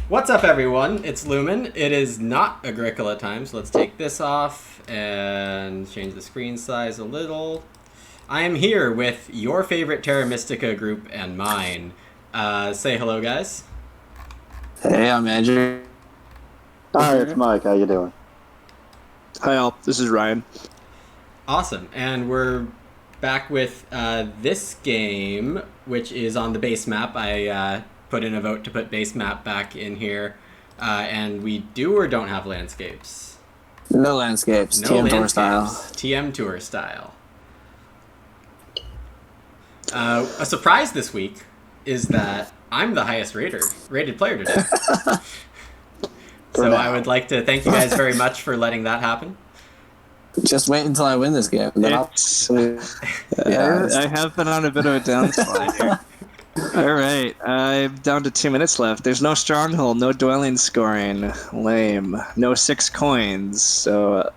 What's up, everyone? It's Lumen. It is not Agricola time, so let's take this off and change the screen size a little. I am here with your favorite Terra Mystica group and mine. Say hello, guys. Hey, I'm Andrew. Hi, it's Mike. How you doing? Hi, all. This is Ryan. Awesome. And we're back with this game, which is on the base map. I put in a vote to put base map back in here. And we do or don't have landscapes? No landscapes. No TM Tour landscapes. style. TM Tour style. A surprise this week is that I'm the highest rated player today. So I would like to thank you guys very much for letting that happen. Just wait until I win this game. Then I have been on a bit of a downslide here. All right, I'm down to 2 minutes left. There's no stronghold, no dwelling scoring. Lame. No 6 coins. So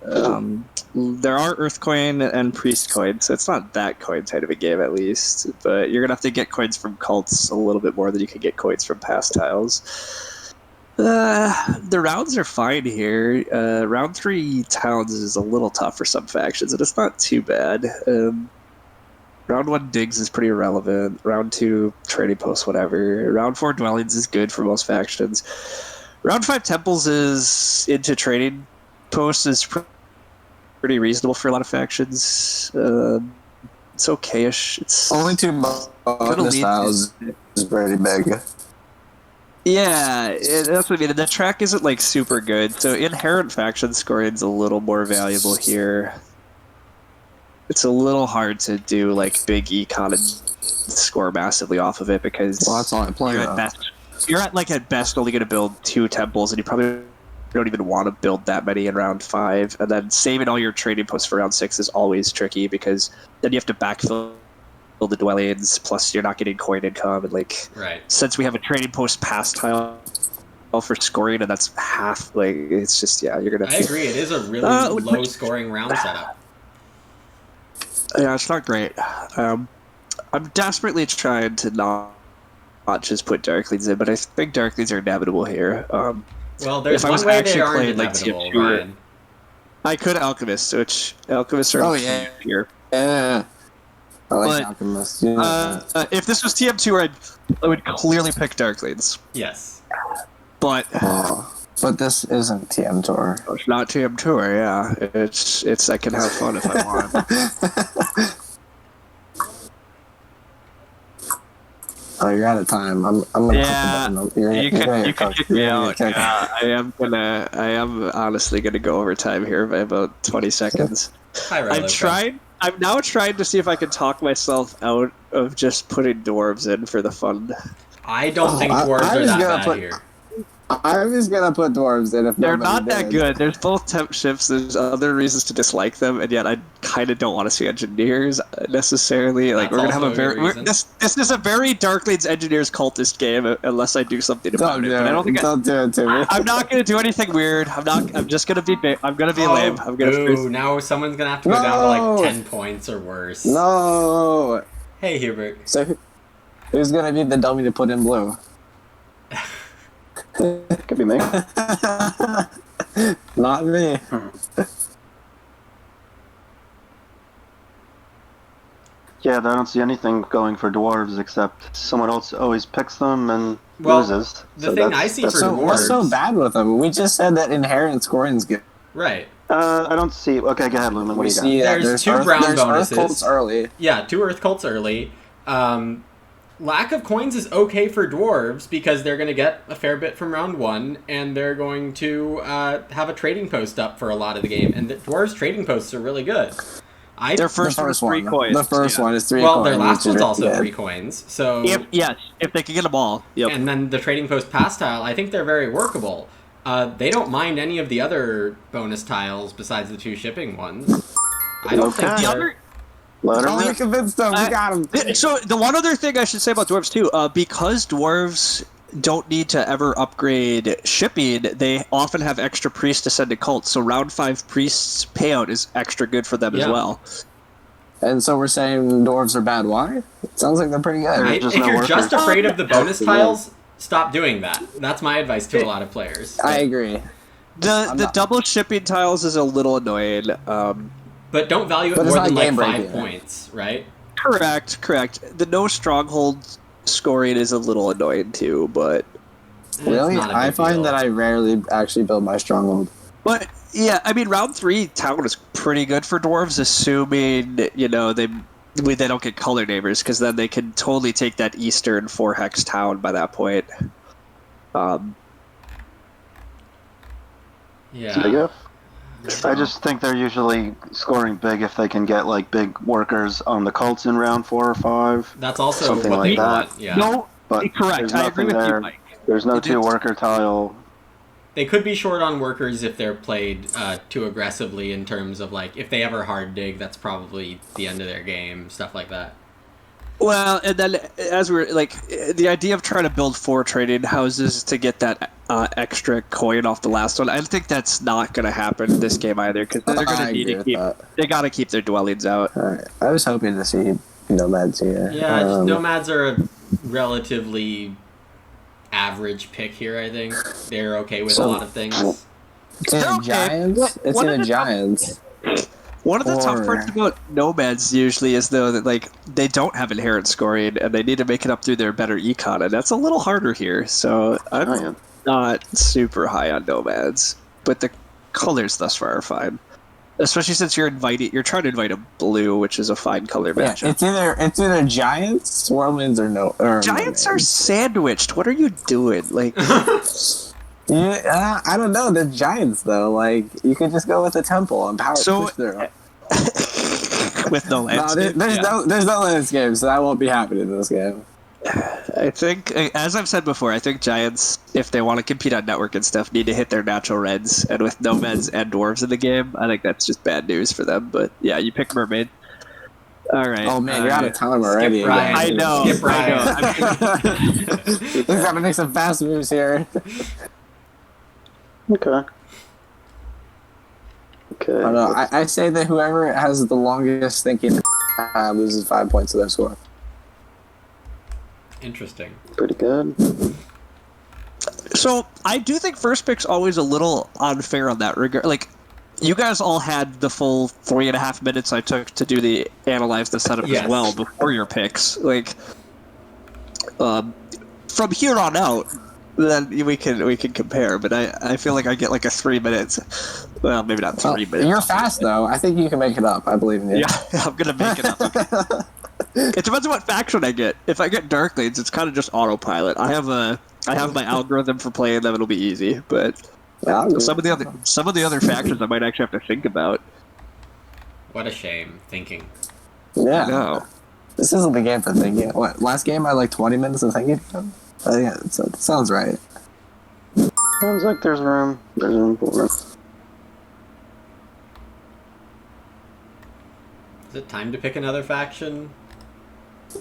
there are Earth coin and Priest coin, so it's not that coin tight of a game at least. But you're gonna have to get coins from cults a little bit more than you can get coins from past tiles. The rounds are fine here. Round 3 towns is a little tough for some factions, and it's not too bad. Round 1 digs is pretty irrelevant. Round 2 trading posts, whatever. Round 4 dwellings is good for most factions. Round 5 temples is into trading posts is pretty reasonable for a lot of factions. It's okay-ish. It's only 2 bonus styles is pretty big. Yeah, that's what I mean. The track isn't like super good, so inherent faction scoring is a little more valuable here. It's a little hard to do like big econ and score massively off of it because that's all I'm playing. You're at best only going to build 2 temples, and you probably don't even want to build that many in round 5. And then saving all your trading posts for round 6 is always tricky because then you have to backfill the dwellings. Plus, you're not getting coin income, and since we have a trading post pass tile for scoring, and that's half. It's just you're gonna. I agree. It is a really low scoring round setup. Yeah, it's not great. I'm desperately trying to not just put Darklings in, but I think Darklings are inevitable here. Well, there's one way they aren't inevitable, Ryan. I could Alchemist, which Alchemists are here. Yeah. I like Alchemist. Yeah. If this was TM2, I would clearly pick Darklings. Yes. But... But this isn't TM Tour. It's not TM Tour, yeah. It's I can have fun if I want. Oh, you're out of time. I'm gonna you can kick me out. I am honestly gonna go over time here by about 20 seconds. I'm now trying to see if I can talk myself out of just putting dwarves in for the fun. I don't think dwarves are that bad here. I'm just gonna put dwarves in if they're not that good. There's both temp ships. There's other reasons to dislike them, and yet I kind of don't want to see engineers necessarily. We're gonna have this is a very Darklings engineers cultist game unless I do something about it. But I don't think don't do it to me. I'm not gonna do anything weird. I'm just gonna be. I'm gonna be lame. I'm gonna. Now someone's gonna have to go down to 10 points or worse. No. Hey, Hubert. So, who's gonna be the dummy to put in blue? Could be me. Not me. Yeah, I don't see anything going for dwarves except someone else always picks them and loses. The thing I see for dwarves... What's so bad with them? We just said that inherent scoring's good. Right. I don't see... Okay, go ahead, Lumen. What do you got? There's 2 brown bonuses. Earth cults early. Yeah, 2 Earth cults early. Lack of coins is okay for dwarves because they're going to get a fair bit from round 1, and they're going to have a trading post up for a lot of the game. And the dwarves' trading posts are really good. Their first one is 3 coins. The first one is 3 coins. Well, their last one's also 3 coins. So if they can get them all. Yep. And then the trading post pass tile, I think they're very workable. They don't mind any of the other bonus tiles besides the 2 shipping ones. I don't think the other... Only convinced them. We got him. So the one other thing I should say about dwarves too, because dwarves don't need to ever upgrade shipping, they often have extra priests ascended cults. So round 5 priests payout is extra good for them as well. And so we're saying dwarves are bad. Why? It sounds like they're pretty good. If you're just afraid of the bonus tiles, stop doing that. That's my advice to a lot of players. I agree. The double shipping tiles is a little annoying. But don't value it But it's more not than like 5 game-breaking. points, right? Correct. The no stronghold scoring is a little annoying too, but Really? It's not a I big find deal. that I rarely actually build my stronghold. yeah, I mean round 3 town is pretty good for dwarves, assuming they don't get color neighbors, because then they can totally take that eastern 4-hex town by that point. Yeah. Big if. I just think they're usually scoring big if they can get like big workers on the cults in round 4 or 5. That's also Something what like they that. want. Yeah. No, But correct. there's I agree nothing with there. you, Mike. There's no It is- 2-worker tile. They could be short on workers if they're played too aggressively in terms of like if they ever hard dig, that's probably the end of their game, stuff like that. Well, and then as we're like, the idea of trying to build 4 trading houses to get that extra coin off the last one, I think that's not going to happen this game either, because they're going I to need agree to with keep. that. They got to keep their dwellings out. Alright. I was hoping to see nomads here. Yeah, just nomads are a relatively average pick here, I think. They're okay with a lot of things. It's in Okay. Giants. It's One in of the top- Giants. One of the tough Or- parts about nomads usually is though that like they don't have inherent scoring and they need to make it up through their better econ, and that's a little harder here. So I'm Oh, yeah. not super high on nomads, but the colors thus far are fine. Especially since you're trying to invite a blue, which is a fine color Yeah, matchup. it's either Giants, Swarmlands, or Giants are nomads. sandwiched. What are you doing? Like, Yeah, I don't know. The Giants though, like you could just go with the temple and power So- push through. with no No, landscape. there's Yeah. there's no landscape, so that won't be happening in this game. I think, as I've said before, I think Giants, if they want to compete on network and stuff, need to hit their natural reds. And with nomads and dwarves in the game, I think that's just bad news for them. But yeah, you pick mermaid. All right. Oh man, you're out of time already. Skip Ryan. I know. Skip Ryan. We gotta make some fast moves here. Okay. Okay. I don't know. I say that whoever has the longest thinking loses 5 points of their score. Interesting. Pretty good. So I do think first pick's always a little unfair on that regard. Like, you guys all had the full 3.5 minutes I took to do the analyze the setup Yes. as well before your picks. Like, from here on out, then we can compare. But I feel like I get like a 3 minutes. Well, maybe not 3 minutes. You're fast though. I think you can make it up. I believe in you. Yeah, I'm gonna make it up. It depends on what faction I get. If I get Darklings, it's kind of just autopilot. I have my algorithm for playing them. It'll be easy. But Yeah, some of the other factions I might actually have to think about. What a shame. Thinking. yeah. No. This isn't the game for thinking. What? Last game I had like 20 minutes of thinking. Yeah, it sounds right. Sounds like there's room. There's room for room. Is it time to pick another faction?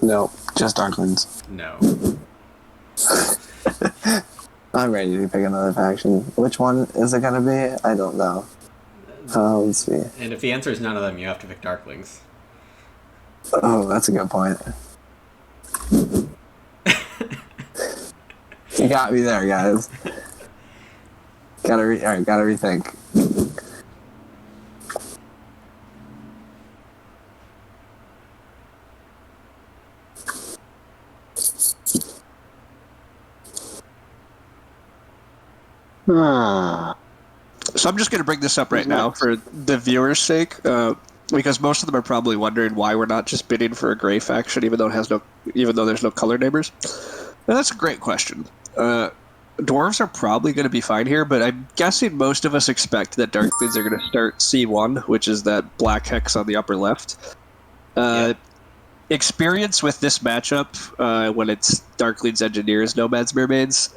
No, just Darklings. No. I'm ready to pick another faction. Which one is it gonna be? I don't know. Let's see. And if the answer is none of them, you have to pick Darklings. Oh, that's a good point. You got me there, guys. Gotta rethink. Ah. So I'm just going to bring this up right now for the viewers' sake, because most of them are probably wondering why we're not just bidding for a gray faction, even though there's no color neighbors. And that's a great question. Dwarves are probably going to be fine here, but I'm guessing most of us expect that Darklings are going to start C1, which is that black hex on the upper left. Experience with this matchup, when it's Darklings, Engineers, Nomads, Mermaids.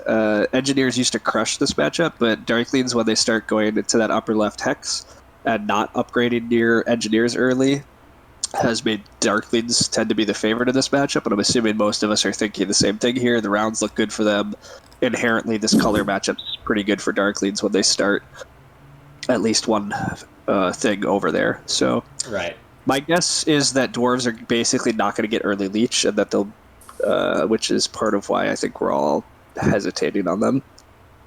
Engineers used to crush this matchup, but Darklings, when they start going into that upper left hex and not upgrading near Engineers early, has made Darklings tend to be the favorite in this matchup, and I'm assuming most of us are thinking the same thing here. The rounds look good for them. Inherently, this color matchup is pretty good for Darklings when they start at least one thing over there. So Right. my guess is that dwarves are basically not going to get early leech, and that they'll, which is part of why I think we're all hesitating on them.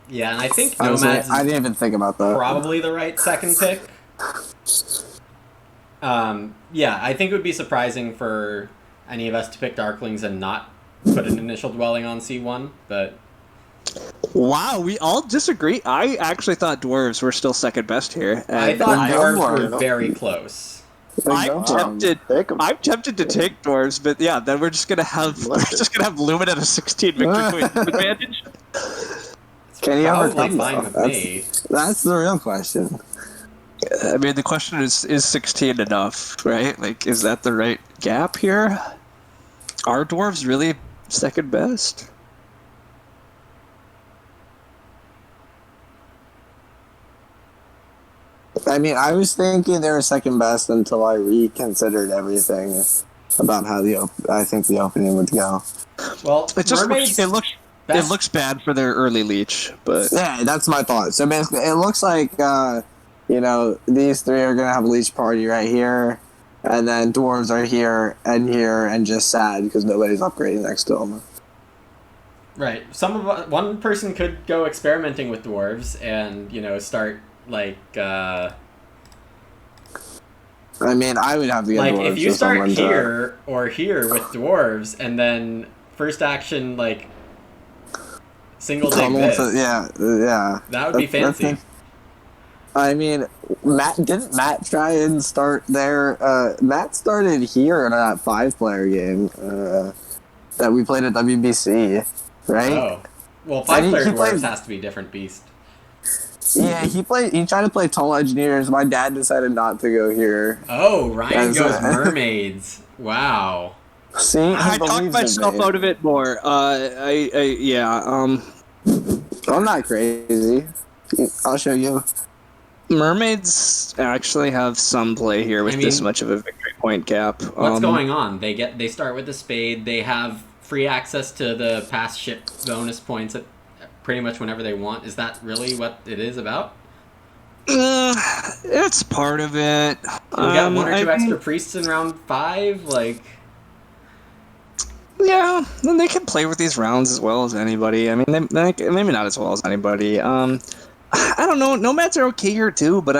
Yeah, and I think Honestly, Nomads I is didn't even think about that. probably the right second pick. Yeah, I think it would be surprising for any of us to pick Darklings and not put an initial dwelling on C1, but... Wow, we all disagree. I actually thought dwarves were still second best here. I thought I dwarves don't were know. very close. I'm tempted. Take 'em. I'm tempted to take dwarves, but yeah, then we're just gonna have Lumen at a 16 victory point advantage. Can you Probably overcome fine that? with me. That's the real question. I mean, the question is 16 enough, right? Like, is that the right gap here? Are dwarves really second best? I mean, I was thinking they were second best until I reconsidered everything about how I think the opening would go. Well, It just Mermaids... it looks bad for their early leech, but Yeah, that's my thought. So basically, it looks like these three are gonna have a leech party right here, and then dwarves are here, and just sad because nobody's upgrading next to them. Right. One person could go experimenting with dwarves and, start, like, I mean, I would have to get like, dwarves if you for start someone to- here or here with dwarves, and then first action, like, single dig Tunnel this, yeah. that would be fancy. I mean, didn't Matt try and start there? Matt started here in that 5-player game that we played at WBC, right? Oh. Well, And 5-player he dwarves played- has to be a different beast. Yeah, he tried to play Tunnel Engineers. My dad decided not to go here. Oh, Ryan That's goes a- mermaids. Wow. See, he I talked believes in myself me. out of it more. I'm not crazy. I'll show you. Mermaids actually have some play here with I mean, this much of a victory point gap. What's going on? They start with the spade. They have free access to the past ship bonus points at pretty much whenever they want. Is that really what it is about? It's part of it. We got one or two extra priests in round 5. Like, yeah, then they can play with these rounds as well as anybody. I mean, maybe not as well as anybody. I don't know. Nomads are okay here too, but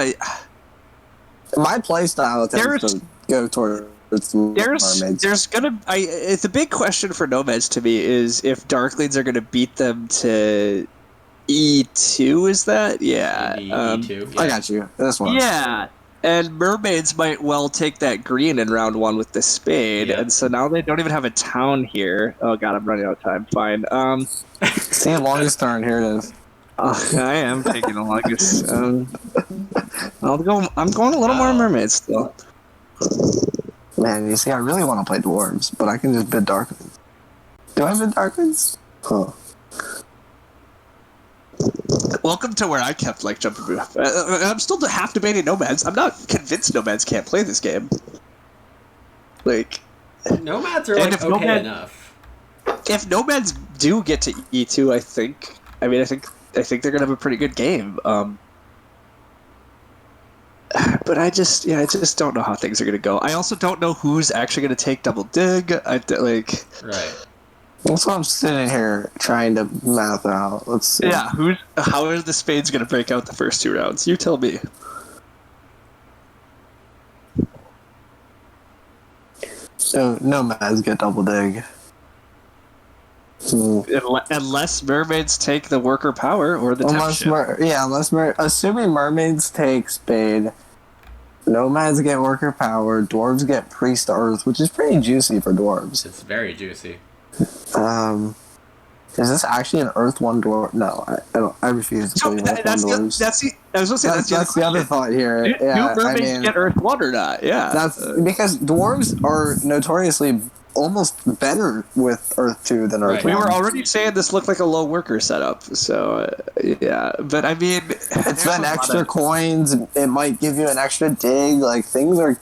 My playstyle tends to go towards mermaids. there's gonna. The big question for Nomads to me is if Darklings are gonna beat them to E2. Is that E2. I got you. This one. Yeah. And mermaids might well take that green in round 1 with the spade, Yeah. and so now they don't even have a town here. Oh god, I'm running out of time. Fine. See, longest turn. Here it is. I am taking the longest. I'm going a little more mermaids still. Man, you see, I really want to play dwarves, but I can just bid Darklings. Do I bid Darklings? Huh. Welcome to where I kept like jumping booth. I'm still half debating Nomads. I'm not convinced Nomads can't play this game. Like, Nomads are And like if okay enough. if Nomads do get to E2, I think they're gonna have a pretty good game. But I just don't know how things are gonna go. I also don't know who's actually gonna take double dig. Right. That's why I'm sitting here trying to math out. Let's see. Yeah, how are the spades gonna break out the first 2 rounds? You tell me. So nomads get double dig. Unless mermaids take the worker power or the township. Assuming mermaids take spade, nomads get worker power, dwarves get priest earth, which is pretty juicy for dwarves. It's very juicy. Is this actually an earth 1 dwarf? No, I don't. I refuse to believe earth 1 dwarves. That's the other thought here. Do mermaids get earth 1 or not? Yeah. That's because dwarves are notoriously almost better with Earth 2 than Earth 1. We were already saying this looked like a low worker setup, so yeah. But I mean, it's been extra coins. It might give you an extra dig. Like things are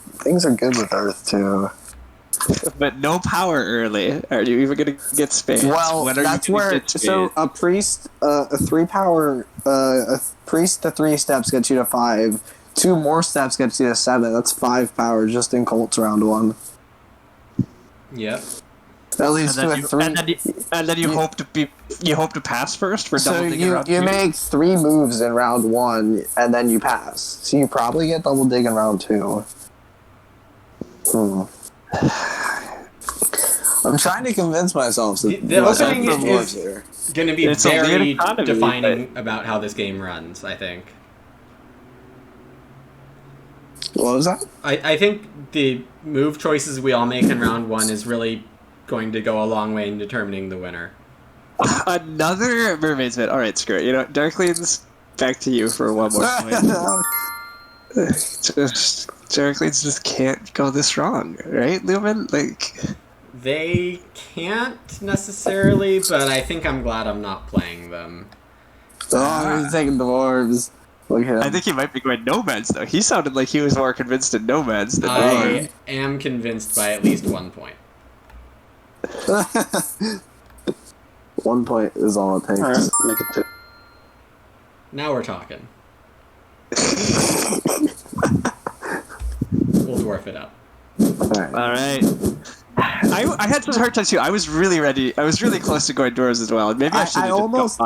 good with Earth 2. But no power early. Are you even gonna get spades? Well, When are that's you gonna where. get spades? So a priest, a 3 power, a priest to 3 steps gets you to 5. 2 more steps gets you to 7. That's 5 power just in Colts round 1. Yep. That leads to a three. And then you hope to pass first for So double dig in you round 2? make 3 moves in round 1, and then you pass. So you probably get double dig in round 2. I'm trying to convince myself that The opening is here. going to be It's a weird very economy, defining about how this game runs, I think. What was that? I think the move choices we all make in round 1 is really going to go a long way in determining the winner. Another Mermaid's bit. Alright, screw it. You know, Darklings, back to you for one more point. Darklings just can't go this wrong, right, Lumen? Like... They can't necessarily, but I think I'm glad I'm not playing them. Oh, he's taking dwarves. Look at him. I think he might be going Nomads, though. He sounded like he was more convinced in Nomads than I Dwarves. am convinced by at least 1 point. 1 point is all it takes. Alright, make it 2. Now we're talking. We'll dwarf it up. Alright. Alright. I had such a hard time too. I was really ready. I was really close to going dwarves as well. Maybe I should have almost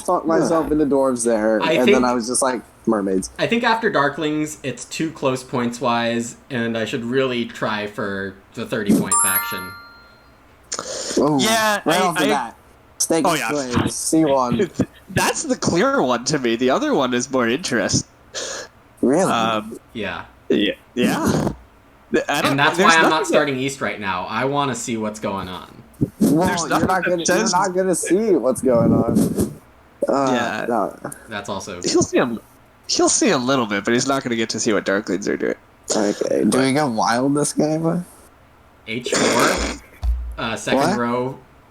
talked myself into dwarves there, then I was just like, mermaids. I think after Darklings, it's too close points-wise, and I should really try for the 30-point faction. Ooh, Yeah, right off the bat. Snake Oh, yeah. Flames, C1. That's the clear one to me. The other one is more interesting. Really? Yeah. Yeah. And that's why I'm not starting East right now. I want to see what's going on. Well, you're not gonna see what's going on. Yeah. No. That's also... He'll see a little bit, but he's not going to get to see what Darklings are doing. Okay. Do we go wild this game? H4,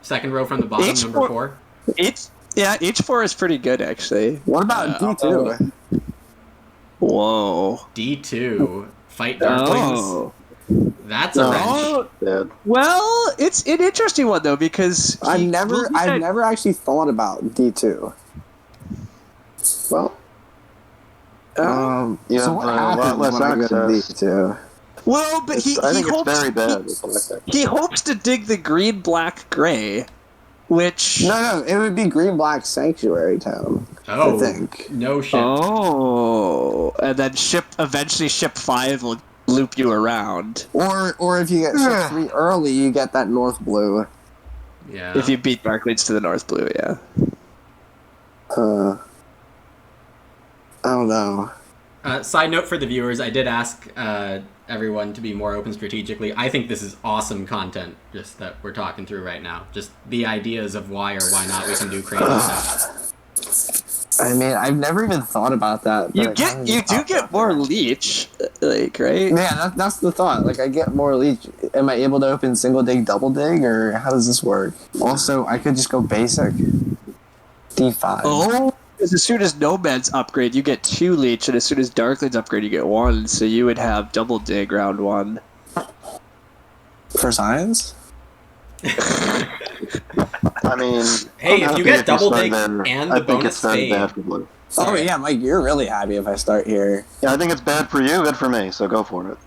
second row from the bottom, H4 number 4. H4 is pretty good, actually. What about D2? Whoa. D2, fight Darklings. Oh. That's a wrench. Bad. Well, it's an interesting one though because I've never actually thought about D2. Well, so what a lot happens less when I go to access. D2? Well, but I think it's hopes very bad. with black deck. he hopes to dig the green, black, gray, which No, it would be Green Black Sanctuary Town. Oh, I think. no shit. and then eventually ship 5 will loop you around Or if you get ship 3 early, you get that North Blue. Yeah. if you beat Darklings to the North Blue. Yeah. I don't know. Side note for the viewers, I did ask everyone to be more open strategically. I think this is awesome content, just that we're talking through right now. Just the ideas of why or why not we can do crazy stuff. I mean, I've never even thought about that. You do get more leech, like, right? Yeah, that's the thought. Like, I get more leech. Am I able to open single dig, double dig, or how does this work? Also, I could just go basic. D5. Oh, because as soon as Nomads upgrade, you get 2 leech, and as soon as Darklings upgrade, you get 1. So you would have double dig round 1. For science? I mean, Hey, I'm if you happy get double start dig there. and I the think bonus it's very fade. bad for blue. Oh, yeah, Mike, you're really happy if I start here. Yeah, I think it's bad for you, good for me. So go for it.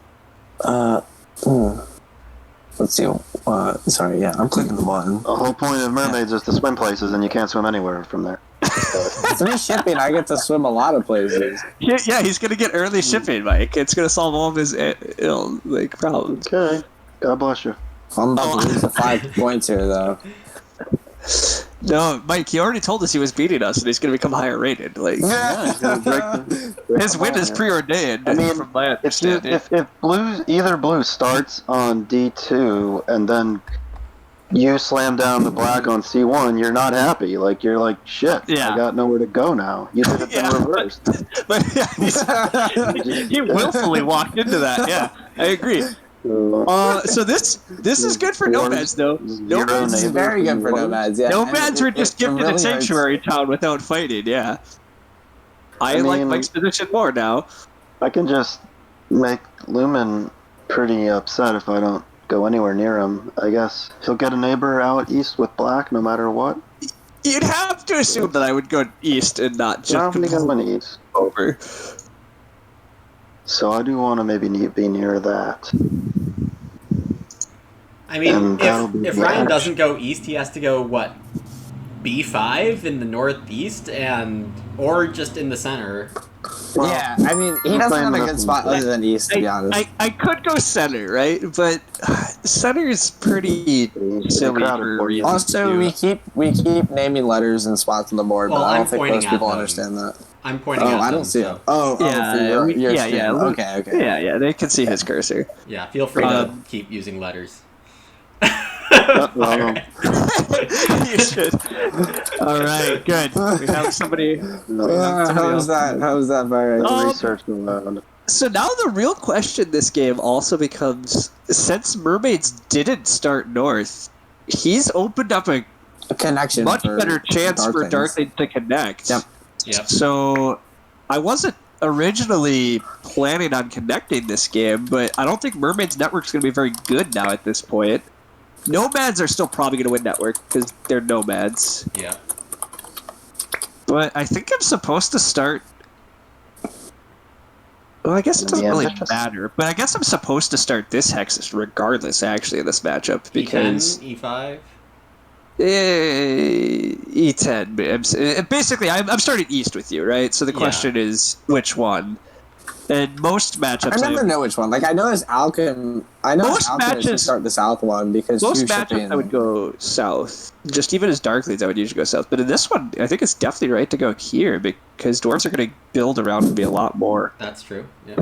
Let's see. Sorry, yeah, I'm clicking the button. The whole point of mermaids is to swim places, and you can't swim anywher from there. 3 shipping, I get to swim a lot of places. Yeah, he's gonna get early shipping, Mike. It's gonna solve all of his problems. Okay. God bless you. I'm about to lose the 5 points here, though. No, Mike, he already told us he was beating us, and he's gonna become higher rated. Like, Yeah, he's gonna break his win is preordained. I mean, from my If understanding. either blue starts on D2 and then you slam down the black on C1, you're not happy. Like, you're like, shit, Yeah. I got nowhere to go now. You did it Yeah. in reverse. But yeah, he willfully walked into that. Yeah, I agree. So this is good for Nomads, though. Nomads This is very good for Nomads, yeah. Nomads were And just it gifted really a sanctuary town without fighting. Yeah, I like mean- Mike's position more now. I can just make Lumen pretty upset if I don't go anywhere near him. I guess he'll get a neighbor out east with black no matter what. You'd have to assume that I would go east and not I'm just gonna go in east. over. So I do want to maybe be near that. I mean, And that'll be if the Ryan action. doesn't go east, he has to go, what, B5 in the northeast, or just in the center. Well, yeah, I mean, he I'm doesn't playing have a this good one. spot other than east, to be honest. I could go center, right? But center is pretty silly crowded for for you. reasons Also, to we keep naming letters and spots on the board, Well, but I I'm don't think pointing most at people them. understand that. I'm pointing at Oh, I them, don't see so- it. Oh, for your stream. Okay. Yeah, they can see his cursor. Yeah, feel free to Um, keep using letters. well, Alright. You should. All right, good. We have somebody. How's that, Barry? research going on. So now the real question this game also becomes: since mermaids didn't start north, he's opened up a A connection. much for better chance for Darklings. Darkling to connect. Yep. Yep. So I wasn't originally planning on connecting this game, but I don't think Mermaid's Network's going to be very good now at this point. Nomads are still probably going to win Network because they're nomads. Yeah. But I think I'm supposed to start. Well, I guess it doesn't Yeah, really ambitious. matter, but I guess I'm supposed to start this Hexus regardless, actually, in this matchup, because E10, E5. E10. Basically, I'm starting East with you, right? So the Yeah. question is, which one? And most matchups, I never know which one. Like I know it's Alchem. I know Most it's Alchemist to matches- start the south one because most two matchups shipping. I would go south. Just even as Darkleads, I would usually go south. But in this one, I think it's definitely right to go here because dwarves are going to build around me a lot more. That's true. Yeah.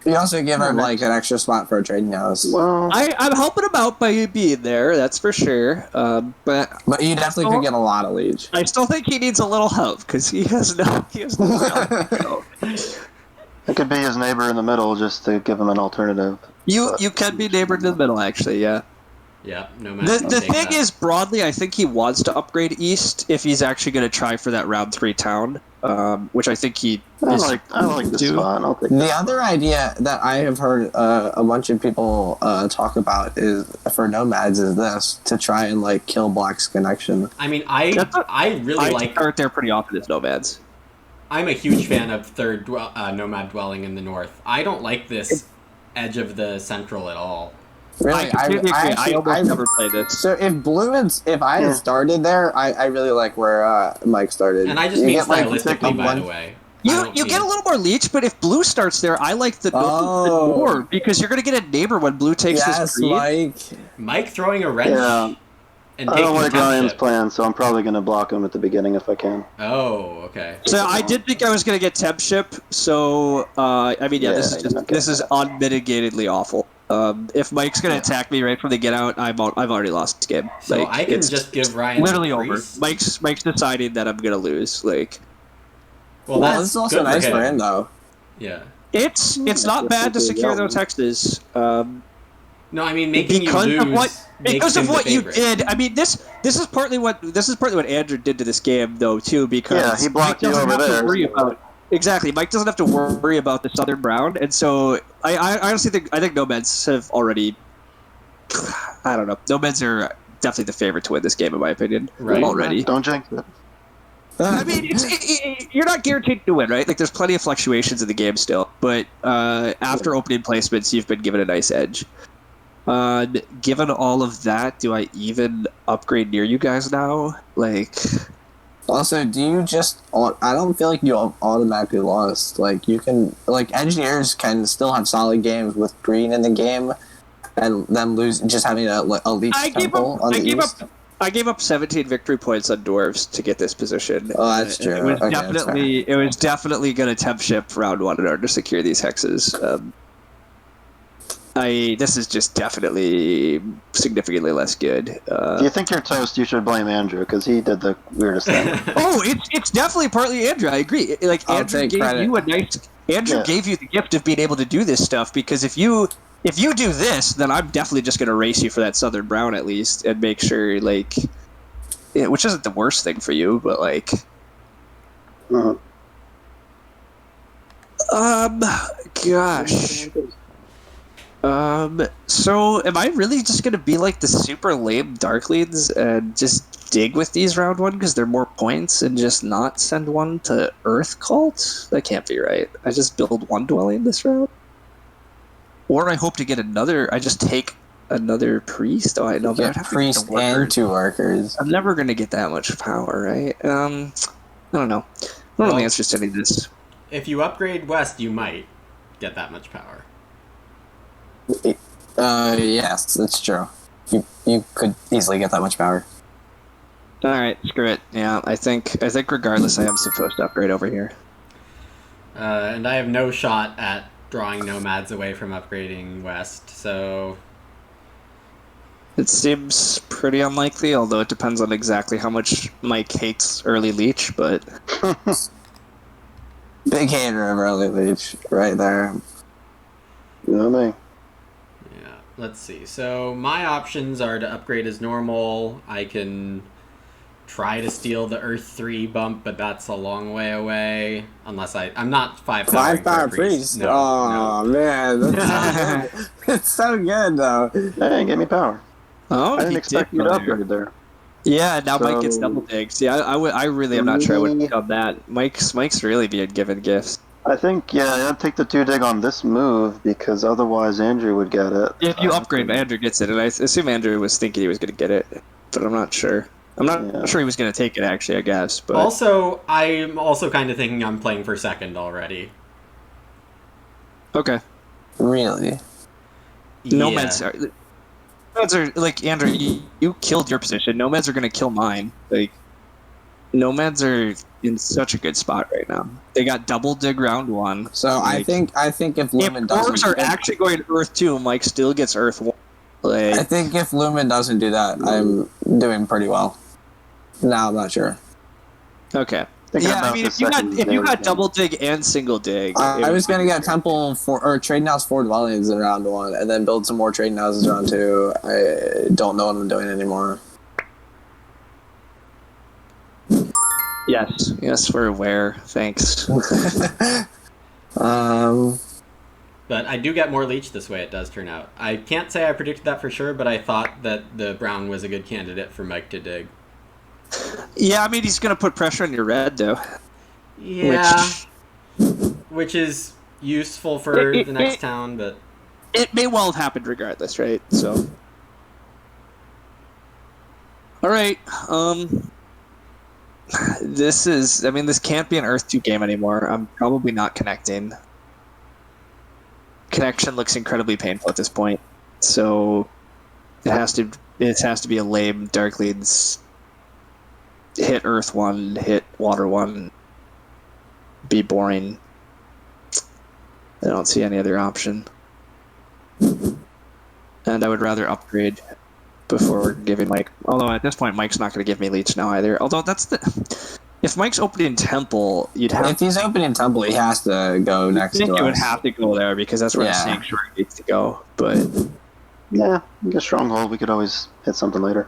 You also give him like an extra spot for a trading house, Well, I'm helping him out by you being there, that's for sure. But but you definitely could get a lot of leech. I still think he needs a little help because he has no. it could be his neighbor in the middle just to give him an alternative. You can be neighbored in the middle, actually. Yeah. Yeah. No matter. The thing is, broadly, I think he wants to upgrade east if he's actually going to try for that round 3 town, which I think he I is. like this do. spot. I'll take The other idea that I have heard a bunch of people talk about is for nomads is this to try and like kill Black's connection. I mean, That's what- I really I like. start there pretty often as nomads. I'm a huge fan of third nomad dwelling in the north. I don't like this edge of the central at all. Really, I completely agree. I actually- almost never play this. So if I had started there, I really like where Mike started. And I just You mean get, like, stylistically, by one- the way. You get a little more leech, but if blue starts there, I like the more because you're going to get a neighbor when blue takes this Yes, green. Mike. Mike throwing a wrench Yeah. and I taking don't like temp Ryan's ship. plan, so I'm probably going to block him at the beginning if I can. Oh, okay. So I did think I was going to get temp ship. So I mean, yeah, this is Yeah, this is unmitigatedly awful. If Mike's going to attack me right from the get out, I've already lost this game. So Like, I can it's just give Ryan literally a over. priest. Mike's deciding that I'm going to lose. Like Well, Well, that's this is also good nice for for him though. Yeah. it's not bad to secure those hexes. No, I mean making Because you of lose. what makes because him of the what you favorite. did. I mean, this is partly what Andrew did to this game, though, too. Because Yeah, he blocked Mike you doesn't over have to there. worry about exactly. Mike doesn't have to worry about the southern brown, and so I honestly think nomads have already. I don't know. Nomads are definitely the favorite to win this game, in my opinion. Right. Already. Don't jinx it. I mean, you're not guaranteed to win, right? Like, there's plenty of fluctuations in the game still, but after opening placements, you've been given a nice edge. Given all of that, do I even upgrade near you guys now? Like, Also, do you just? I don't feel like you automatically lost. Like you can, like engineers can still have solid games with green in the game, and then lose just having a leech temple on the east. I gave up 17 victory points on dwarves to get this position. Oh, that's true. It was Okay, that's definitely going to temp ship round 1 in order to secure these hexes. This is just definitely significantly less good. If you think you're toast, you should blame Andrew, because he did the weirdest thing. Oh, it's definitely partly Andrew. I agree. Like I'll Andrew take gave credit. you a nice. Andrew gave you the gift of being able to do this stuff because if you do this, then I'm definitely just going to race you for that southern brown at least and make sure like, which isn't the worst thing for you, but like, Uh-huh. gosh. So am I really just gonna be like the super lame Darkleads and just dig with these round 1 because they're more points and just not send one to Earth Cult? That can't be right. I just build one dwelling this round, or I hope to get another. I just take another priest? Oh, I know, but I'd Get have to get priest the worker. and 2 workers. I'm never gonna get that much power, right? I don't know. I don't know the answers to any of this. If you upgrade west, you might get that much power. Yes, that's true. You could easily get that much power. All right, screw it. Yeah, I think regardless, I am supposed to upgrade over here. And I have no shot at drawing nomads away from upgrading west, so It seems pretty unlikely, although it depends on exactly how much Mike hates early leech, but Big hater of early leech, right there. You know me. yeah. Let's see. So my options are to upgrade as normal. I can try to steal the Earth 3 bump, but that's a long way away. Unless I'm not 5 power. 5 power priest. No, Oh no. man, that's so good. It's so good though. Hey, give me power. oh, I didn't he expect did you to go there. upgrade there. Yeah, now Mike gets So- double digs. Yeah, I really am not sure I would have done that. Mike's really being given gifts. I think, yeah, I'd take the 2 dig on this move because otherwise Andrew would get it. If you upgrade, Andrew gets it, and I assume Andrew was thinking he was going to get it, but I'm not sure. I'm not sure he was going to take it, actually, I guess. But Also, I'm also kind of thinking I'm playing for second already. okay. Really? Nomads are like Andrew. You killed your position. Nomads are going to kill mine. Like nomads are in such a good spot right now. They got double dig round 1. So Like, I think if if Lumen dwarves doesn't, are actually going Earth 2, Mike still gets Earth 1. Like, I think if Lumen doesn't do that, I'm doing pretty well. Now I'm not sure. okay. Thinking Yeah, I about mean, the if you second got dig. double dig and single dig, I was gonna get temple or trading house 4 dwellings in round 1, and then build some more trading houses round 2. I don't know what I'm doing anymore. Yes, we're aware. Thanks. But I do get more leech this way, it does turn out. I can't say I predicted that for sure, but I thought that the brown was a good candidate for Mike to dig. Yeah, I mean, he's going to put pressure on your red, though. Yeah. Which is useful for the next town, but... It may well have happened regardless, right? So... Alright, this can't be an Earth 2 game anymore. I'm probably not connecting. Connection looks incredibly painful at this point. So... It has to be a lame Dark Leads... Hit Earth 1, hit Water 1, be boring. I don't see any other option. And I would rather upgrade before giving Mike. Although at this point, Mike's not going to give me leech now either. Although if Mike's opening temple, you'd have. If he's opening temple, he has to go next to I think us. you would have to go there because that's where I'm saying sure he needs to go. But Yeah, get stronghold. We could always hit something later.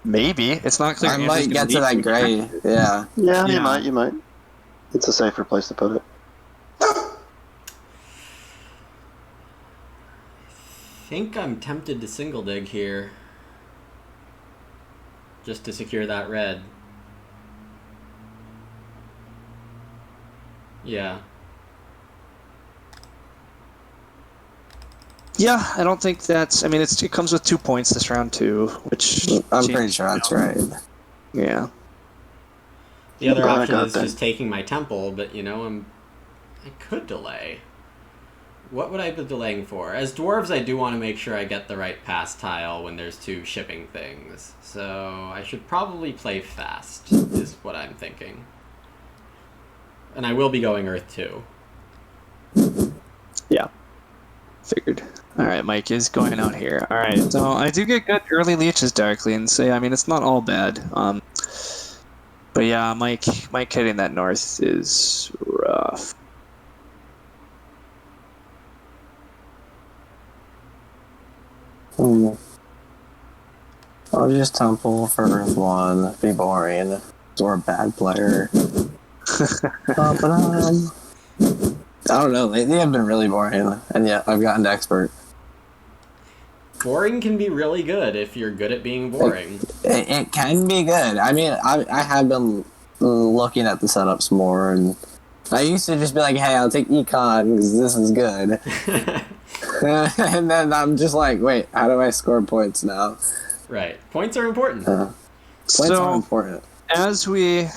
maybe it's not clear. I might get to that gray. Yeah. Yeah, Yeah. you might. It's a safer place to put it. I think I'm tempted to single dig here. Just to secure that red. Yeah. Yeah, I don't think that's. I mean, it comes with 2 points this round too, which I'm pretty sure that's right. Yeah. The other Glad I option got is that. just taking my temple, but I could delay. What would I be delaying for? As dwarves, I do want to make sure I get the right pass tile when there's 2 shipping things. So I should probably play fast, is what I'm thinking. And I will be going Earth 2. Yeah. Figured. Alright, Mike is going out here. Alright, so I do get good early leeches darkly, and so I mean it's not all bad. But yeah, Mike hitting that north is rough. I'll just temple for Earth 1, be boring. Or a bad player. Ba-ba-dum. I don't know, lately I've been really boring, and yet I've gotten to expert. Boring can be really good if you're good at being boring. It can be good. I mean, I have been looking at the setups more, and I used to just be like, hey, I'll take econ because this is good. And then I'm just like, wait, how do I score points now? Right. Points are important. Points are So, important. as we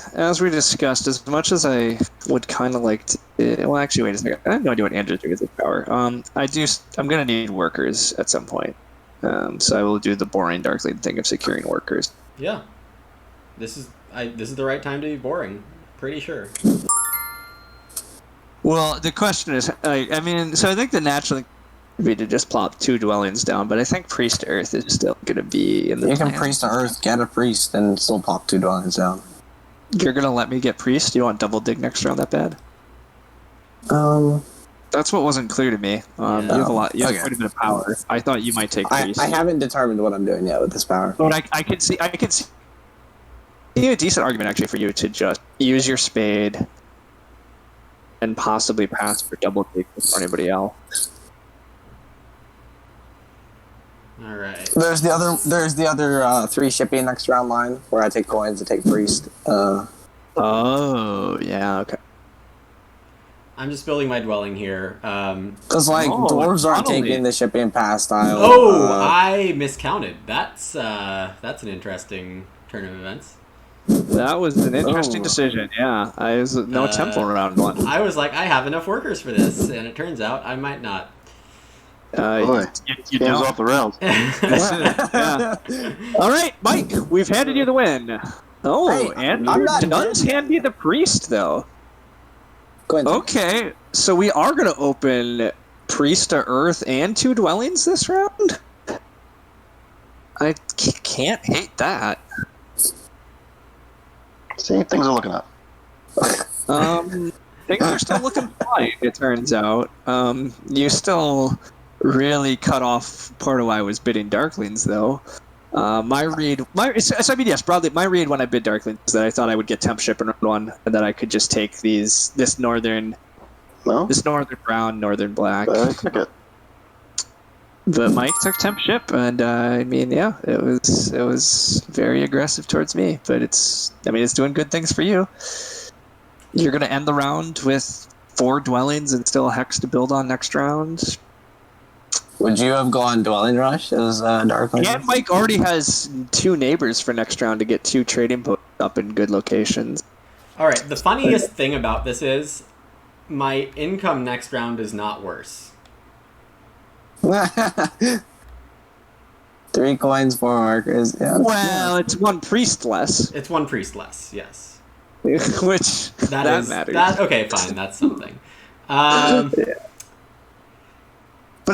discussed, as much as I would kind of like to, well, actually, wait a second. I have no idea what Andrew's doing with his power. I'm gonna need workers at some point. So I will do the boring Darkling thing of securing workers. Yeah. This is the right time to be boring. Pretty sure. Well, the question is, I mean, so I think the natural thing would be to just plop 2 dwellings down, but I think Priest to Earth is still going to be in the You can plan. priest to earth, get a priest, and still pop 2 dwellings down. You're going to let me get Priest? You want double dig next round that bad? That's what wasn't clear to me. You have a lot. You have quite a bit of power. I thought you might take Priest. I haven't determined what I'm doing yet with this power. But I could see a decent argument actually for you to just use your spade and possibly pass for double dig before anybody else. All right. There's the other 3 shipping next round line where I take coins and take priest. Oh yeah, okay. I'm just building my dwelling here. Because dwarves aren't totally. taking the shipping pass style. I miscounted. That's an interesting turn of events. That was an interesting decision. Yeah, I was no temple round one. I was like, I have enough workers for this, and it turns out I might not. Boy, You game's don't. off the rails. Yeah. All right, Mike, we've handed you the win. Oh, Hey, Andrew I'm not does hand me the priest though. Go ahead. Okay, so we are going to open Priest to Earth and 2 dwellings this round? I can't hate that. See, things are looking up. Things are still looking fine, it turns out. You still really cut off part of why I was bidding Darklings, though. My read, broadly, my read when I bid Darklings is that I thought I would get Temp Ship in round 1, and that I could just take this northern brown, northern black. I took it. But Mike took Temp Ship, and I mean, yeah, it was very aggressive towards me. But it's doing good things for you. You're gonna end the round with 4 dwellings and still a hex to build on next round. Would you have gone dwelling rush as Darkling? And Mike already has 2 neighbors for next round to get 2 trading posts up in good locations. All right. The funniest thing about this is my income next round is not worse. 3 coins, 4 markers. Yeah. Well, it's 1 priest less, It's 1 priest less. Yes. which that matters. Okay, fine. That's something. But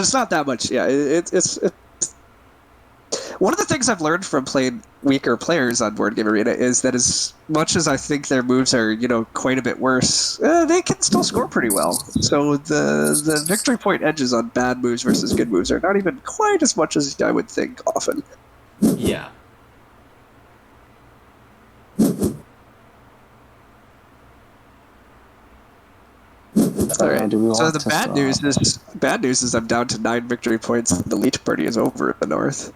it's not that much. Yeah, it's one of the things I've learned from playing weaker players on Board Game Arena is that as much as I think their moves are quite a bit worse, they can still score pretty well. So the victory point edges on bad moves versus good moves are not even quite as much as I would think often. Yeah. All right. Do we So want the to bad news is I'm down to 9 victory points. And the Leech Party is over in the north.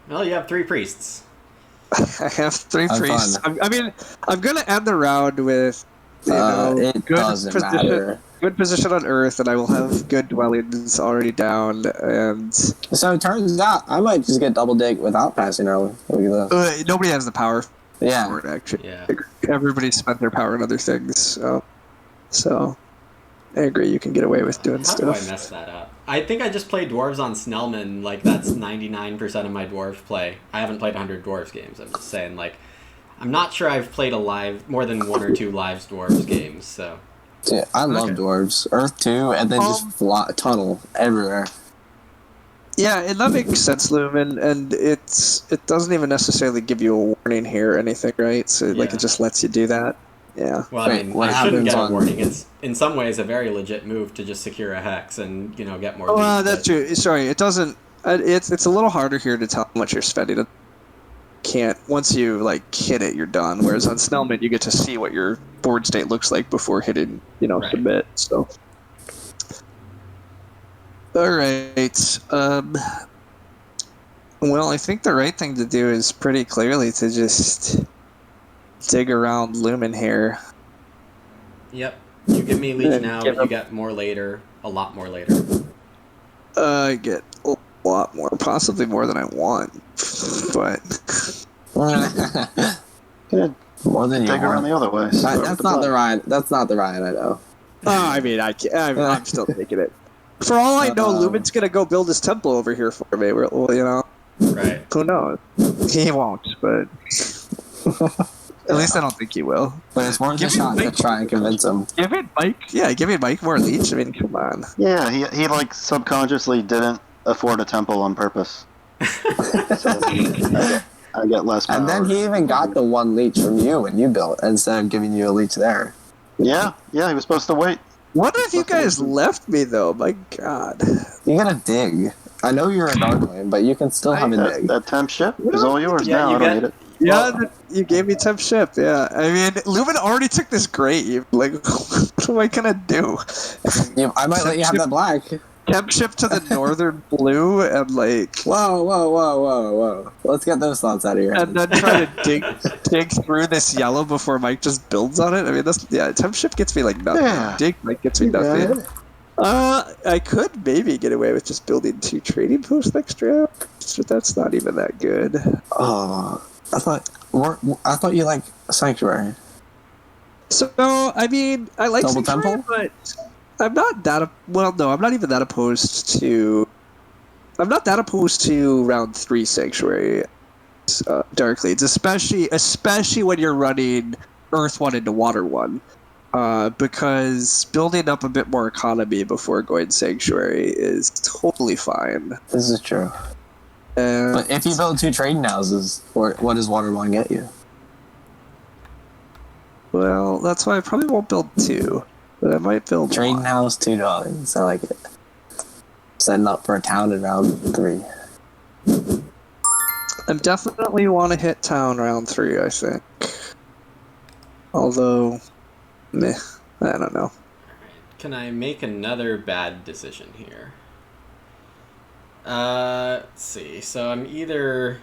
Well, you have 3 priests. I have 3 Have priests. fun. I'm gonna end the round with it doesn't matter. good position on Earth, and I will have good dwellings already down. And So it turns out I might just get double dig without passing early. Look at that. nobody has the power for Yeah. it. Actually, Yeah. everybody spent their power on other things. So I agree. You can get away with doing How do I stuff. mess that up? I think I just played dwarves on Snellman. Like, that's 99% of my dwarf play. I haven't played 100 dwarves games. I'm just saying, like, I'm not sure I've played more than 1 or 2 live dwarves games. So Yeah, I love Okay. dwarves. Earth 2, and then just tunnel everywhere. Yeah, and that makes sense, Lumen. And it doesn't even necessarily give you a warning here or anything, right? So Yeah. it just lets you do that. Yeah. well, Wait, I mean, what I shouldn't happens get a on- warning. It's in some ways a very legit move to just secure a hex and get more. Well, loot, that's but- true. Sorry, it doesn't. It's a little harder here to tell how much you're spending. It can't once you hit it, you're done. Whereas on Snellman, you get to see what your board state looks like before hitting, Right. submit. So, all right. Well, I think the right thing to do is pretty clearly to just dig around Lumen here. Yep. You give me leech Then now, give but you him- get more later. a lot more later? I get a lot more, possibly more than I want, but Good. More than you Take it around want. the other way. Start with That's the not the black. Ryan. That's not the Ryan I know. I mean, I'm still taking it. For all I know, Lumen's gonna go build his temple over here for me. Well, you know, Right. who knows? He won't, but at least I don't think he will. But it's worth a shot to try and convince him. Give it Mike. Yeah, give it Mike more leech. I mean, come on. Yeah, he like subconsciously didn't afford a temple on purpose. So I get less power. And then he even got the one leech from you when you built instead of giving you a leech there. Yeah, he was supposed to wait. What if you guys left me though? My God. You gotta dig. I know you're a Darkling, but you can still have a dig. That temp ship is all yours Yeah, now. you I don't get- need it. Yeah, you gave me temp ship. Yeah, I mean, Lumen already took this grave. Like, what am I gonna do? I might let you have that black. Temp ship to the northern blue, and like, Whoa. Let's get those thoughts out of your head. and then try to dig through this yellow before Mike just builds on it. I mean, temp ship gets me like nothing. Yeah. Dig Mike gets me nothing. I could maybe get away with just building 2 trading posts next round, but that's not even that good. Oh, I thought you liked Sanctuary. So, I mean, I like Double Sanctuary, Temple? but I'm not that. Well, no, I'm not even that opposed to. I'm not that opposed to round 3 Sanctuary Dark Leads, especially when you're running Earth 1 into Water 1. Because building up a bit more economy before going Sanctuary is totally fine. This is true. But if you build 2 trading houses, what does Water 1 get you? Well, that's why I probably won't build 2, but I might build Trading 1. house, $2. I like it. Setting up for a town in round 3. I definitely want to hit town round 3, I think. Although, meh, I don't know. Can I make another bad decision here? Let's see. So I'm either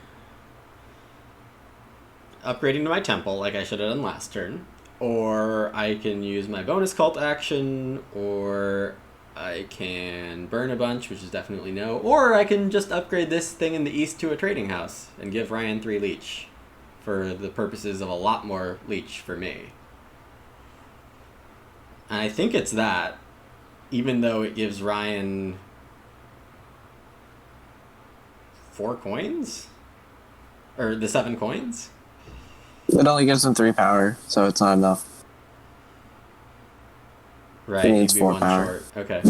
upgrading to my temple like I should have done last turn, or I can use my bonus cult action, or I can burn a bunch, which is definitely no, or I can just upgrade this thing in the east to a trading house and give Ryan 3 leech for the purposes of a lot more leech for me. And I think it's that, even though it gives Ryan 4 coins? Or the 7 coins? It only gives him 3 power, so it's not enough. Right, He needs you'd be 4 1 power. short. Okay.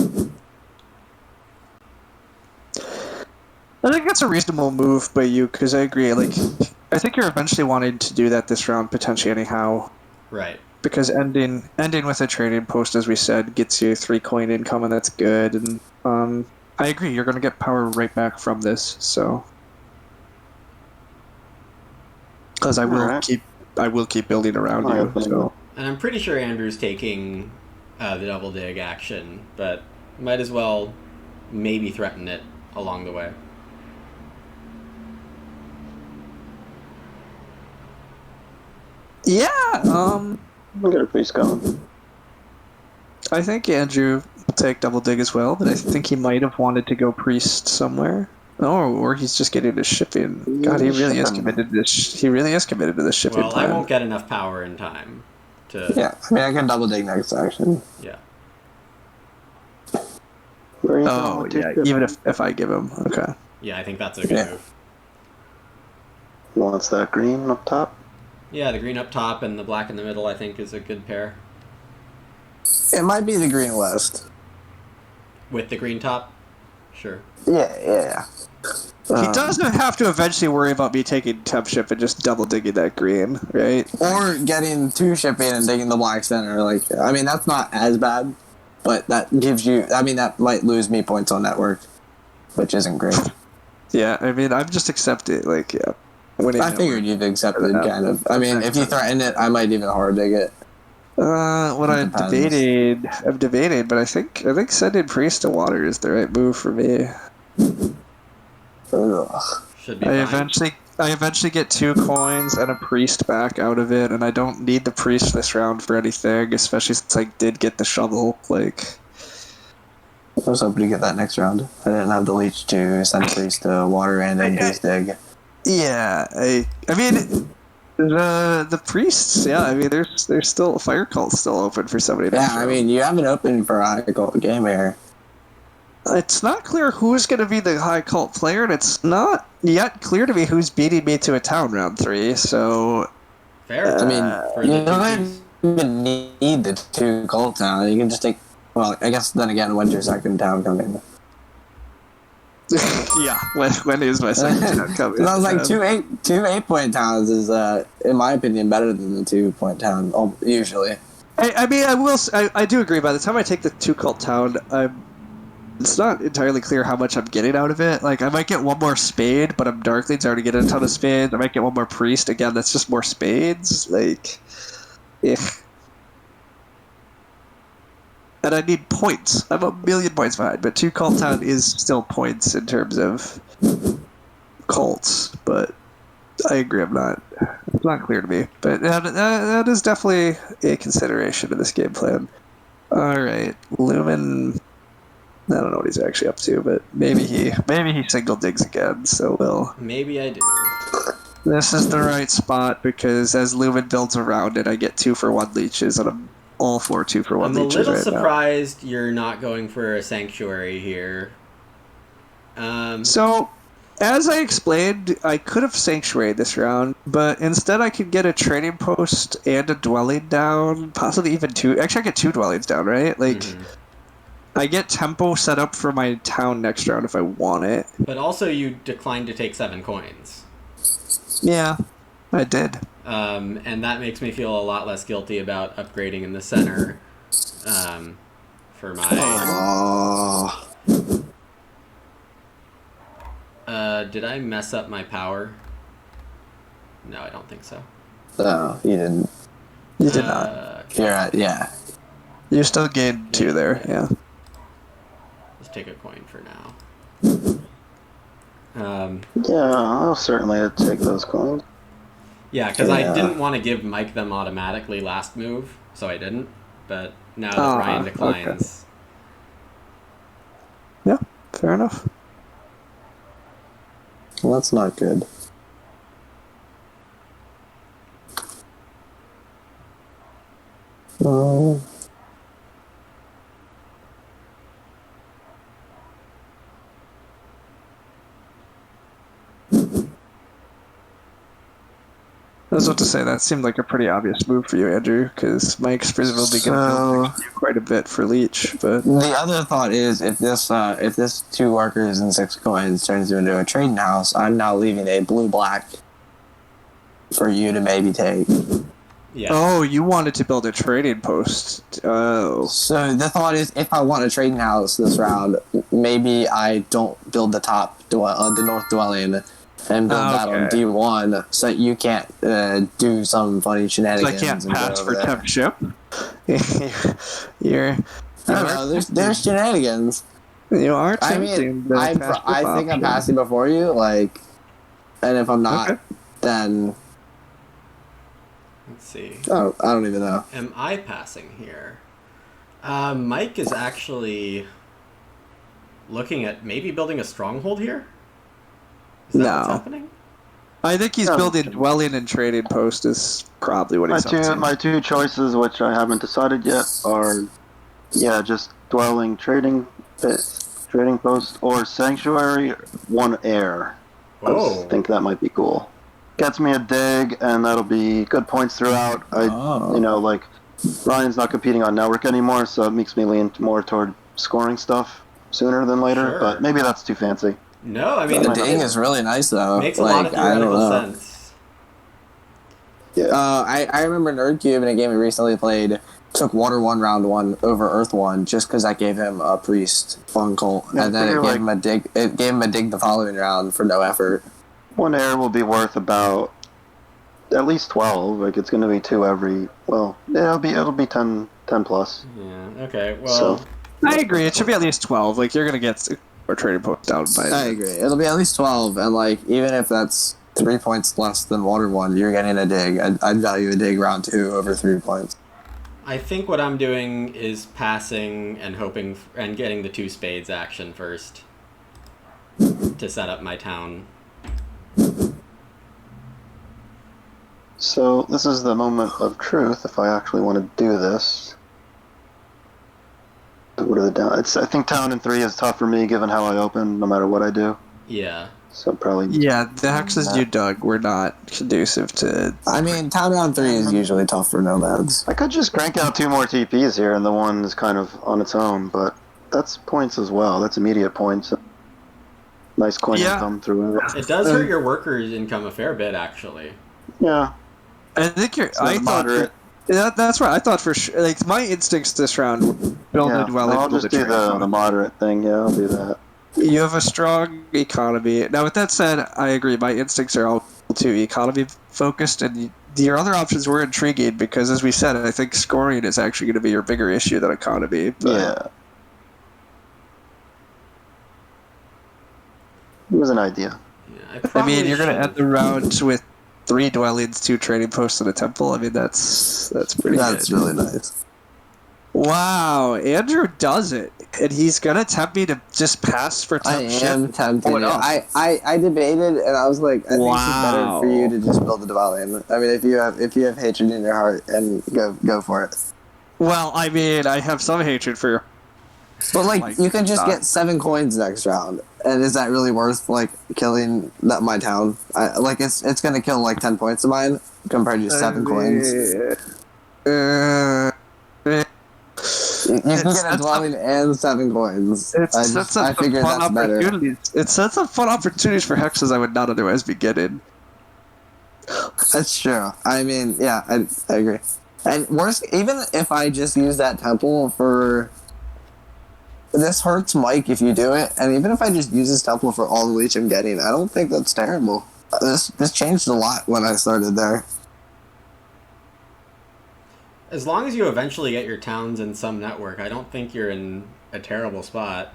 I think that's a reasonable move by you, because I agree, like, I think you're eventually wanting to do that this round, potentially anyhow. Right. Because ending with a trading post, as we said, gets you 3 coin income, and that's good. And I agree, you're going to get power right back from this. So, because I will keep building around you. So, And I'm pretty sure Andrew's taking the double dig action, but might as well maybe threaten it along the way. yeah. We'll get a priest going. I think Andrew will take double dig as well, but I think he might have wanted to go priest somewhere. Oh, or he's just getting his shipping. God, he really is committed to this. He really is committed to this shipping Well, plan. I won't get enough power in time to... Yeah, I mean, I can double dig next action. Yeah. Where are you Oh, going with yeah, two even if I give him. Okay. Yeah, I think that's a good Yeah. move. Wants that green up top. Yeah, the green up top and the black in the middle, I think, is a good pair. It might be the Green West. With the green top? Sure. Yeah. He doesn't have to eventually worry about me taking temp ship and just double digging that green, right? Or getting 2 shipping and digging the black center. Like, I mean, that's not as bad, but that gives you. I mean, that might lose me points on network, which isn't great. Yeah, I mean, I've just accepted, like, yeah. I figured you've accepted, kind of. I mean, if you threaten it, I might even hard dig it. What I'm debating, but I think sending priest to water is the right move for me. Ugh. Should be I fine. eventually get 2 coins and a priest back out of it, and I don't need the priest this round for anything, especially since I did get the shovel. Like, was hoping to get that next round. I didn't have the leech to send priest to water and then beast dig. Yeah, I mean, the priests. Yeah, I mean, there's still fire cult's still open for somebody. Yeah, I mean, you have it open for a high cult game here. It's not clear who's going to be the high cult player, and it's not yet clear to me who's beating me to a town round 3. So, Fair. I mean, for you the don't even need the 2 cult town. You can just take. Well, I guess then again, when's your second town coming? yeah, when is my second town coming? I was like, two 8-point towns is, in my opinion, better than the 2-point town, usually. I mean, I do agree. By the time I take the 2 cult town, it's not entirely clear how much I'm getting out of it. Like, I might get one more spade, but I'm Darkling's already getting a ton of spades. I might get one more priest. Again, that's just more spades. Like, and I need points. I'm 1,000,000 points behind, but 2 cult town is still points in terms of cults. But I agree, it's not clear to me. But that is definitely a consideration in this game plan. All right, Lumen. I don't know what he's actually up to, but maybe he single digs again. So Maybe I do. This is the right spot because as Lumen builds around it, I get 2-for-1 leeches, and I'm all for 2-for-1 I'm a leeches little right surprised you're not going for a sanctuary here. So, as I explained, I could have sanctuaried this round, but instead I could get a trading post and a dwelling down, possibly even 2. Actually, I get 2 dwellings down, right? Like, I get tempo set up for my town next round if I want it. But also, you declined to take 7 coins. Yeah, I did. And that makes me feel a lot less guilty about upgrading in the center for my... did I mess up my power? No, I don't think so. No, you didn't. You did not. You're at, yeah. You still gained 2 there, yeah. Let's take a coin for now. Yeah, I'll certainly take those coins. Yeah, because I didn't want to give Mike them automatically last move, so I didn't. But now that Ryan declines... Okay. Yeah, fair enough. Well, that's not good. Oh. I was about to say, that seemed like a pretty obvious move for you, Andrew, because Mike's presumably going to quite a bit for Leech. But the other thought is, if this 2 workers and 6 coins turns into a trading house, I'm now leaving a blue-black for you to maybe take. Yeah. Oh, you wanted to build a trading post. Oh. So the thought is, if I want a trading house this round, maybe I don't build the the north dwelling, and build that on D1, so that you can't do some funny shenanigans. So I can't pass for temp ship. I don't know. There's shenanigans. You are. I mean, I think I'm passing before you. Like, and if I'm not, then let's see. Oh, I don't even know. Am I passing here? Mike is actually looking at maybe building a stronghold here. Is that what's happening? I think he's building dwelling and trading post is probably what he's up to. My 2 choices, which I haven't decided yet, are just dwelling, trading post, or sanctuary, 1 air. I think that might be cool. Gets me a dig, and that'll be good points throughout. Like Ryan's not competing on network anymore, so it makes me lean more toward scoring stuff sooner than later. Sure. But maybe that's too fancy. No, I mean... The ding is really nice, though. Makes a lot of theoretical sense. Yeah. I remember Nerdcube in a game we recently played took Water 1 round 1 over Earth 1 just because that gave him a priest on cult, and then it gave him a dig. It gave him a dig the following round for no effort. 1 air will be worth about at least 12. Like, it's going to be 2 every. Well, it'll be 10 plus. Yeah. Okay. Well, I agree. It should be at least 12. Like, you're gonna get or trading post down by. I agree. It'll be at least 12, and like even if that's 3 points less than Water 1, you're getting a dig. I'd value a dig round 2 over 3 points. I think what I'm doing is passing and hoping and getting the 2 spades action first to set up my town. So this is the moment of truth. If I actually want to do this, what are the down? I think town in 3 is tough for me, given how I open, no matter what I do. Yeah. So probably. Yeah, the hexes you dug were not conducive to. I mean, town round 3 is usually tough for nomads. I could just crank out 2 more TPs here, and the one is kind of on its own, but that's points as well. That's immediate points. Nice coin income through it. It does hurt your workers' income a fair bit, actually. Yeah. I think you're. So I thought. moderate. That's right. I thought for sure. Like my instincts this round were build a dwelling. I'll just do the moderate thing. Yeah, I'll do that. You have a strong economy. Now, with that said, I agree. My instincts are all too economy focused, and your other options were intriguing because, as we said, I think scoring is actually going to be your bigger issue than economy. But yeah. It was an idea. Yeah, I mean, you're going to end the round with 3 dwellings, 2 trading posts, and a temple. I mean, that's pretty good. That's really nice. Wow, Andrew does it, and he's gonna tempt me to just pass for I tempt am ship. tempted. What else? I debated, and I was like, I think it's better for you to just build a dwelling. I mean, if you have hatred in your heart, and go for it. Well, I mean, I have some hatred for your. But like you can just get 7 coins next round, and is that really worth like killing my town? It's gonna kill like 10 points of mine compared to 7 coins. You can get a dwelling and 7 coins. I figured that's better. It sets up fun opportunities for hexes I would not otherwise be getting. That's true. I mean, yeah, I agree. And worse, even if I just use that temple for... This hurts Mike if you do it, and even if I just use this temple for all the leech I'm getting, I don't think that's terrible. This changed a lot when I started there. As long as you eventually get your towns in some network, I don't think you're in a terrible spot.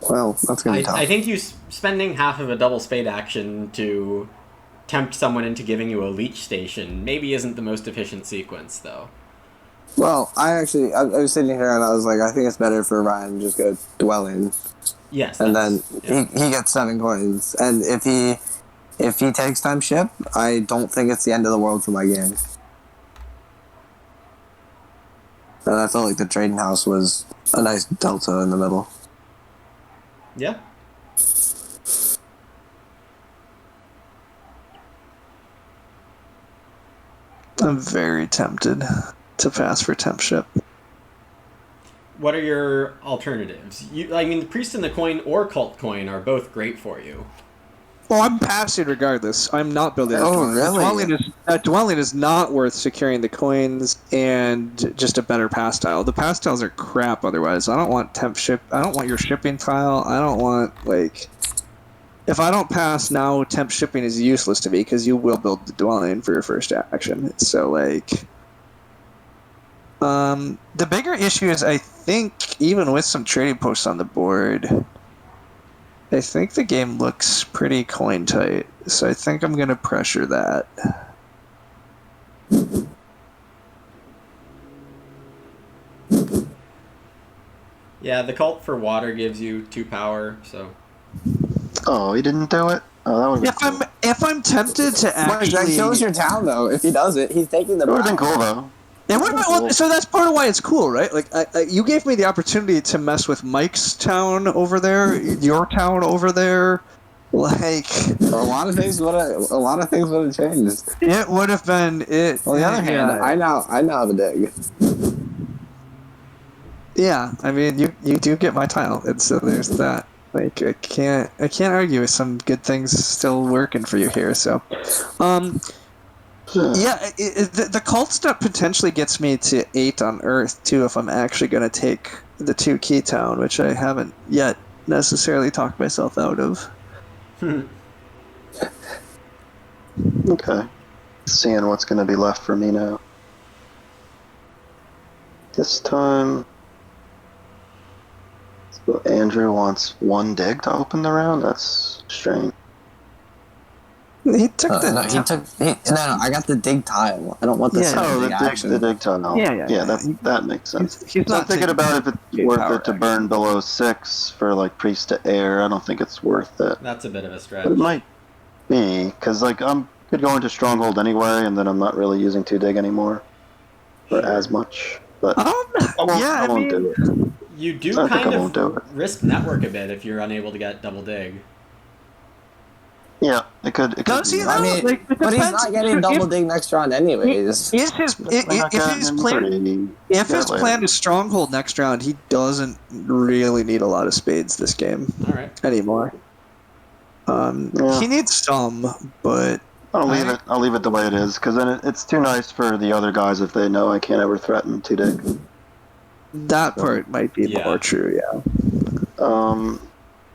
Well, that's gonna be tough. I think you spending half of a double spade action to tempt someone into giving you a leech station maybe isn't the most efficient sequence, though. Well, I was sitting here and I was like, I think it's better for Ryan to just go dwelling. Yes. And then he gets 7 coins. And if he takes time ship, I don't think it's the end of the world for my game. And I felt like the trading house was a nice delta in the middle. Yeah. I'm very tempted to pass for temp ship. What are your alternatives? The priest and the coin or cult coin are both great for you. Well, I'm passing regardless. I'm not building a dwelling. Really? A dwelling is not worth securing the coins and just a better pass tile. The pass tiles are crap otherwise. I don't want temp ship. I don't want your shipping tile. I don't want, if I don't pass now, temp shipping is useless to me because you will build the dwelling for your first action. So, the bigger issue is, I think, even with some trading posts on the board, I think the game looks pretty coin tight, so I think I'm going to pressure that. Yeah, the cult for water gives you 2 power, so... Oh, he didn't do it? Oh, that would If I'm tempted to actually... That kills your town, though. If he does it, he's taking the power. It would have been cool, though. So that's part of why it's cool, right? You gave me the opportunity to mess with Mike's town over there, your town over there. A lot of things would have changed. It would have been it. On the other hand, I now have a dig. Yeah, I mean, you do get my tile, and so there's that. I can't argue with some good things still working for you here. So, yeah, the cult step potentially gets me to 8 on Earth too if I'm actually going to take the 2 key town, which I haven't yet necessarily talked myself out of. Okay. Seeing what's going to be left for me now. This time... So Andrew wants 1 dig to open the round? That's strange. He took the. No, no, I got the dig tile. I don't want the Yeah. Oh, dig action. the dig tunnel. Yeah. That makes sense. He's So I'm not thinking taking about if it's big worth power it to action. burn below 6 for like priest to air. I don't think it's worth it. That's a bit of a stretch. But it might be because like could go into stronghold anyway, and then I'm not really using 2 dig anymore for Sure. as much. But I I won't do it. You do I think kind I won't do of it. risk network a bit if you're unable to get double dig. Yeah, it could. Does he be. though? I mean, Like, it but he's depends. not getting double dig next round anyways. If his plan is stronghold next round, he doesn't really need a lot of spades this game All right. anymore. He needs some, but I'll leave it. I'll leave it the way it is because then it's too nice for the other guys if they know I can't ever threaten 2 dig. that part might be more true. Yeah.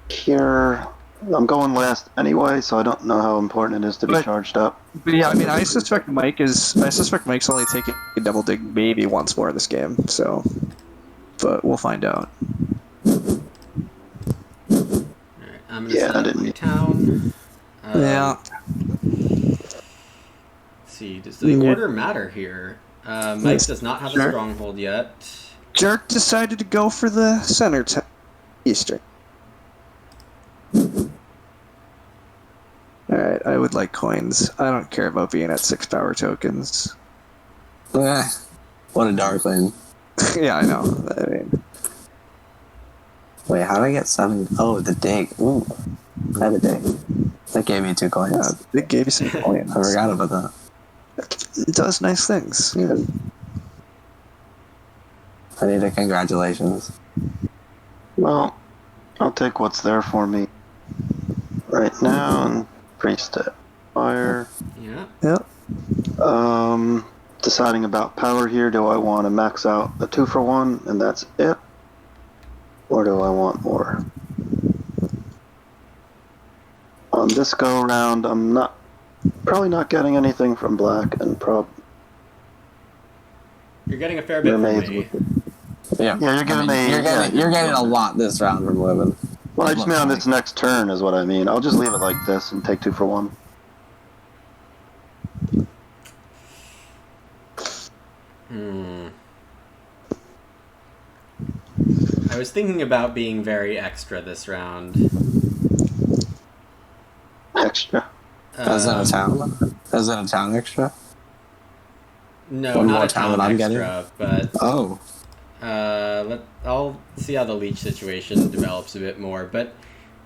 Here I'm going last anyway, so I don't know how important it is to be charged up. But yeah, I mean, I suspect Mike's only taking a double dig maybe once more this game. So, but we'll find out. All right. I'm gonna set up my town. Yeah. Let's see, does the order matter here? Mike does not have a stronghold yet. Jerk decided to go for the center Eastern. Alright, I would like coins. I don't care about being at 6 power tokens. What a darkling. Yeah, I know. I mean, wait, how did I get 7? Oh, the dig. Ooh, I had a dig. That gave me 2 coins. Yeah, it gave you some coins. I forgot about that. It does nice things. Yeah. I need a congratulations. Well, I'll take what's there for me right now and priest it. Fire. Yeah. Yep. Deciding about power here. Do I want to max out the 2-for-1 and that's it? Or do I want more? On this go around, I'm probably not getting anything from black and You're getting a fair bit from me. Yeah, you're giving me. You're getting a lot this round from Livin. Well, I just mean on this next turn is what I mean. I'll just leave it like this and take 2-for-1. I was thinking about being very extra this round. Extra. As in a town? As in a town extra? No, One not more a town I'm extra, but Oh. I'll see how the leech situation develops a bit more. But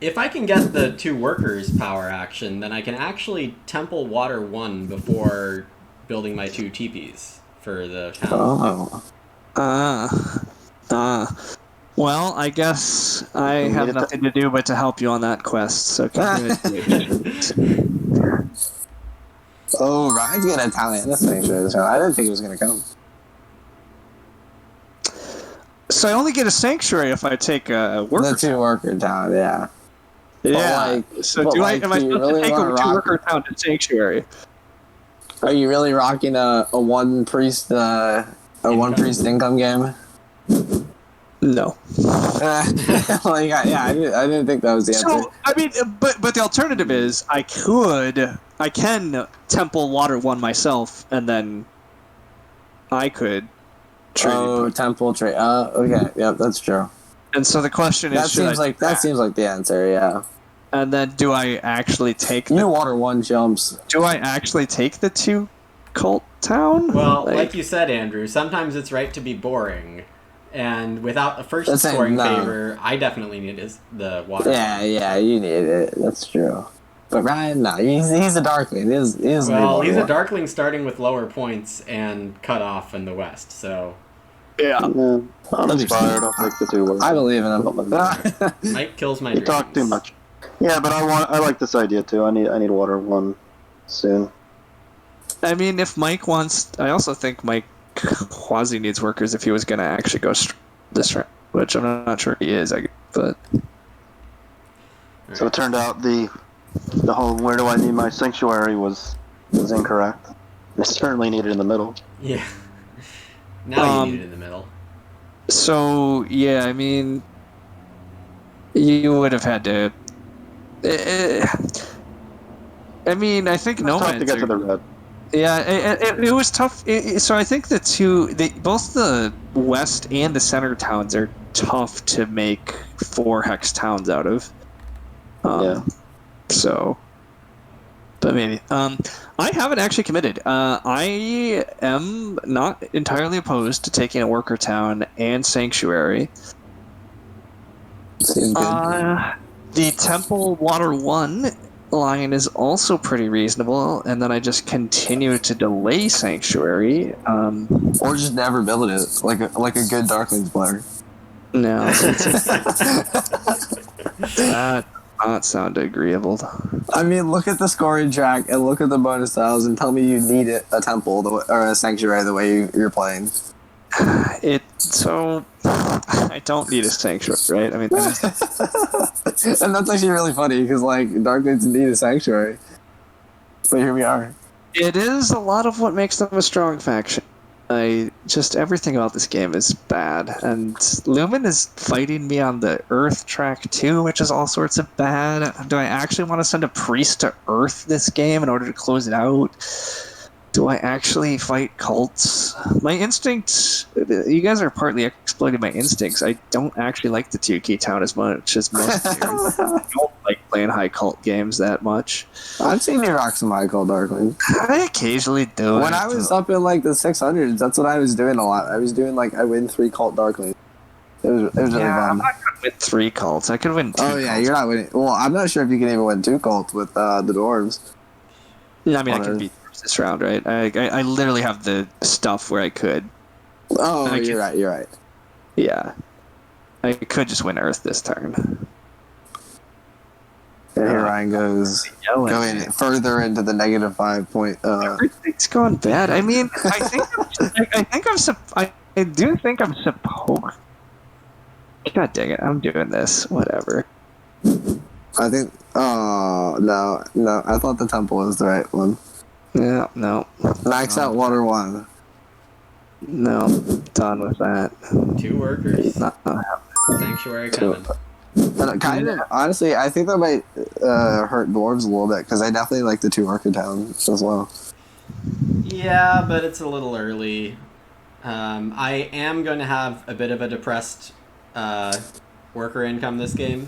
if I can get the 2 workers power action, then I can actually temple water 1 before building my 2 teepees for the town. Well, I guess I have nothing to do but to help you on that quest, so congratulations. Oh, Ryan's gonna Italian this thing. I didn't think he was gonna come. So I only get a sanctuary if I take a worker. The 2 worker town, yeah. Yeah. So am I supposed to take a 2 worker town to sanctuary? Are you really rocking a 1 priest income game? No. I didn't think that was the answer. So I mean, but the alternative is I can temple water 1 myself, and then I could trade. Temple trade. Okay, yep, that's true. And so the question is, Seems like the answer, yeah. And then do I actually take you water 1 jumps? Do I actually take the 2 cult town? Well, like you said, Andrew, sometimes it's right to be boring. And without a first scoring favor, I definitely need the water. Yeah, you need it. That's true. But Ryan, no, he's a Darkling. He's a Darkling starting with lower points and cut off in the west, so... Yeah. I'm inspired. I'll take the 2 workers. I believe in him. Mike kills my dreams. You talk too much. Yeah, but I like this idea too. I need water 1 soon. I mean, if Mike wants... I also think Mike quasi needs workers if he was going to actually go this round, which I'm not sure he is, but... So it turned out the whole where do I need my sanctuary was incorrect. It's certainly needed in the middle. Yeah. Now you need it in the middle. So, yeah, I mean... You would have had to... I mean, I think It's tough nomads to get to the red. Yeah, it was tough. So I think both the west and the center towns are tough to make 4 hex towns out of. Yeah. So, but maybe. I haven't actually committed. I am not entirely opposed to taking a worker town and sanctuary. Seems good. The Temple Water 1 line is also pretty reasonable, and then I just continue to delay Sanctuary. Or just never build it, like a good Darklings player. No, that does not sound agreeable. I mean, look at the scoring track and look at the bonus tiles and tell me you need a temple or a sanctuary the way you're playing. So I don't need a sanctuary, right? I mean, and that's actually really funny because like Darklings need a sanctuary, but here we are. it is a lot of what makes them a strong faction. Everything about this game is bad, and Lumen is fighting me on the Earth track too, which is all sorts of bad. Do I actually want to send a priest to Earth this game in order to close it out? Do I actually fight cults? My instinct, you guys are partly exploiting my instincts. I don't actually like the 2-key town as much as most of you. I don't like playing high cult games that much. I've seen you rock some high cult Darklings. I occasionally do. When I was up in like the 600s, that's what I was doing a lot. I was doing like I win 3 cult Darklings. It was really fun. I'm not gonna win 3 cults. I could win 2. Oh yeah, you're not winning. Well, I'm not sure if you can even win 2 cults with the dwarves. Yeah, I mean, I can beat this round, right? I literally have the stuff where I could. Oh, you're right. Yeah. I could just win Earth this turn. And here Ryan goes going further into the -5 point. Everything's gone bad. I mean, I do think I'm supposed. God dang it! I'm doing this. Whatever. I think. Oh no! I thought the temple was the right one. Yeah, no. Max out water 1. No, done with that. 2 workers. Sanctuary coming. Kind of. Honestly, I think that might hurt dwarves a little bit because I definitely like the 2 worker towns as well. Yeah, but it's a little early. I am going to have a bit of a depressed worker income this game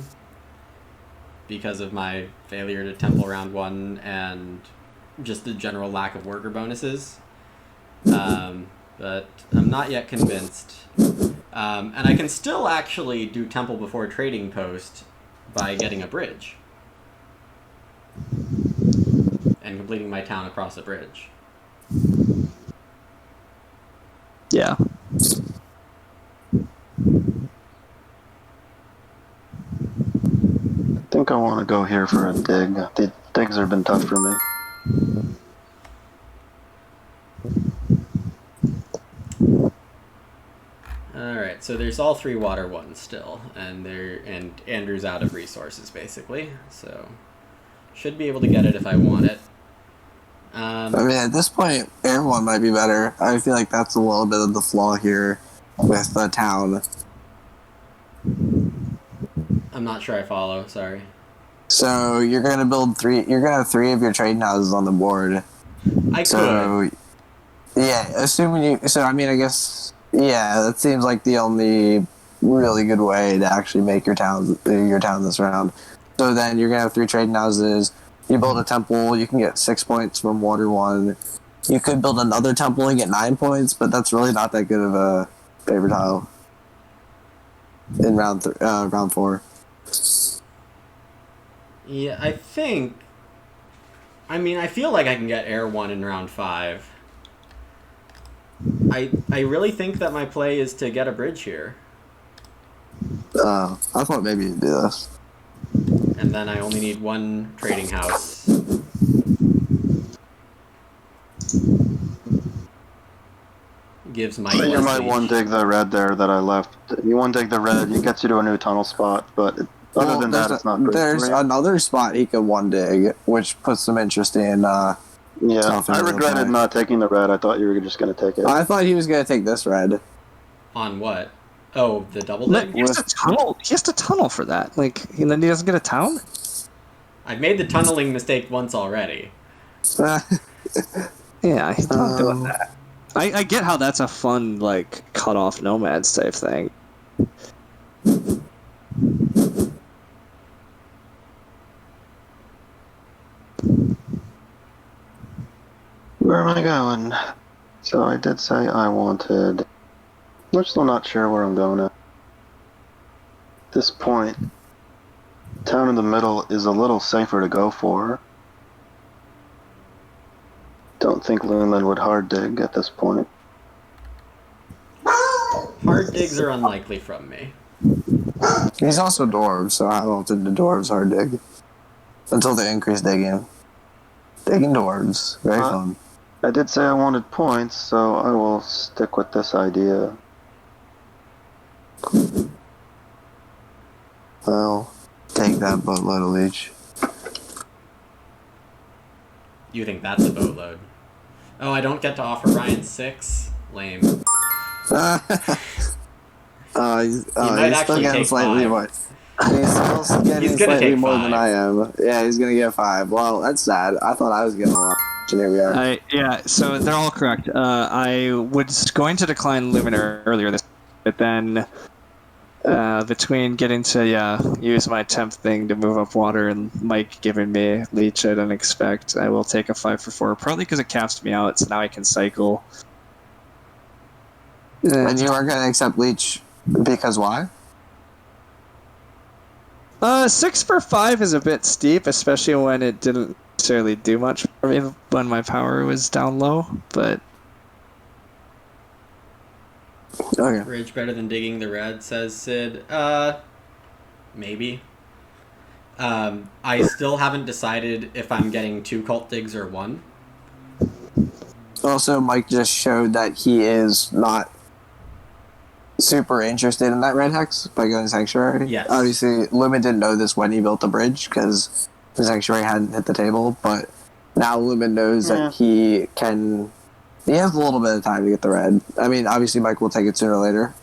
because of my failure to temple round 1 and just the general lack of worker bonuses. But I'm not yet convinced. And I can still actually do temple before trading post by getting a bridge and completing my town across a bridge. Yeah. I think I want to go here for a dig. The digs have been tough for me. Alright, so there's all 3 water ones still, and Andrew's out of resources basically, so should be able to get it if I want it. I mean, at this point, air 1 might be better. I feel like that's a little bit of the flaw here with the town. I'm not sure I follow, sorry. So you're gonna build 3. You're gonna have 3 of your trading houses on the board. I So, yeah, assuming you. So I mean, I guess that seems like the only really good way to actually make your town this round. So then you're gonna have 3 trading houses. You build a temple, you can get 6 points from water 1. You could build another temple and get 9 points, but that's really not that good of a favor tile in round 4. Yeah, I feel like I can get air 1 in round 5. I really think that my play is to get a bridge here. I thought maybe you'd do this. And then I only need 1 trading house. Gives my You might one dig the red there that I left. You one dig the red, it gets you to a new tunnel spot, but other than that, it's not great. There's another spot he could one dig, which puts some interest in. Yeah, I regretted not taking the red. I thought you were just going to take it. I thought he was going to take this red. On what? Oh, the double dig? He has to tunnel for that. Like, and then he doesn't get a town? I've made the tunneling mistake once already. Yeah, he's not doing that. I get how that's a fun, like, cut-off nomads type thing. Where am I going? So I did say I wanted... I'm still not sure where I'm going at this point. Town in the middle is a little safer to go for. Don't think Lumen would hard dig at this point. Hard digs are unlikely from me. He's also dwarves, so I don't think the dwarves hard dig. Until they increase digging. Digging dwarves. Very fun. I did say I wanted points, so I will stick with this idea. Well, take that boatload of leech. You think that's a boatload? Oh, I don't get to offer Ryan 6? Lame. He's still getting slightly 5. more. He's still getting slightly more than I am. Yeah, he's gonna get 5. Well, that's sad. I thought I was getting a lot. And here we are. Yeah, so they're all correct. I was going to decline Luminar earlier this, but then between getting to use my temp thing to move up water and Mike giving me leech I didn't expect, I will take a 5 for 4. Partly because it caps me out, so now I can cycle. And you are gonna accept leech because why? 6 for 5 is a bit steep, especially when it didn't necessarily do much for me when my power was down low, but... Okay. Bridge better than digging the red, says Sid. Maybe. I still haven't decided if I'm getting 2 cult digs or 1. Also, Mike just showed that he is not super interested in that red hex by going Sanctuary. Yes. Obviously, Lumen didn't know this when he built the bridge because the Sanctuary hadn't hit the table, but now Lumen knows that he can... He has a little bit of time to get the red. I mean, obviously Mike will take it sooner or later.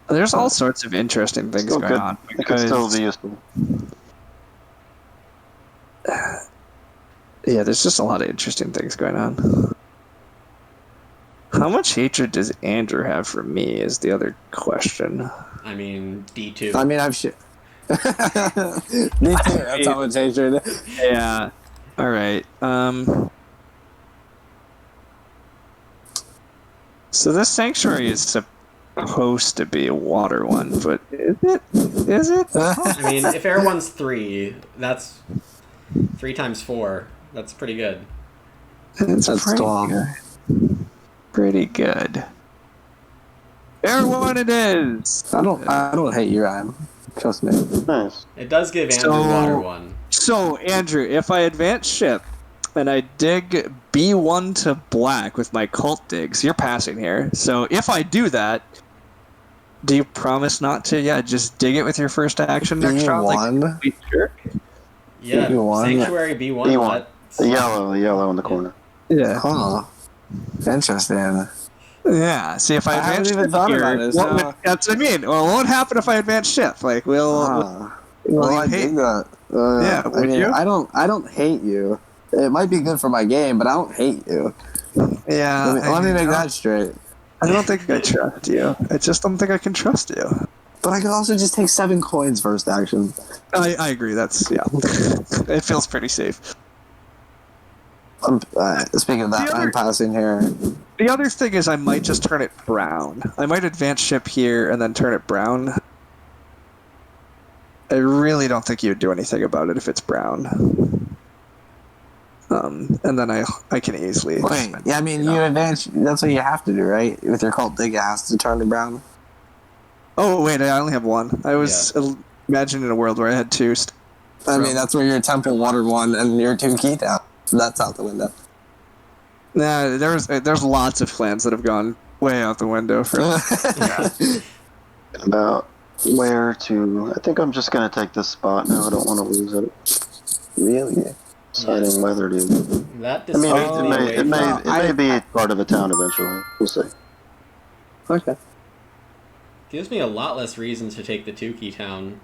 There's all sorts of interesting things going on. It could still be useful. Yeah, there's just a lot of interesting things going on. How much hatred does Andrew have for me is the other question. I mean, D2. I mean, Me too, that's how much hatred. Yeah. Alright. So this sanctuary is supposed to be a water one, but is it? Is it? I mean, if Air 1's 3, that's 3 times 4. That's pretty good. That's pretty 12. good. Pretty good. Air 1 it is! I don't hate you, Ryan. Trust me. Nice. It does give Andrew water 1. So, Andrew, if I advance ship and I dig B1 to black with my cult digs, you're passing here. So if I do that, do you promise not to, just dig it with your first action next round? B1? Sure. Yeah, B1. Sanctuary B1. B1. The yellow in the corner. Yeah. Huh. Interesting. Yeah. See, if I advance haven't even ship thought here, about it, so... that's what I mean. Well, what would happen if I advance ship? Like, Well, I dig that. Yeah, I mean, you? I don't hate you. It might be good for my game, but I don't hate you. Yeah. Let me make that straight. I don't think I trust you. I just don't think I can trust you. But I could also just take 7 coins first action. I agree. That's, it feels pretty safe. Speaking of that, I'm passing here. The other thing is I might just turn it brown. I might advance ship here and then turn it brown. I really don't think you'd do anything about it if it's brown. And then I can easily... Wait, yeah, I mean, you advance... That's what you have to do, right? With your cult dig, it has to turn to brown. Oh, wait, I only have 1. I was imagining a world where I had 2. I mean, that's where your temple watered 1 and your 2 key down. So that's out the window. Nah, there's lots of plans that have gone way out the window. About where to... I think I'm just going to take this spot now. I don't want to lose it. Really? Deciding whether to... That I mean, decides it may be part of a town eventually. We'll see. Okay. gives me a lot less reasons to take the 2-key town.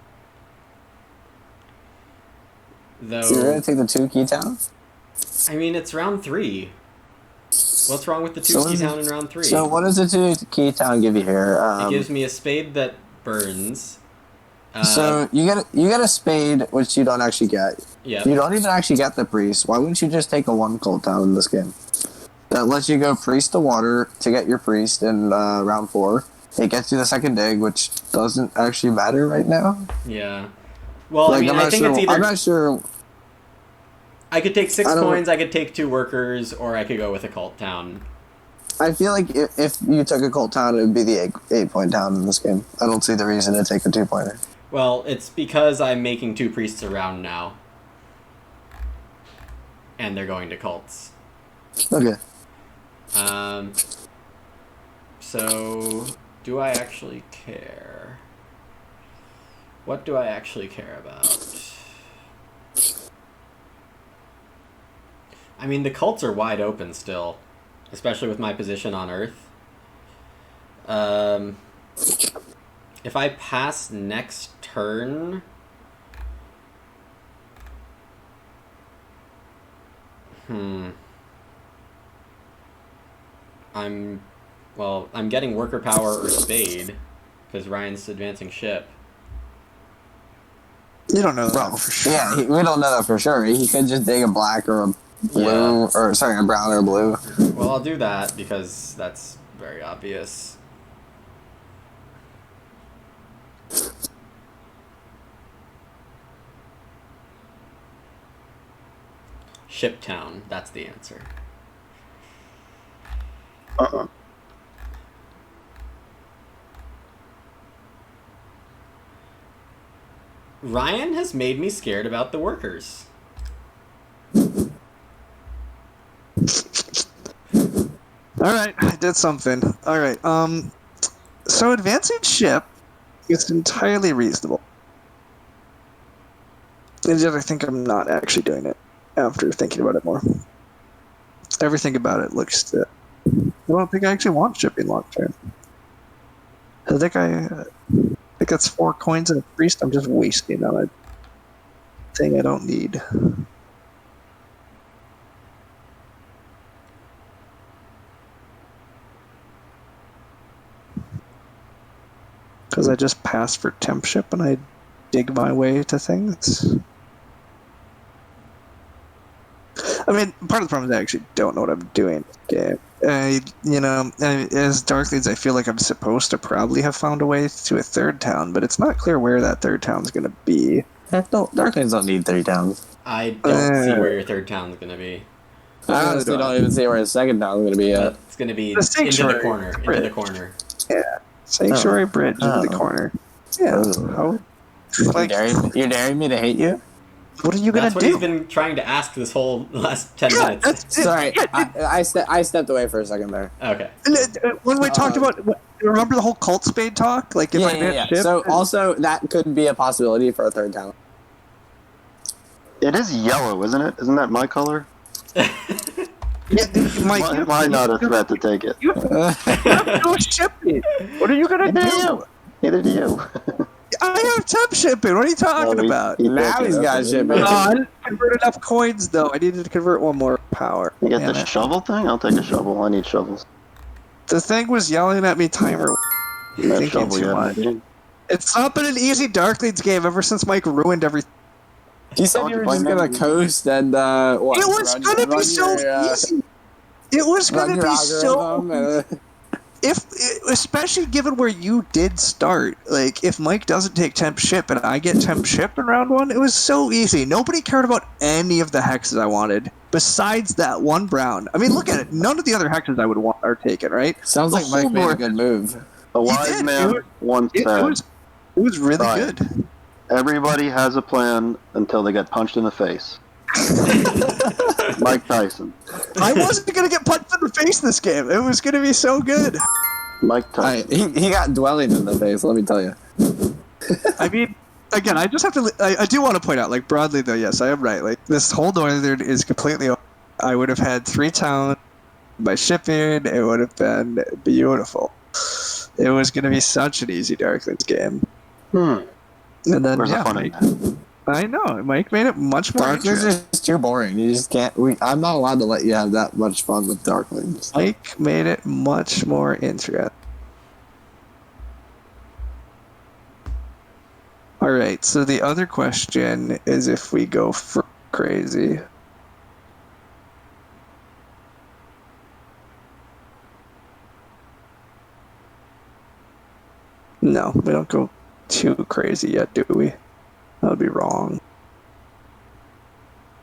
Though, So you're gonna take the 2 key town? I mean, it's round 3. What's wrong with the 2 So key what is town it- in round 3? So what does the 2 key town give you here? It gives me a spade that burns. So you get a spade, which you don't actually get. Yeah. You don't even actually get the priest. Why wouldn't you just take a 1 cold town in this game? That lets you go priest to water to get your priest in round 4. It gets you the second dig, which doesn't actually matter right now. Yeah. Well, Like, I mean, I think it's either... I'm not sure. I could take 6 I don't- coins, I could take 2 workers, or I could go with a cult town. I feel like if you took a cult town, it would be the 8-point town in this game. I don't see the reason to take a 2-pointer. Well, it's because I'm making 2 priests around now. And they're going to cults. Okay. So, do I actually care? What do I actually care about? I mean, the cults are wide open still, especially with my position on Earth. If I pass next turn... I'm getting worker power or spade, because Ryan's advancing ship. You don't know that Well, for sure. yeah, we don't know that for sure. He could just dig a black or a blue, Yeah. or sorry, a brown or a blue. Well, I'll do that, because that's very obvious. Ship town, that's the answer. Ryan has made me scared about the workers. Alright, I did something. Alright, so advancing ship is entirely reasonable. And yet I think I'm not actually doing it after thinking about it more. Everything about it looks... I don't think I actually want shipping long term. I think that's 4 coins and a priest I'm just wasting on a thing I don't need. Because I just pass for temp ship and I dig my way to things. I mean, part of the problem is I actually don't know what I'm doing. Okay. As Darklings, I feel like I'm supposed to probably have found a way to a 3rd town, but it's not clear where that 3rd town's going to be. Darklings don't need 3 towns. I don't see where your 3rd town's gonna be. I honestly don't even see where his 2nd town's going to be yet. It's gonna be The into the sanctuary corner. Into bridge. the corner. Yeah. Sanctuary Bridge into the Oh. corner. Yeah. Oh. Like, You're daring me to hate you? what are you going That's to what do? he's been trying to ask this whole last 10 Yeah, minutes. that's it. Sorry, Yeah, I stepped away for a second there. Okay. when we talked about, remember the whole cult spade talk? Like if I advance ship, So also that could be a possibility for a 3rd town. It is yellow, isn't it? Isn't that my color? Mike, Why not a threat to take it? you have no shipping. What are you gonna Neither do do? you. Neither do you. I have temp shipping. What are you talking about? Now he's got shipping. I didn't convert enough coins though. I needed to convert 1 more power. You get Damn the it. shovel thing? I'll take a shovel. I need shovels. The thing was yelling at me, timer. That Thinking shovel, too yeah. much. It's not been an easy Darklings game ever since Mike ruined everything. You said you were just going to coast and, what? It was run- gonna be run so your, easy. It was run gonna your be so algorithm, especially given where you did start. Like, if Mike doesn't take temp ship and I get temp ship in round 1, it was so easy. Nobody cared about any of the hexes I wanted, besides that 1 brown. I mean, look at it. None of the other hexes I would want are taken, right? Sounds The like Mike whole made a north- good move. A wise did. man once It said, was really Right. good. everybody has a plan until they get punched in the face. Mike Tyson. I wasn't gonna get punched in the face this game. It was gonna be so good. Mike Tyson. He got dwelling in the face, let me tell you. I mean, again, I just have to. I do want to point out, like, broadly though, yes, I am right. Like, this whole northern is completely. I would have had 3 towns by shipping. It would have been beautiful. It was going to be such an easy Darklings game. Hmm. And then, Where's yeah, the fun in that? I know. Mike made it much more Darklings interesting. is too boring. You just can't. I'm not allowed to let you have that much fun with Darklings. Mike made it much more interesting. All right. So the other question is if we go for crazy. No, we don't go too crazy yet, do we? That would be wrong.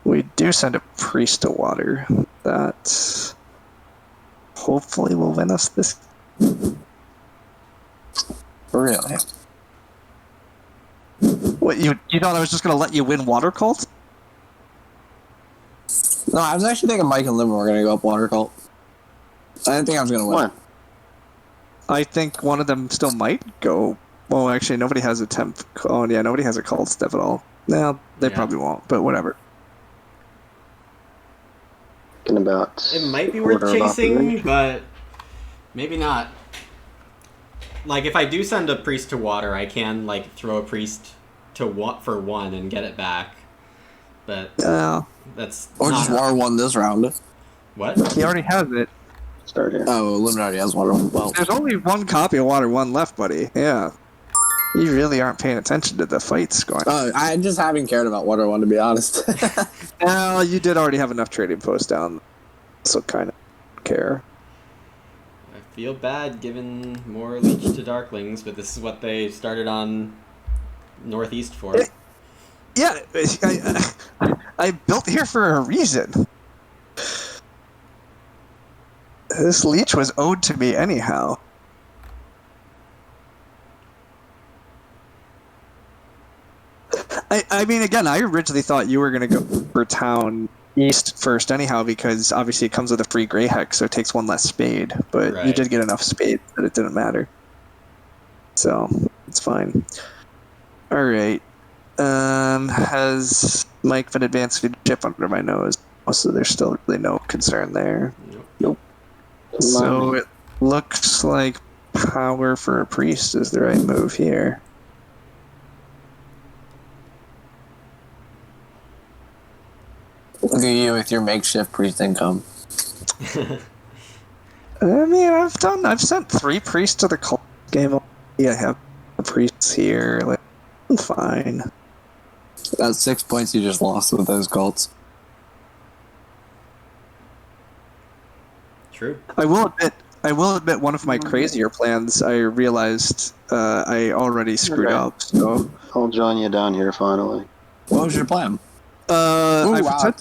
We do send a priest to water. That hopefully will win us this. Really? What, you thought I was just going to let you win water cult? No, I was actually thinking Mike and Lim were going to go up Water Cult. I didn't think I was going to win. What? I think one of them still might go. Well, actually, nobody has a temp. Oh, yeah, nobody has a cult step at all. No, they Yeah. probably won't, but whatever. In about It might be worth order of chasing, operation. but maybe not. Like, if I do send a priest to water, I can, like, throw a priest to for one and get it back. But that's Or not... just Water 1 this round. What? He already has it. Start here. Oh, Lim already has Water 1. Well, There's only one copy of Water 1 left, buddy. Yeah. You really aren't paying attention to the fights going on. I just haven't cared about Water 1, to be honest. Well, you did already have enough trading posts down, so kind of care. I feel bad giving more leech to Darklings, but this is what they started on Northeast for. Yeah, I built here for a reason. This leech was owed to me anyhow. I mean, again, I originally thought you were going to go for town east first anyhow, because obviously it comes with a free gray hex, so it takes one less spade. But you Right. did get enough spade that it didn't matter. So, it's fine. Alright. Has Mike been advancing a chip under my nose? So there's still really no concern there. Nope. So it looks like power for a priest is the right move here. Look at you with your makeshift priest income. I mean, I've sent 3 priests to the cult game. Yeah, I have priests here. Like, I'm fine. That's 6 points you just lost with those cults. True. I will admit one of my crazier plans I realized I already screwed Okay. up. So I'll join you down here finally. What was your plan? I Wow,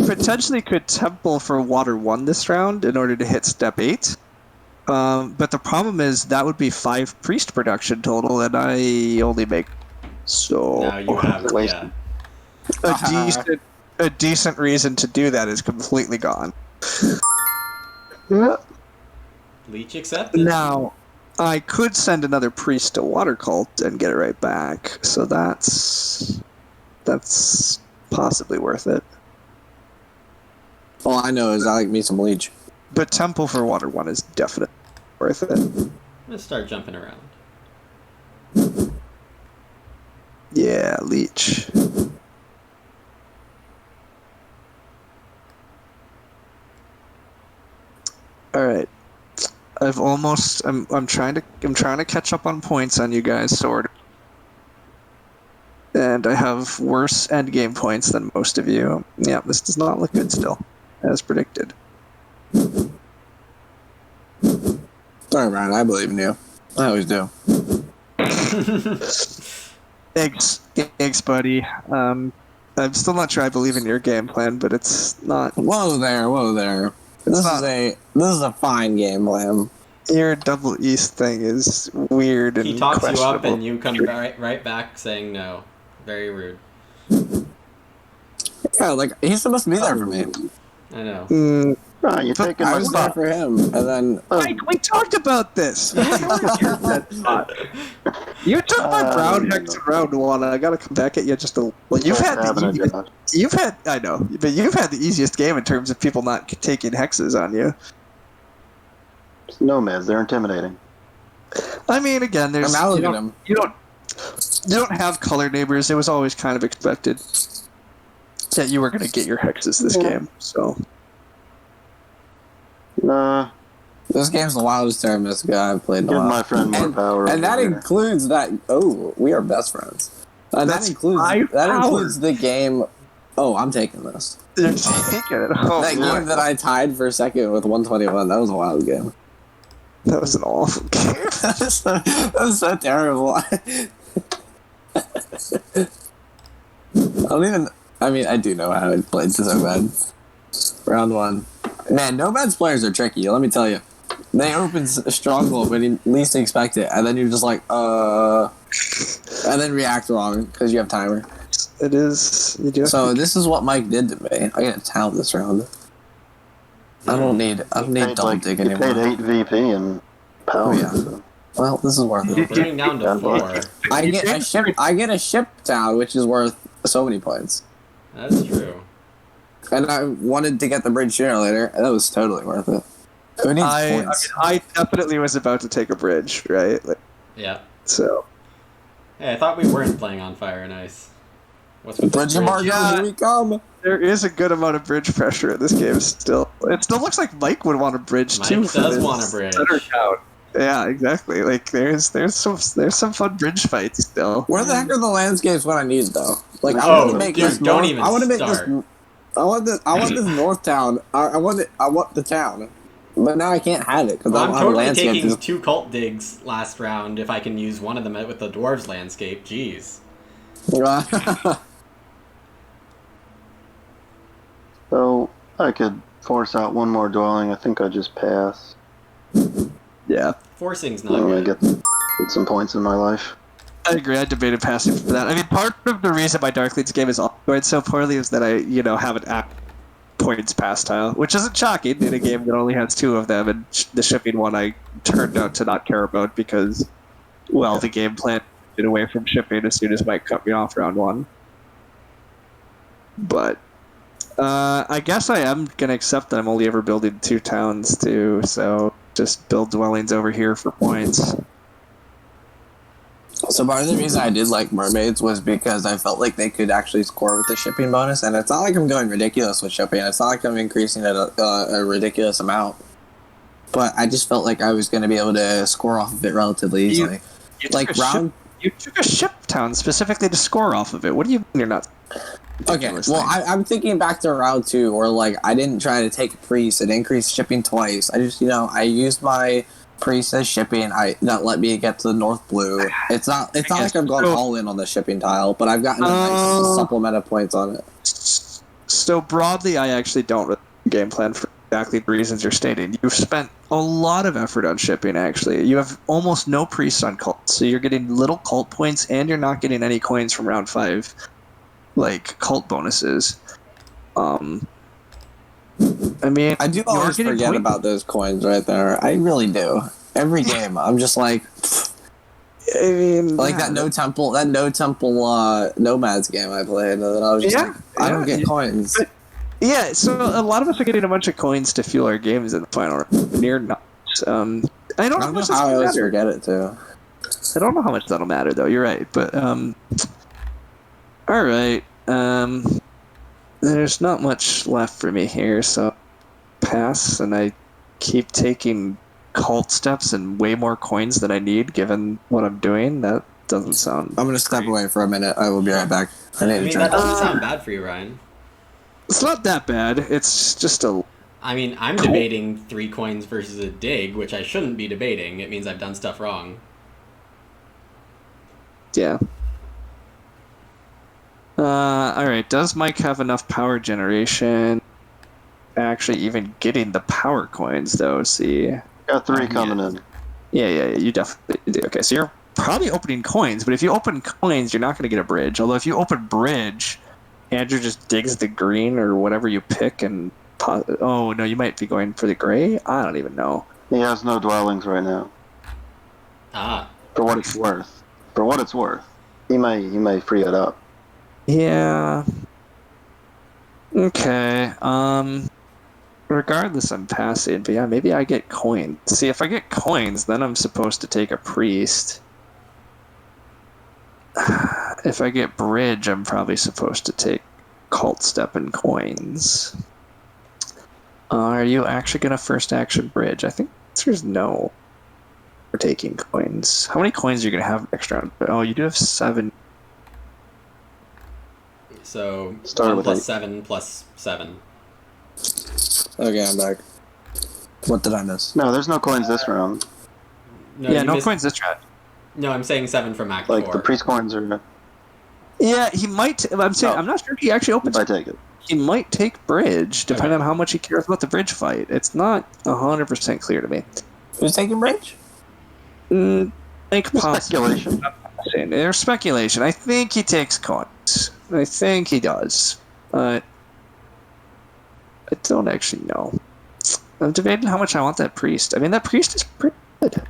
potentially could temple for Water 1 this round in order to hit step 8. But the problem is that would be 5 priest production total, and I only make so Now you have, Wasted. yeah. a decent reason to do that is completely gone. Yeah. Leech accepted. Now, I could send another priest to Water Cult and get it right back, so that's possibly worth it. All I know is I like me some leech. But Temple for Water 1 is definitely worth it. I'm gonna start jumping around. Yeah, Leech. All right. I'm trying to catch up on points on you guys, sort of. And I have worse endgame points than most of you. Yeah, this does not look good still, as predicted. Sorry, Ryan, I believe in you. I always do. Thanks, buddy. I'm still not sure I believe in your game plan, but it's not. Whoa there. This is a fine game plan. Your double east thing is weird and He talks you up questionable. and you come right back saying no. Very rude. Yeah, like he's supposed to be there for me. I know. Ah, you're taking I my was there spot. for him, and then Mike, we talked about this. You took my brown hex in round 1, and I gotta come back at you just a. Well, you've had Having a the job. I know, but you've had the easiest game in terms of people not taking hexes on you. Nomads, they're intimidating. I mean, again, there's now look you at don't, him. you don't. You don't have color neighbors. It was always kind of expected that you were going to get your hexes this game. So Nah, This game's the wildest Terra Mystica I've played in a give while. my friend more power. And that over here. includes that. Oh, we are best friends. That That's includes my includes the game. Oh, I'm taking this. they're taking it. Oh, That yeah. game that I tied for second with 121. That was a wild game. that was an awful game. that was so terrible. I don't even. I mean, I do know how it played so bad. Round one. Man, Nomad's players are tricky. Let me tell you. They open stronghold when you least expect it, and then you're just like, and then react wrong because you have timer. It is. You do. So this is what Mike did to me. I get a town this round. I don't need Paid, double dig you anymore. paid 8 VP and power. Oh, yeah. So. Well, this is worth it. Bringing down to 4. I get a ship town, which is worth so many points. That's true. And I wanted to get the bridge sooner or later, and that was totally worth it. Who needs points? I definitely was about to take a bridge, right? Like, Yeah. so. Hey, I thought we weren't playing on Fire and Ice. What's with Bridge the embargo, Yeah. here we come. There is a good amount of bridge pressure in this game still. It still looks like Mike would want a bridge Mike too. does for this want a bridge. center count. Yeah, exactly. Like there's some fun bridge fights still. Where the heck are the landscapes when I need it, though? Like, I Oh, want to make dude, this don't north, even I want to make start. this. I want this north town. I want the town, but now I can't have it because Well, I I'm don't have a totally landscape. taking 2 cult digs last round if I can use one of them with the dwarves landscape. Jeez. So I could force out one more dwelling. I think I just pass. Yeah, Forcing's I not want to good. get some points in my life. I agree. I debated passing for that. I mean, part of the reason my Dark Leads game is going so poorly is that I, have an app points pass tile, which isn't shocking in a game that only has 2 of them, and the shipping one I turned out to not care about because, well, the game plan it away from shipping as soon as Mike cut me off round 1. But I guess I am gonna accept that I'm only ever building 2 towns too, so just build dwellings over here for points. So part of the reason I did like mermaids was because I felt like they could actually score with the shipping bonus, and it's not like I'm going ridiculous with shipping. It's not like I'm increasing it a ridiculous amount, but I just felt like I was going to be able to score off of it relatively easily. You took a ship town specifically to score off of it. What do you mean you're not? Okay, well, I'm thinking back to round 2, where like I didn't try to take a priest and increase shipping twice. I just I used my priest as shipping. That let me get to the North Blue. It's not like I've gone all in on the shipping tile, but I've gotten a nice supplement of points on it. So broadly, I actually don't really game plan for exactly the reasons you're stating. You've spent a lot of effort on shipping. Actually, you have almost no priests on cult, so you're getting little cult points, and you're not getting any coins from round 5, like cult bonuses. I mean, I do always forget about those coins right there. I really do. Every game, I'm just like, I mean, like that no temple nomads game I played, and then I was just like, I don't get coins. Yeah, so a lot of us are getting a bunch of coins to fuel our games in the final round. Near not. I don't know how much I always matter. forget it too. I don't know how much that'll matter though. You're right, but all right. There's not much left for me here, so pass, and I keep taking cult steps and way more coins than I need, given what I'm doing. That doesn't sound. I'm gonna step away for a minute. I will be right back. I need to that drink. doesn't sound bad for you, Ryan. It's not that bad. It's just a. I mean, I'm debating 3 coins versus a dig, which I shouldn't be debating. It means I've done stuff wrong. Yeah. Alright, does Mike have enough power generation? Actually, even getting the power coins, though, see. Got 3 coming in. Yeah, you definitely do. Okay, so you're probably opening coins, but if you open coins, you're not going to get a bridge. Although if you open bridge, Andrew just digs the green or whatever you pick and... Oh, no, you might be going for the gray? I don't even know. He has no dwellings right now. Ah. For what it's worth. For what it's worth. He may free it up. Yeah. Okay. Regardless, I'm passing. But yeah, maybe I get coins. See, if I get coins, then I'm supposed to take a priest. if I get bridge, I'm probably supposed to take cult step and coins. Are you actually going to first action bridge? I think the answer is no. For taking coins. How many coins are you going to have next round? Oh, you do have 7. So Start 1 with plus 8. 7 plus 7. Okay, I'm back. What did I miss? No, there's no coins this round. No, Yeah, you no missed- coins this round. No, I'm saying 7 from Act Like 4. the priest coins are. Yeah, he might. I'm saying Oh. I'm not sure if he actually opens. If I take it. He might take bridge, depending Okay. on how much he cares about the bridge fight. It's not 100% clear to me. Who's taking bridge? Think possibly. Speculation. There's speculation. I think he takes coins. I think he does. I don't actually know. I'm debating how much I want that priest. I mean, that priest is pretty good.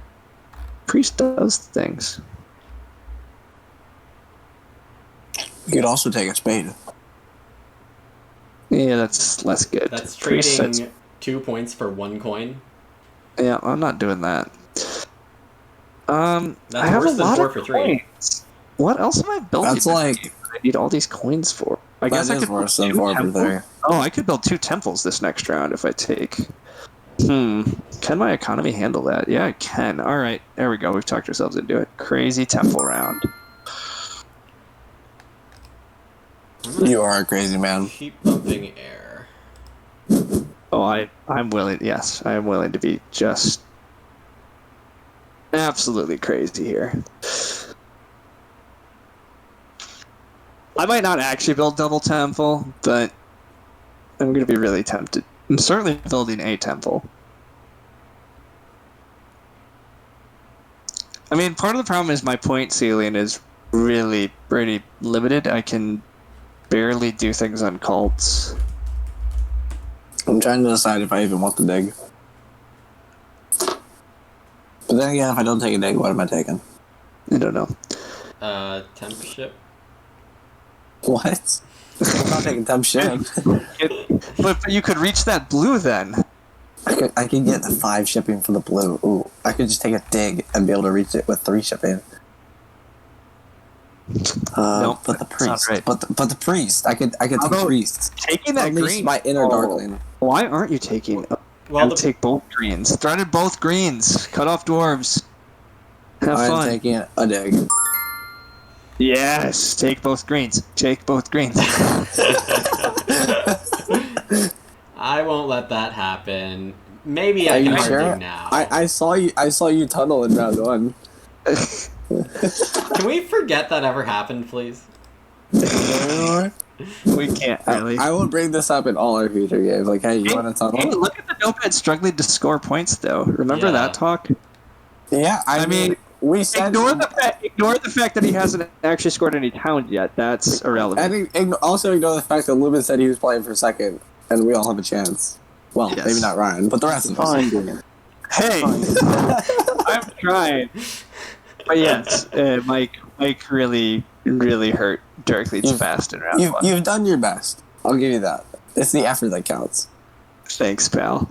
Priest does things. You could also take a spade. Yeah, that's less good. That's Priest trading sets- 2 points for 1 coin. Yeah, I'm not doing that. That's I have worse a than lot 4 of for 3. coins. What else am I building? That's this like- game that I need all these coins for. I guess I That could is build worse than 2 4 for temples. 3. Oh, I could build 2 temples this next round if I take. Can my economy handle that? Yeah, it can. All right, there we go. We've talked ourselves into it. Crazy temple round. You are a crazy man. Keep bumping air. Oh, I'm willing. Yes, I am willing to be just absolutely crazy here. I might not actually build double temple, but I'm going to be really tempted. I'm certainly building a temple. I mean, part of the problem is my point ceiling is really pretty limited. I can barely do things on cults. I'm trying to decide if I even want to dig. But then again, if I don't take a dig, what am I taking? I don't know. Temp ship. What? I'm not taking temp ship. But you could reach that blue then. I could get the 5 shipping for the blue. Ooh, I could just take a dig and be able to reach it with 3 shipping. Nope, but the that's not priest. right. But the priest. I could How take about priests. Taking that Unleash green. my inner darkling. Why aren't you taking? Well, I'll take both greens. Threaded both greens. Cut off dwarves. Have I'm fun. taking a dig. Yes, take both greens. Take both greens. I won't let that happen. Maybe Are I can you hard sure? dig now. I saw you tunnel in round 1. Can we forget that ever happened, please? We can't really. I will bring this up in all our future games. Like, hey, you want to Hey, tunnel? look at the notepad struggling to score points, though. Remember Yeah. that talk? Yeah, I mean, we said Ignore the fact that he hasn't actually scored any towns yet. That's irrelevant. and also ignore the fact that Lubin said he was playing for second, and we all have a chance. Well, Yes. maybe not Ryan, but the rest of us. Fine, Dan. Hey, I'm trying. But yes, Mike really hurt Darklead's fast in round 1. You've done your best. I'll give you that. It's the effort that counts. Thanks, pal.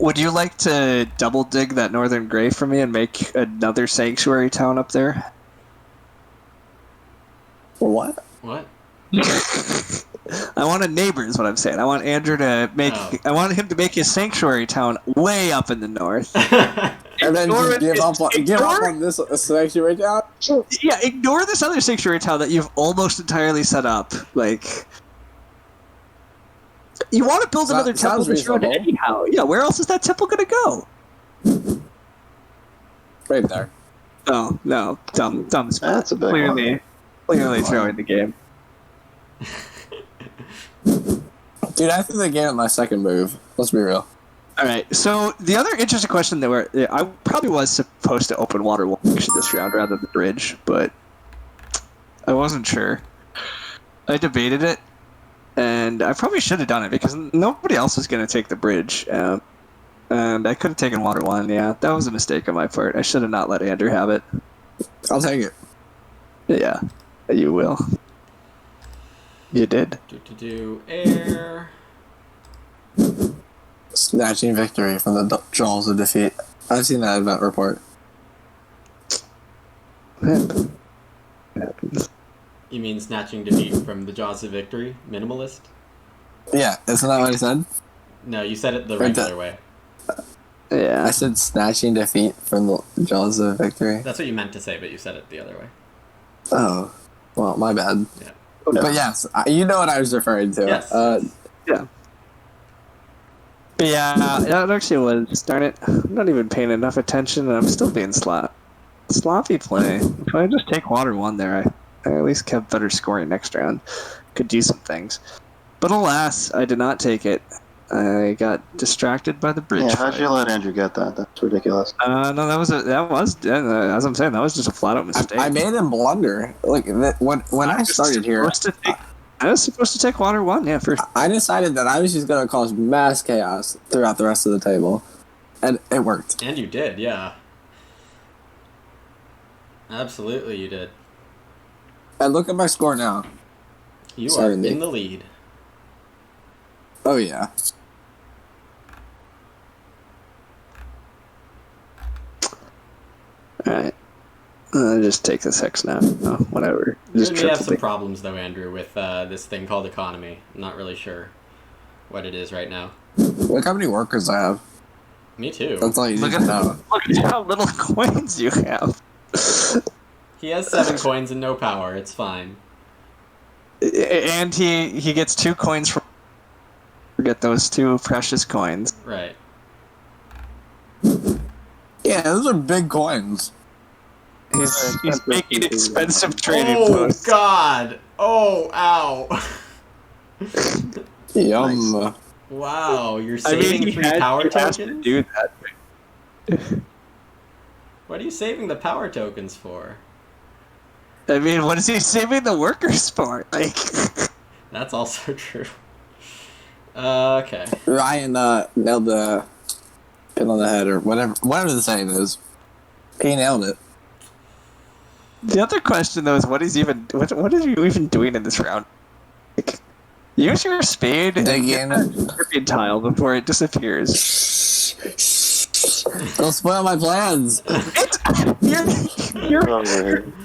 Would you like to double dig that northern gray for me and make another sanctuary town up there? For what? What? I want a neighbor is what I'm saying. I want Andrew to make. Oh. I want him to make his sanctuary town way up in the north. And then Ignore just give it. up on this sanctuary town? Yeah, ignore this other sanctuary town that you've almost entirely set up. Like, you want to build another temple Sounds this round reasonable. anyhow. Yeah, where else is that temple going to go? Right there. Oh, no. Dumb spot. That's a big one. Clearly throwing the game. Dude, I think they gave it my second move. Let's be real. All right. So the other interesting question I probably was supposed to open water action this round rather than bridge, but I wasn't sure. I debated it, and I probably should have done it because nobody else was going to take the bridge, and I could have taken water one. Yeah, that was a mistake on my part. I should have not let Andrew have it. I'll take it. Yeah, you will. You did. Air. Snatching victory from the jaws of defeat. I've seen that event report. You mean snatching defeat from the jaws of victory? Minimalist? Yeah, isn't that what I said? No, you said it the Right, regular way. Yeah. I said snatching defeat from the jaws of victory. That's what you meant to say, but you said it the other way. Oh, well, my bad. Yeah. But yes, you know what I was referring to. Yes. Yeah. Yeah, it actually was. Darn it. I'm not even paying enough attention, and I'm still being sloppy play. If I just take water 1 there, I at least kept better scoring next round. Could do some things. But alas, I did not take it. I got distracted by the bridge. Yeah, how'd fight. you let Andrew get that? That's ridiculous. No, that was as I'm saying, that was just a flat out mistake. I made him blunder. Like when I started here, I was supposed to take water 1, yeah, first. I decided that I was just gonna cause mass chaos throughout the rest of the table, and it worked. And you did, yeah. Absolutely, you did. And look at my score now. You Sorry, are Nick. in the lead. Oh yeah. Alright. Just take this X now. No, whatever. You Just and me have triple some take. problems, though, Andrew, with this thing called economy. I'm not really sure what it is right now. Look how many workers I have. Me too. That's all you Look need at to know. Look at how little coins you have. He has 7 coins and no power. It's fine. And he gets 2 coins from. Get those 2 precious coins. Right. Yeah, those are big coins. He's making expensive trading Oh, posts. God! Oh, ow! Yum. Wow, you're I mean, saving he 3 has power to tokens? do that. What are you saving the power tokens for? I mean, what is he saving the workers for? Like, That's also true. Okay. Ryan nailed the pin on the head or whatever the saying is. He nailed it. the other question though is, what are you even doing in this round? Like, use your spade and Dig get in. that shipping tile before it disappears. Don't spoil my plans.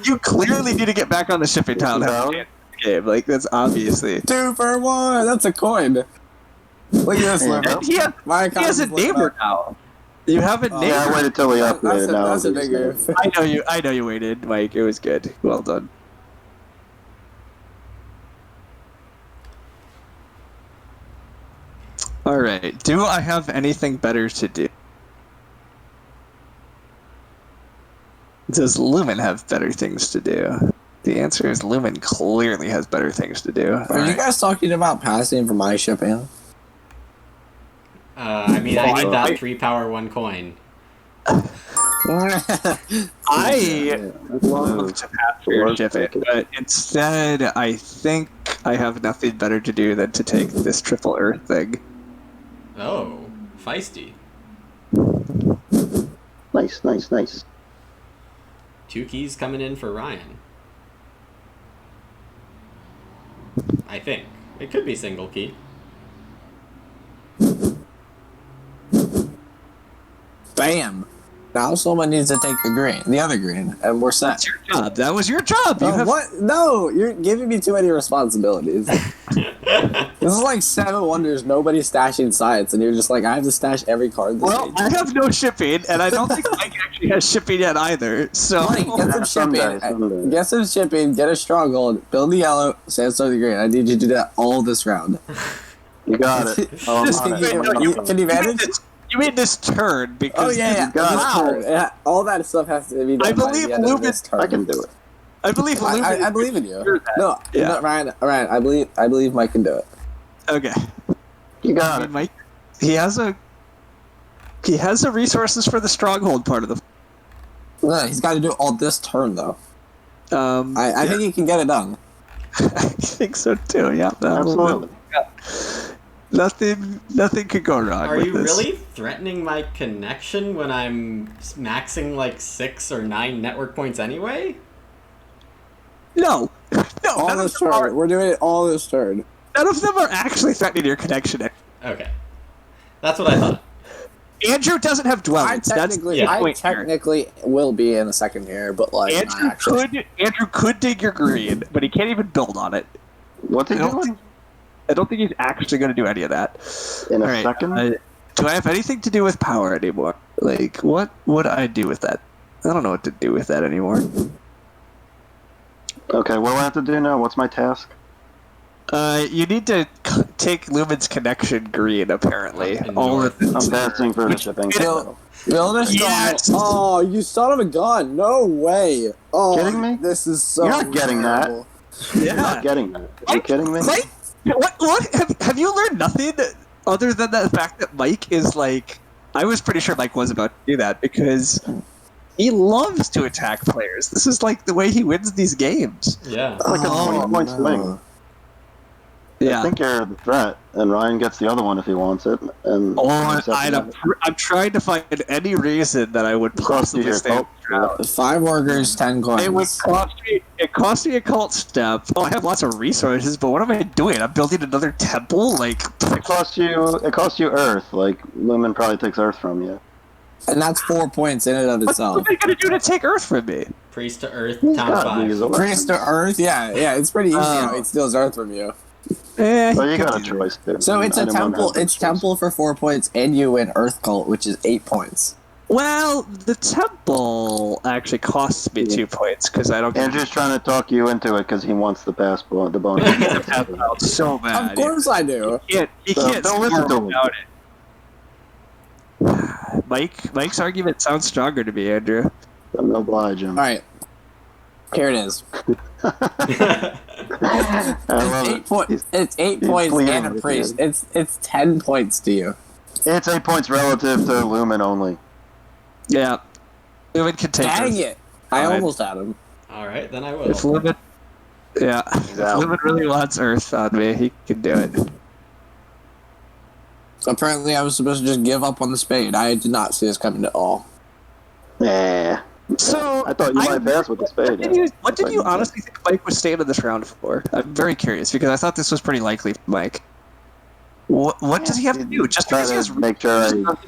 You clearly need to get back on the shipping tile to have a chance in the game. Like, that's obviously. 2 for 1. That's a coin. Look at this, Yeah. Liver. He has a neighbor now. You have a neighbor. Yeah, I waited till we upgraded. Now That's a I'll big do move. I know you waited, Mike. It was good. Well done. All right. Do I have anything better to do? Does Lumen have better things to do? The answer is Lumen clearly has better things to do. Are you guys talking about passing for my shipping? I mean, I need that 3 power 1 coin. I love to pass for your shipping, but instead, I think I have nothing better to do than to take this triple Earth thing. Oh, feisty. Nice. 2 keys coming in for Ryan. I think. It could be single key. Bam. Now someone needs to take the other green, and we're set. That's your job. That was your job. You Oh, have what? No, you're giving me too many responsibilities. This is like 7 Wonders, nobody's stashing science, and you're just like, I have to stash every card this Well, stage. I have no shipping, and I don't think Mike actually has shipping yet either. So Mike, get some Someday. shipping. Get some shipping, get a stronghold, build the yellow, sandstone the green. I need you to do that all this round. You got it. Oh, Just I'm on wait, it. no, you- Can you manage? you made this turn because Oh, yeah. got This it. turn. Yeah, all that stuff has to be done I by believe the end of Lumen- this turn. I can do it. I believe Lumen. I believe in you. Sure that. No, Yeah. no, Ryan, I believe Mike can do it. Okay. You I got mean, it. Mike, he has the resources for the stronghold part of the. No, he's got to do it all this turn though. I yeah, think he can get it done. I think so too. Yeah, Absolutely. Nothing could go wrong. Are with you this. really threatening my connection when I'm maxing like 6 or 9 network points anyway? No. No. All this turn. We're doing it all this turn. None of them are actually threatening your connection. Okay. That's what I thought. Andrew doesn't have I dwellings. technically, yeah. I technically will be in the second year, but like not actually. Andrew could dig your green, but he can't even build on it. What's he I don't doing? I don't think he's actually going to do any of that. In a All right, second? do I have anything to do with power anymore? Like, what would I do with that? I don't know what to do with that anymore. Okay, what do I have to do now? What's my task? You need to take Lumen's connection green, apparently. In All north. of I'm passing for the shipping. Build a Yes! star. Oh, you son of a gun! No way! Oh, Kidding me? This is so. You're not getting that. terrible. You're not getting that. Are you kidding me? Mike, what? Have you learned nothing other than the fact that Mike is like... I was pretty sure Mike was about to do that because he loves to attack players. This is like the way he wins these games. Yeah. Like a 20-point swing. I Yeah. think you're the threat, and Ryan gets the other one if he wants it. And I'm trying to find any reason that I would possibly your stay. cult. 5 workers, 10 coins. It would cost me a cult step. Oh, I have lots of resources, but what am I doing? I'm building another temple? Like, It costs you Earth. Like Lumen probably takes Earth from you. And that's 4 points in and of what itself. are you gonna do to take Earth from me? Priest to Earth, He's town got 5. these away. Priest to Earth, yeah, it's pretty easy how he steals Earth from you. But you got a choice too. So it's I a didn't want to temple. have that It's choice. temple for 4 points, and you win Earth Cult, which is 8 points. Well, the temple actually costs me 2 points because I don't get Andrew's trying to talk you into it because he wants the the bonus. the temple out so bad. Of course I do. He So can't don't listen score to him. without it. Mike's argument sounds stronger to me, Andrew. I'm no oblige him. All right, here it is. I love It's 8 it. points. It's 8 he's points cleaning and a with priest. it. It's 10 points to you. It's 8 points relative to Lumen only. Yeah. Lumen can take Dang Earth. it! I Fine. almost had him. All right, then I will. If Lumen... Yeah. If out. Lumen really wants Earth on me, he can do it. Apparently, I was supposed to just give up on the spade. I did not see this coming at all. Nah. So... I thought you might pass with the spade. What did you honestly think Mike was staying in this round for? I'm very curious, because I thought this was pretty likely for Mike. What does he have to do? Just Try because he has to make sure I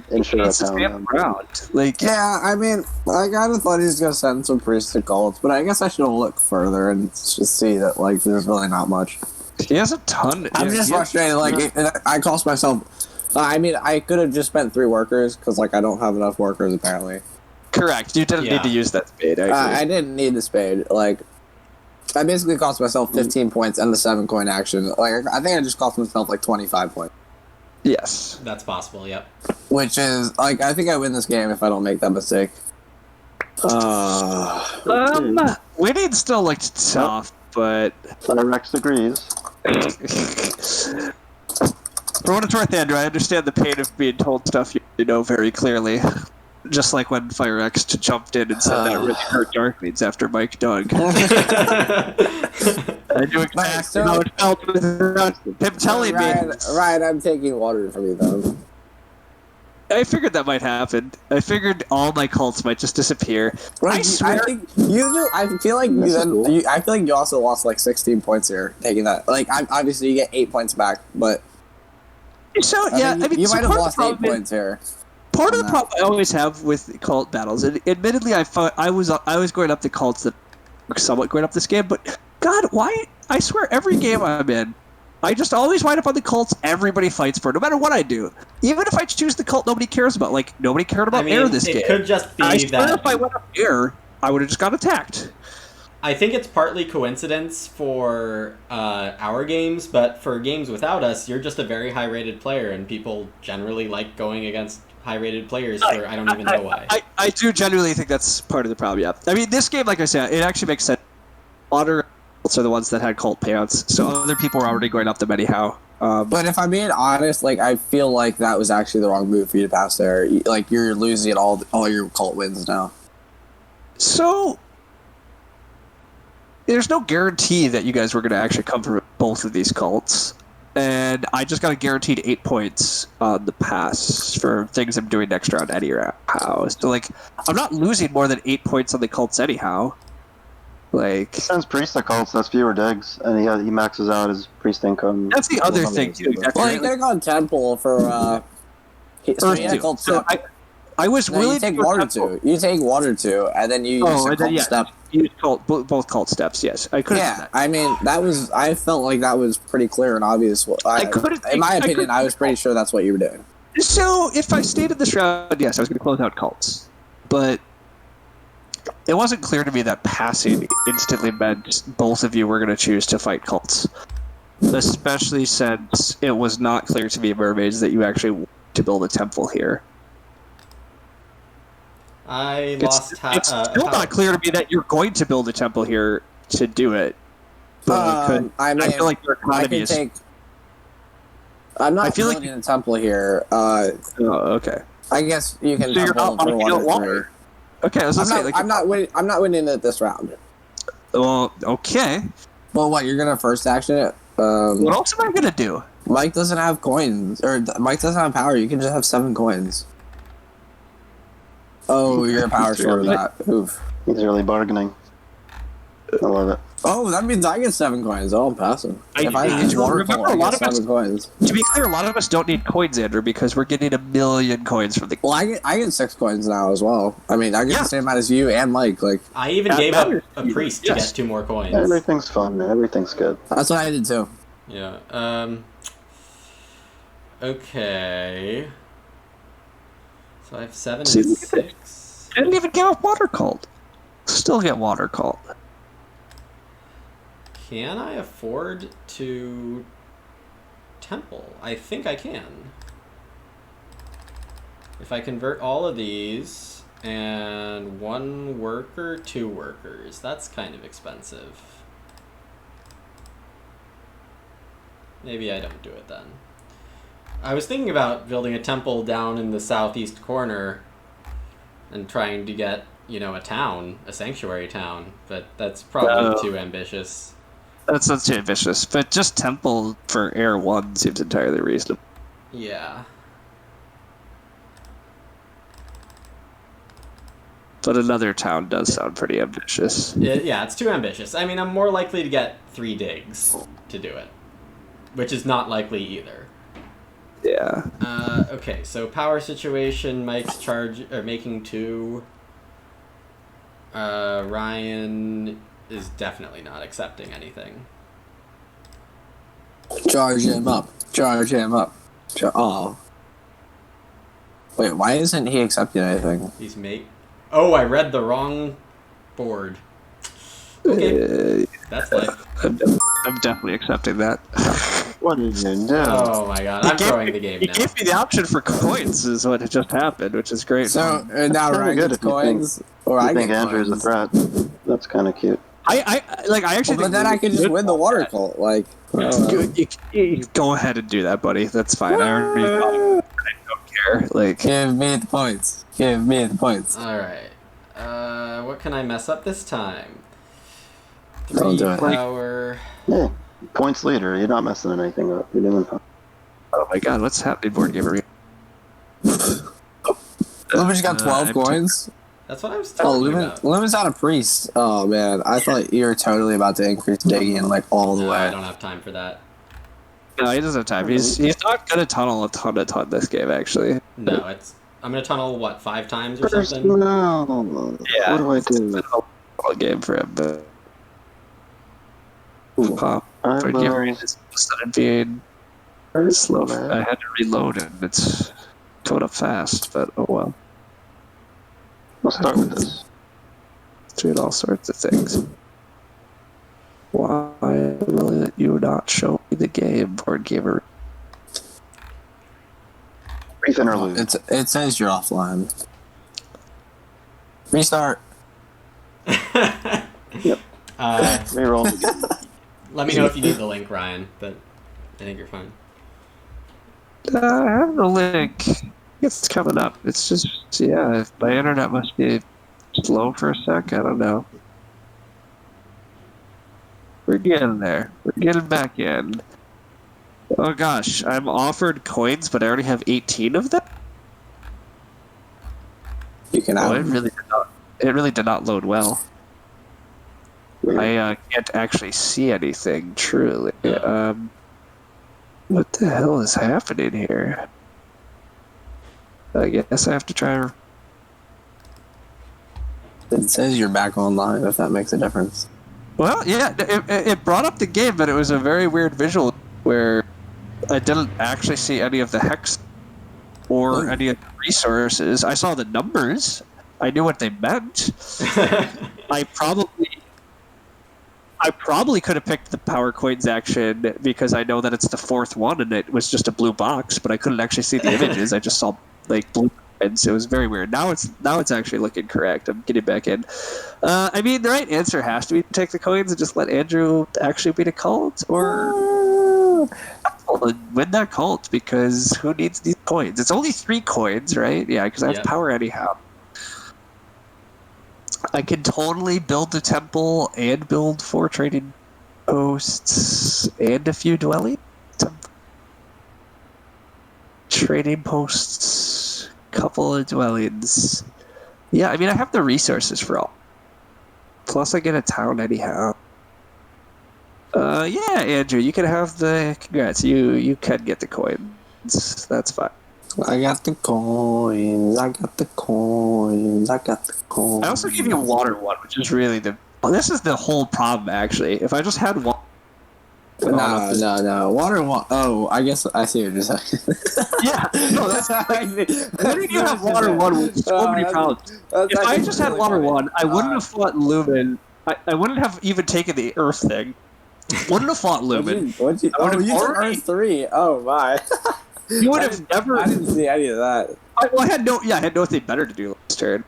ensure a needs to stay town. around. Like, Yeah, I mean, I kind of thought he was gonna send some priests to cults, but I guess I should have looked further and just see that like there's really not much. he has a ton. I'm just frustrated. Like I cost myself. I mean, I could have just spent 3 workers because like I don't have enough workers apparently. Correct. You didn't Yeah. need to use that spade, actually. I didn't need the spade. Like I basically cost myself 15 points and the 7 coin action. Like I think I just cost myself like 25 points, Yes. That's possible. Yep. which is like I think I win this game if I don't make that mistake. Winning still looked tough, but Rex agrees. for what it's worth, Andrew, I understand the pain of being told stuff you know very clearly. Just like when FireX jumped in and said that really hurt Darklings after Mike Doug. I knew exactly how it felt without him telling me. Ryan, I'm taking water from you though. I figured that might happen. I figured all my cults might just disappear. Right, I swear. I think you do. I feel like you This is then. cool. I feel like you also lost like 16 points here taking that. Like, obviously you get 8 points back, but So yeah, I mean, you so might have part of the lost 8 problem is- points here. Part of on the that. problem I always have with cult battles, and admittedly, I was going up the cults that were somewhat going up this game, but God, why? I swear, every game I'm in, I just always wind up on the cults everybody fights for, no matter what I do. Even if I choose the cult nobody cares about, like nobody cared about I mean, air this it game. could just be I swear, that if I went up air, I would have just got attacked. I think it's partly coincidence for our games, but for games without us, you're just a very high-rated player, and people generally like going against high-rated players for I don't even know why. I do genuinely think that's part of the problem, yeah. I mean, this game, like I said, it actually makes sense. Modern cults are the ones that had cult payouts, so other people were already going up them anyhow. But if I'm being honest, like I feel like that was actually the wrong move for you to pass there. Like you're losing all your cult wins now. So, there's no guarantee that you guys were going to actually come from both of these cults. And I just got a guaranteed 8 points on the pass for things I'm doing next round anyhow. So, like, I'm not losing more than 8 points on the cults anyhow. Like, Sends priest to cults, that's fewer digs, and he maxes out his priest income. that's the other thing, too. Well, you could have gone temple for So he had cult So step. I was No, willing you take to go water temple. two. You take water two, and then you use a and then, cult yeah, step. use both cult steps. Yes, I could have Yeah, done that. I mean that was. I felt like that was pretty clear and obvious. In my opinion, I was pretty sure that's what you were doing. So if I stayed in this round, yes, I was going to close out cults, but it wasn't clear to me that passing instantly meant both of you were going to choose to fight cults. Especially since it was not clear to me, mermaids, that you actually want to build a temple here. I lost. It's still not clear to me that you're going to build a temple here to do it. But I mean, I feel like your I economy can is. take. I'm not I feel building a temple here. Oh, okay. I guess you can. So you're temple not for buying water water. Okay, I was gonna say, I'm not winning it this round. Well, okay. Well, what you're gonna first action it? What else am I gonna do? Mike doesn't have coins, or Mike doesn't have power. You can just have 7 coins. Oh, you're a power short of that. Oof. He's really bargaining. I love it. Oh, that means I get 7 coins. Oh, I'm passing. If I use water remember cult, a I lot get of us- 7 coins. To be clear, a lot of us don't need coins, Andrew, because we're getting 1,000,000 coins from the. Well, I get 6 coins now as well. I mean, I get the same amount as you and Mike. Like I even That gave up matters a to you. priest Yes. to get 2 more coins. Everything's fun. Everything's good. that's what I did too. Yeah. Okay. So I have 7 See, and look at that. 6. I didn't even give up water cult. Still get water cult. Can I afford to temple? I think I can. If I convert all of these and 1 worker, 2 workers, that's kind of expensive. Maybe I don't do it then. I was thinking about building a temple down in the southeast corner and trying to get, a town, a sanctuary town, but that's probably too ambitious. That's not too ambitious, but just temple for Air 1 seems entirely reasonable. Yeah. But another town does sound pretty ambitious. Yeah, it's too ambitious. I mean, I'm more likely to get 3 digs to do it, which is not likely either. Yeah. Okay, so power situation, Mike's making 2. Ryan is definitely not accepting anything. Charge him up. Charge him up. Oh. Wait, why isn't he accepting anything? He's Oh, I read the wrong board. Okay, that's life. I'm definitely accepting that. What did you do? Oh my god, I'm throwing the game He now. gave me the option for coins, is what just happened, which is great. So now Kinda Ryan good gets if you think- coins, or I I think get Andrew's a coins. threat. That's kind of cute. I actually. But think then I could just win the water cult. Like, You go ahead and do that, buddy. That's fine. I already thought I don't care. Like, give me the points. Give me the points. Alright. What can I mess up this time? Don't 3 do it. power. Yeah. Points leader. You're not messing anything up. You're doing fine. oh my god, what's happening, board gamer? Lumen's got 12 coins. That's what I was Oh, talking about. Lumen's not a priest. Oh man, I thought you were totally about to increase digging like all the No, I way. don't have time for that. No, he doesn't have time. He's not gonna tunnel a ton this game, actually. No, I'm gonna tunnel, 5 times or First, something? no. Yeah. What do I It's do? been a game for him, but. Ooh. Board I gamer will is started being slow. I had to reload it. It's going up fast, but oh well. I'll start with this. Doing all sorts of things. Why will you not show me the game, board gamer? Brief interlude. It says you're offline. Restart. Yep. Reroll again. Let me know if you need the link, Ryan, but I think you're fine. I have the link. It's coming up. It's just, yeah, my internet must be slow for a sec. I don't know. We're getting there. We're getting back in. Oh gosh, I'm offered coins, but I already have 18 of them? You can Oh, have. it really did not load well. Weird. I can't actually see anything, truly. What the hell is happening here? I guess I have to try. It says you're back online, if that makes a difference. Well, yeah, it brought up the game, but it was a very weird visual where I didn't actually see any of the hex or any of the resources. I saw the numbers. I knew what they meant. I probably could have picked the Power Coins action because I know that it's the fourth one and it was just a blue box, but I couldn't actually see the images. I just saw like blue coins. It was very weird. Now it's actually looking correct. I'm getting back in. I mean, the right answer has to be to take the coins and just let Andrew actually beat a cult, or win that cult, because who needs these coins? It's only 3 coins, right? Yeah, because I have power anyhow. I can totally build a temple and build 4 trading posts and a few dwelling trading posts, couple of dwellings. Yeah, I mean, I have the resources for all. Plus, I get a town anyhow. Yeah, Andrew, you can have the congrats. You can get the coins. That's fine. I got the coins. I got the coins. I got the coins. I also give you a water one, which is really this is the whole problem, actually. If I just had one. No. Water one. Oh, I guess I see what you're saying. Yeah. No, that's when you have water one with so many problems. If I just had water one, I wouldn't have fought Lumen. I wouldn't have even taken the Earth thing. Wouldn't have fought Lumen. You took Earth 3. Oh, my. You would have never. I didn't see any of that. I had nothing better to do last turn.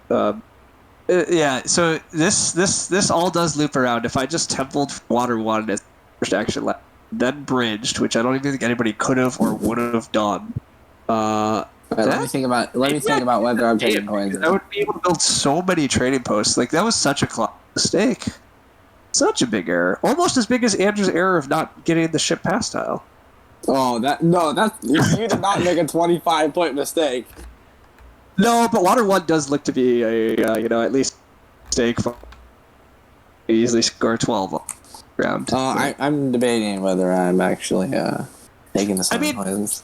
Yeah, so this all does loop around. If I just templed water one as first action, then bridged, which I don't even think anybody could have or would have done. Let me think about whether I'm taking coins. I would be able to build so many trading posts. Like, that was such a mistake. Such a big error. Almost as big as Andrew's error of not getting the ship pass tile. Oh, you did not make a 25-point mistake. No, but water one does look to be a at least mistake. You easily score 12 round. I'm debating whether I'm actually taking the 7 coins.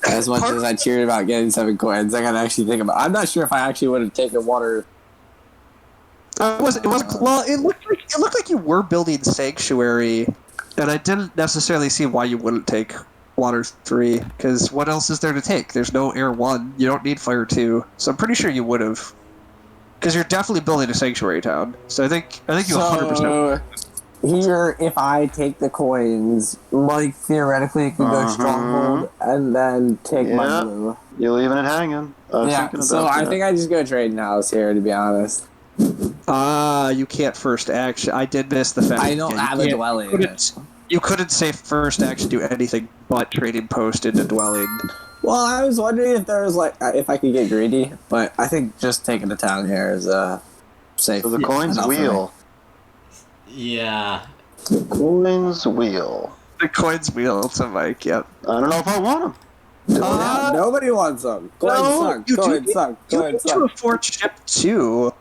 As much as I cheered about getting 7 coins, I gotta actually think about. I'm not sure if I actually would have taken water. It looked like you were building Sanctuary, and I didn't necessarily see why you wouldn't take Water 3, because what else is there to take? There's no Air 1, you don't need Fire 2, so I'm pretty sure you would have. Because you're definitely building a Sanctuary town, so I think you 100%. Here, if I take the coins, like, theoretically it can go Stronghold, and then take my blue. You're leaving it hanging. I think I just go Trading House here, to be honest. You can't first action. I did miss the fact I don't have a dwelling. You couldn't say first action do anything but trading post into dwelling. Well, I was wondering if there was if I could get greedy, but I think just taking the town here is safe. So the coins wheel. Yeah. The coins wheel. The coins wheel to Mike. Yep. I don't know if I want them. Nobody wants them. Coins suck. You need to afford ship too.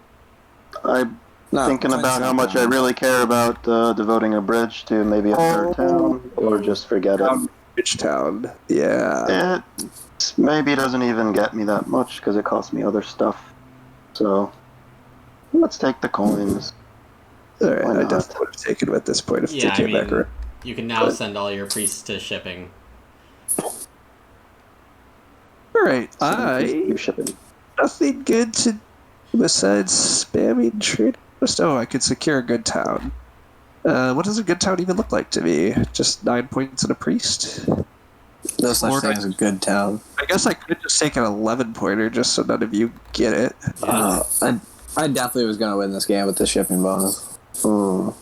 I'm thinking about how much I really care about devoting a bridge to maybe a third town, or just forget it. Bridge town, yeah. It maybe doesn't even get me that much because it costs me other stuff. So let's take the coins. All right, I definitely would have taken it at this point if they came back around. You can now send all your priests to shipping. All right, nothing good to besides spamming trade. Oh, I could secure a good town. What does a good town even look like to me? Just 9 points and a priest? No such thing as a good town. I guess I could just take an 11-pointer just so none of you get it. I definitely was going to win this game with the shipping bonus. Only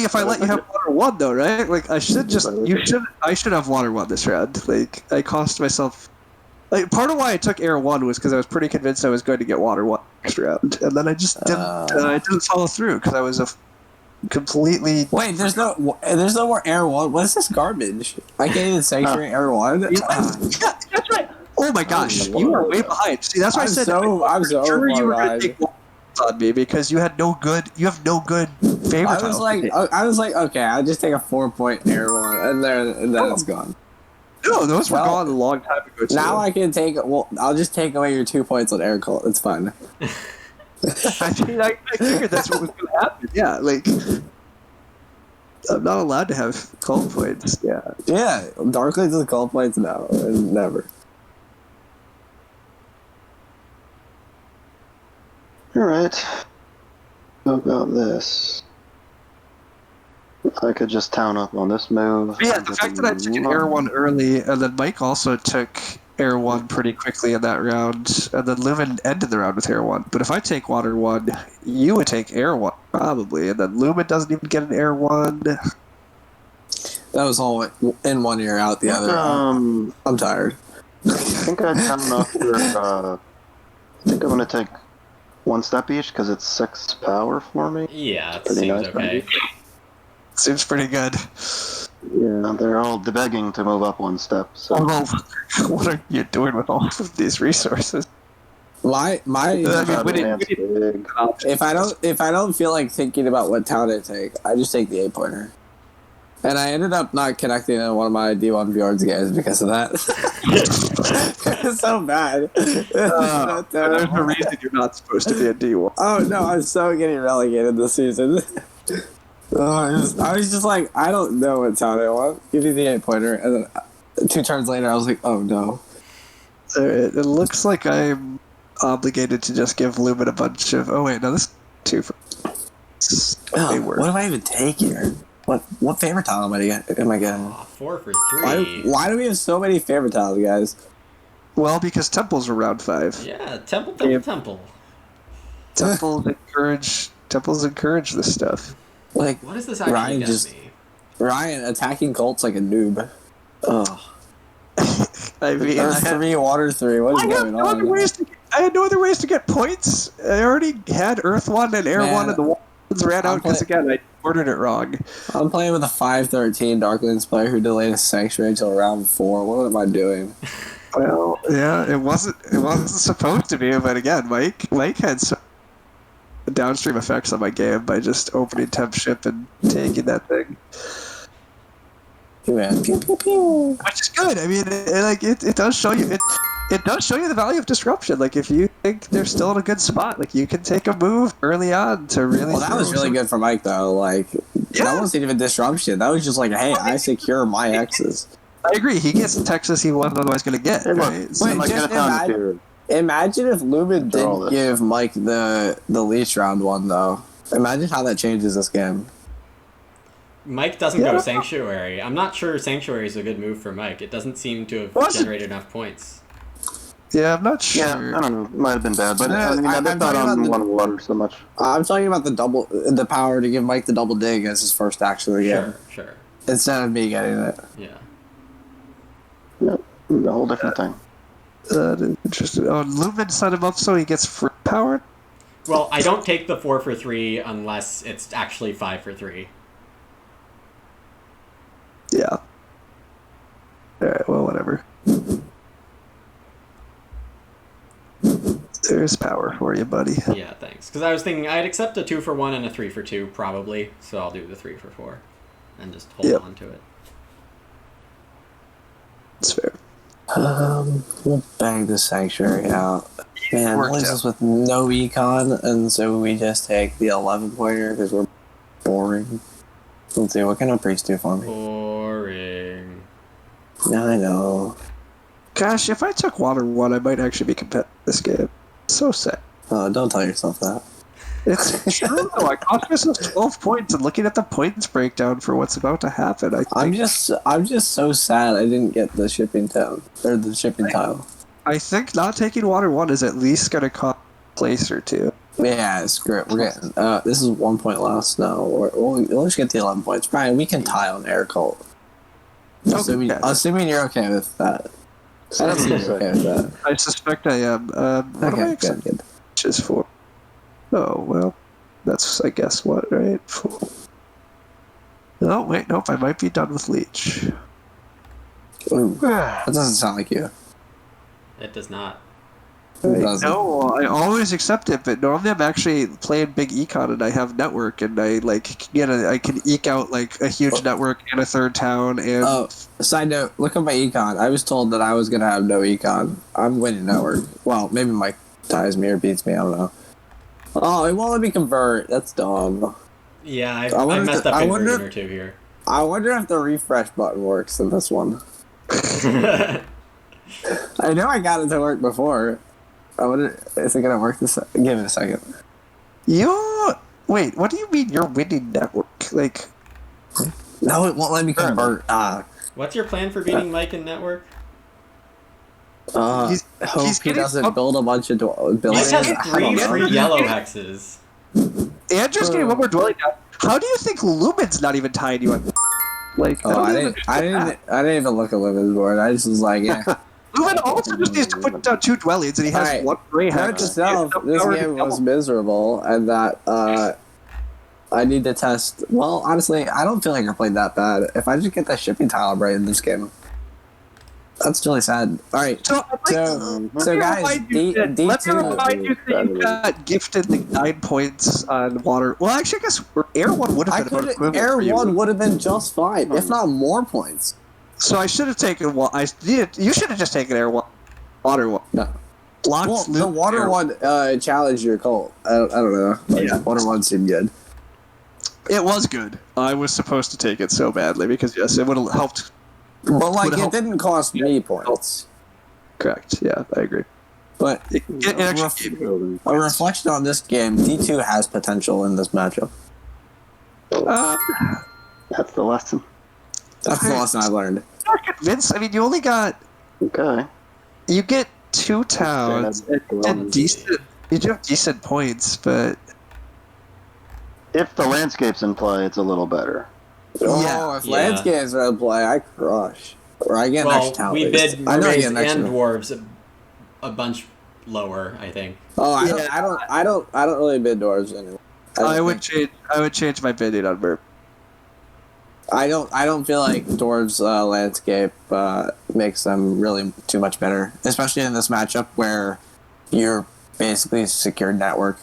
if I let you have water 1, though, right? Like, I should have water 1 this round. Like, I cost myself. Like, part of why I took Air 1 was because I was pretty convinced I was going to get water 1 next round, and then I just didn't. I didn't follow through because I was a completely. Wait, there's no more Air 1. What is this garbage? I can't even Sanctuary Air 1. Yeah, that's right. Oh my gosh, you are way behind. See, that's why I said I'm so sure you were going to take on me because you have no good favorite. I was like, okay, I'll just take a 4-point Air 1, and then it's gone. No, those were Well, gone a long time ago, too. Now I can take. Well, I'll just take away your 2 points on air cult. It's fine. I mean, I figured that's what was going to happen. Yeah, like, I'm not allowed to have cult points. Yeah. Yeah, Darkling's with cult points now. Never. Alright. How about this? I could just town up on this move. Yeah, the fact that I took an Air 1 early, and then Mike also took Air 1 pretty quickly in that round, and then Lumen ended the round with Air 1. But if I take Water 1, you would take Air 1, probably, and then Lumen doesn't even get an Air 1. That was all in one ear, out the other. I'm tired. I think I'd town up for, I think I'm going to take 1 step each, because it's 6 power for me. Yeah, it Pretty seems nice, okay. Seems pretty good. Yeah, they're all begging to move up 1 step, so... Well, what are you doing with all of these resources? My. Big. If I don't feel like thinking about what town I take, I just take the 8-pointer. And I ended up not connecting in one of my D1 Bjorn's games because of that. It's so bad. There's a reason you're not supposed to be a D1. Oh no, I'm so getting relegated this season. I was just like, I don't know what town I want. Give me the 8-pointer, and then 2 turns later, I was like, oh no. It looks like I'm obligated to just give Lumen a bunch of. Oh wait, no, this is 2 for. Oh, what do I even take here? What favorite tile am I getting? Oh, 4 for 3. Why do we have so many favorite tiles, guys? Well, because temples are round 5. Yeah, temple. Temples encourage this stuff. Like, What does this actually get me? Ryan attacking cults like a noob. Ugh. I mean, Earth 3, water 3. What is going on? I had no other ways to get points. I already had Earth 1 and Air 1, and the ones ran out because, again, I ordered it wrong. I'm playing with a 5-13 Darklands player who delayed a sanctuary until round 4. What am I doing? Well, yeah, it wasn't supposed to be, but again, Mike had some downstream effects on my game by just opening temp ship and taking that thing. Man, pew pew pew. Which is good. I mean, it does show you it does show you the value of disruption. Like, if you think they're still in a good spot, like, you can take a move early on to really. Well, that was really good for Mike though. Like, that wasn't even disruption. That was just like, hey, I secure my X's. I agree. He gets the Texas he wasn't otherwise going to get. Right? So, Wait, just imagine if Lumen didn't give Mike the leash round 1 though. Imagine how that changes this game. Mike doesn't go Sanctuary. I'm not sure Sanctuary is a good move for Mike. It doesn't seem to have generated enough points. Yeah, I'm not sure. Yeah, I don't know. It might have been bad, but I mean, I'm not on water so much. I'm talking about the power to give Mike the double dig as his first action of the game. Sure. Instead of me getting it. Yeah. Yep, a whole different thing. Interesting. Oh, Lumen set him up so he gets free power? Well, I don't take the 4 for 3 unless it's actually 5 for 3. Yeah. Alright, well, whatever. There's power for you, buddy. Yeah, thanks. Because I was thinking I'd accept a 2 for 1 and a 3 for 2, probably. So I'll do the 3 for 4. And just hold on to it. That's fair. We'll bang the sanctuary out. Man, it leaves us with no econ, and so we just take the 11-pointer because we're boring. Let's see, what can a priest do for me? Boring. I know. Gosh, if I took Water 1, I might actually be competitive this game. So sad. Oh, don't tell yourself that. It's true, though. I cost myself 12 points, and looking at the points breakdown for what's about to happen, I'm just so sad I didn't get the shipping town, or the shipping tile. I think not taking Water 1 is at least going to cost a place or 2. Yeah, screw it. We're getting, this is 1 point loss. No, we'll just get the 11 points. Brian, we can tile an air cult. Assuming you're okay with that. I don't think you're okay with that. I suspect I am. Okay, good. Just for. Oh, well, that's, I guess, what, right? No, wait, nope, I might be done with Leech. Ooh, that doesn't sound like you. It does not. Who doesn't? No, I always accept it, but normally I'm actually playing big econ and I have network and I I can eke out like a huge network and a third town and Oh, side note, look at my econ. I was told that I was gonna have no econ. I'm winning network. Well, maybe Mike ties me or beats me. I don't know. Oh, it won't let me convert. That's dumb. Yeah, I wonder messed if up I a wonder version if- or two here. I wonder if the refresh button works in this one. I know I got it to work before. I wonder, is it gonna work this? Give it a second. Wait, what do you mean you're winning network? Like, No, it won't let me convert. What's your plan for beating Mike in network? He's Hope he getting doesn't up- build a bunch of Mike buildings. has I don't 3 know. free yellow hexes. Andrew's getting one more dwelling down. How do you think Lumen's not even tying you up? Like, Oh, I don't didn't even look at Lumen's board. I just was like, yeah. Lumen also just needs to put down 2 dwellings, and he has Alright. one gray Note hex. to self, this game was miserable, and that I need to test. Well, honestly, I don't feel like I played that bad. If I just get that shipping tile right in this game, that's really sad. All right, So, so guys, let me D2. remind you that you got gifted like 9 points on water. Well, actually, I guess Air 1 would I have been could equivalent Air for you. 1 would have been just fine, if not more points. So I should have taken you should have just taken Air 1. Water 1. No. Lots Well, loot, the water Air one challenged your cult. I don't know. Like, Yeah. Water 1 seemed good. It was good. I was supposed to take it so badly because, yes, it would have helped. But, like, Would it help. didn't cost me points. Correct. Yeah, I agree. But It actually gave me a reflection on this game, D2 has potential in this matchup. That's the lesson. That's the lesson I learned. not convinced. I mean, you only got Okay. you get 2 towns and decent. You do have decent points, but If the landscape's in play, it's a little better. Oh, if Yeah. landscapes are in play, I crush. Or I get an Well, extra talent. we bid I know I mermaids get an extra. and dwarves a bunch lower, I think. Oh, I don't really bid dwarves anymore. I would change my bidding on Burp. I don't feel like dwarves landscape makes them really too much better, especially in this matchup where you're basically secured network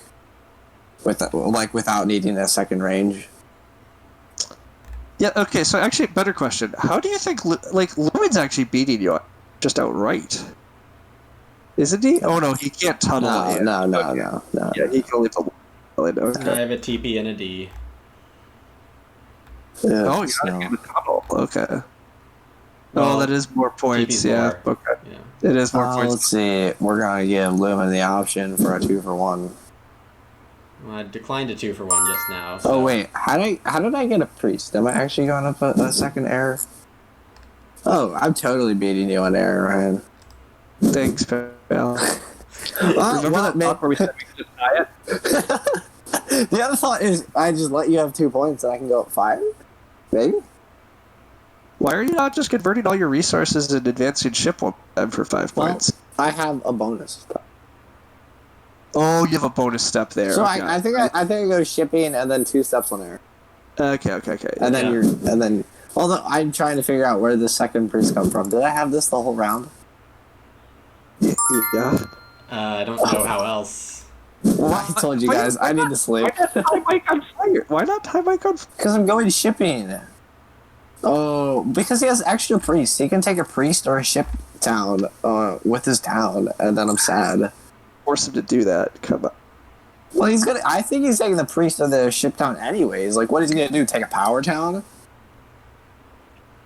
without needing a second range. Yeah. Okay. So actually, better question. How do you think Lumen's actually beating you just outright? Isn't he? Oh no, he can't tunnel. No. Yeah, he can only put one. Okay. I have a TP and a D. Oh, you gotta get a tunnel. Okay. Well, Oh, that is more points. TP's Yeah. more. Okay. Yeah. It is more points. Let's see. We're gonna give Lumen the option for a 2-for-1. Well, I declined a 2-for-1 just now. So. Oh wait, how did I get a priest? Am I actually going up a second air? Oh, I'm totally beating you on air, Ryan. Thanks, pal. Remember that thought where we said we could tie it? The other thought is I just let you have 2 points and I can go up 5? Maybe? Why are you not just converting all your resources and advancing ship one time for 5 Well, points? I have a bonus. Oh, you have a bonus step there. So okay. I think I go shipping and then 2 steps on air. Okay. And then Yeah. although I'm trying to figure out where the second priest come from. Did I have this the whole round? Yeah. I don't know how else. I told you guys I need to sleep. Why not tie Mike on fire? Why not tie Mike on fire? Because I'm going shipping. Oh, because he has extra priests. He can take a priest or a ship town with his town, and then I'm sad. Force him to do that. Come on. Well, I think he's taking the priest or the ship town anyways. Like, what is he gonna do? Take a power town?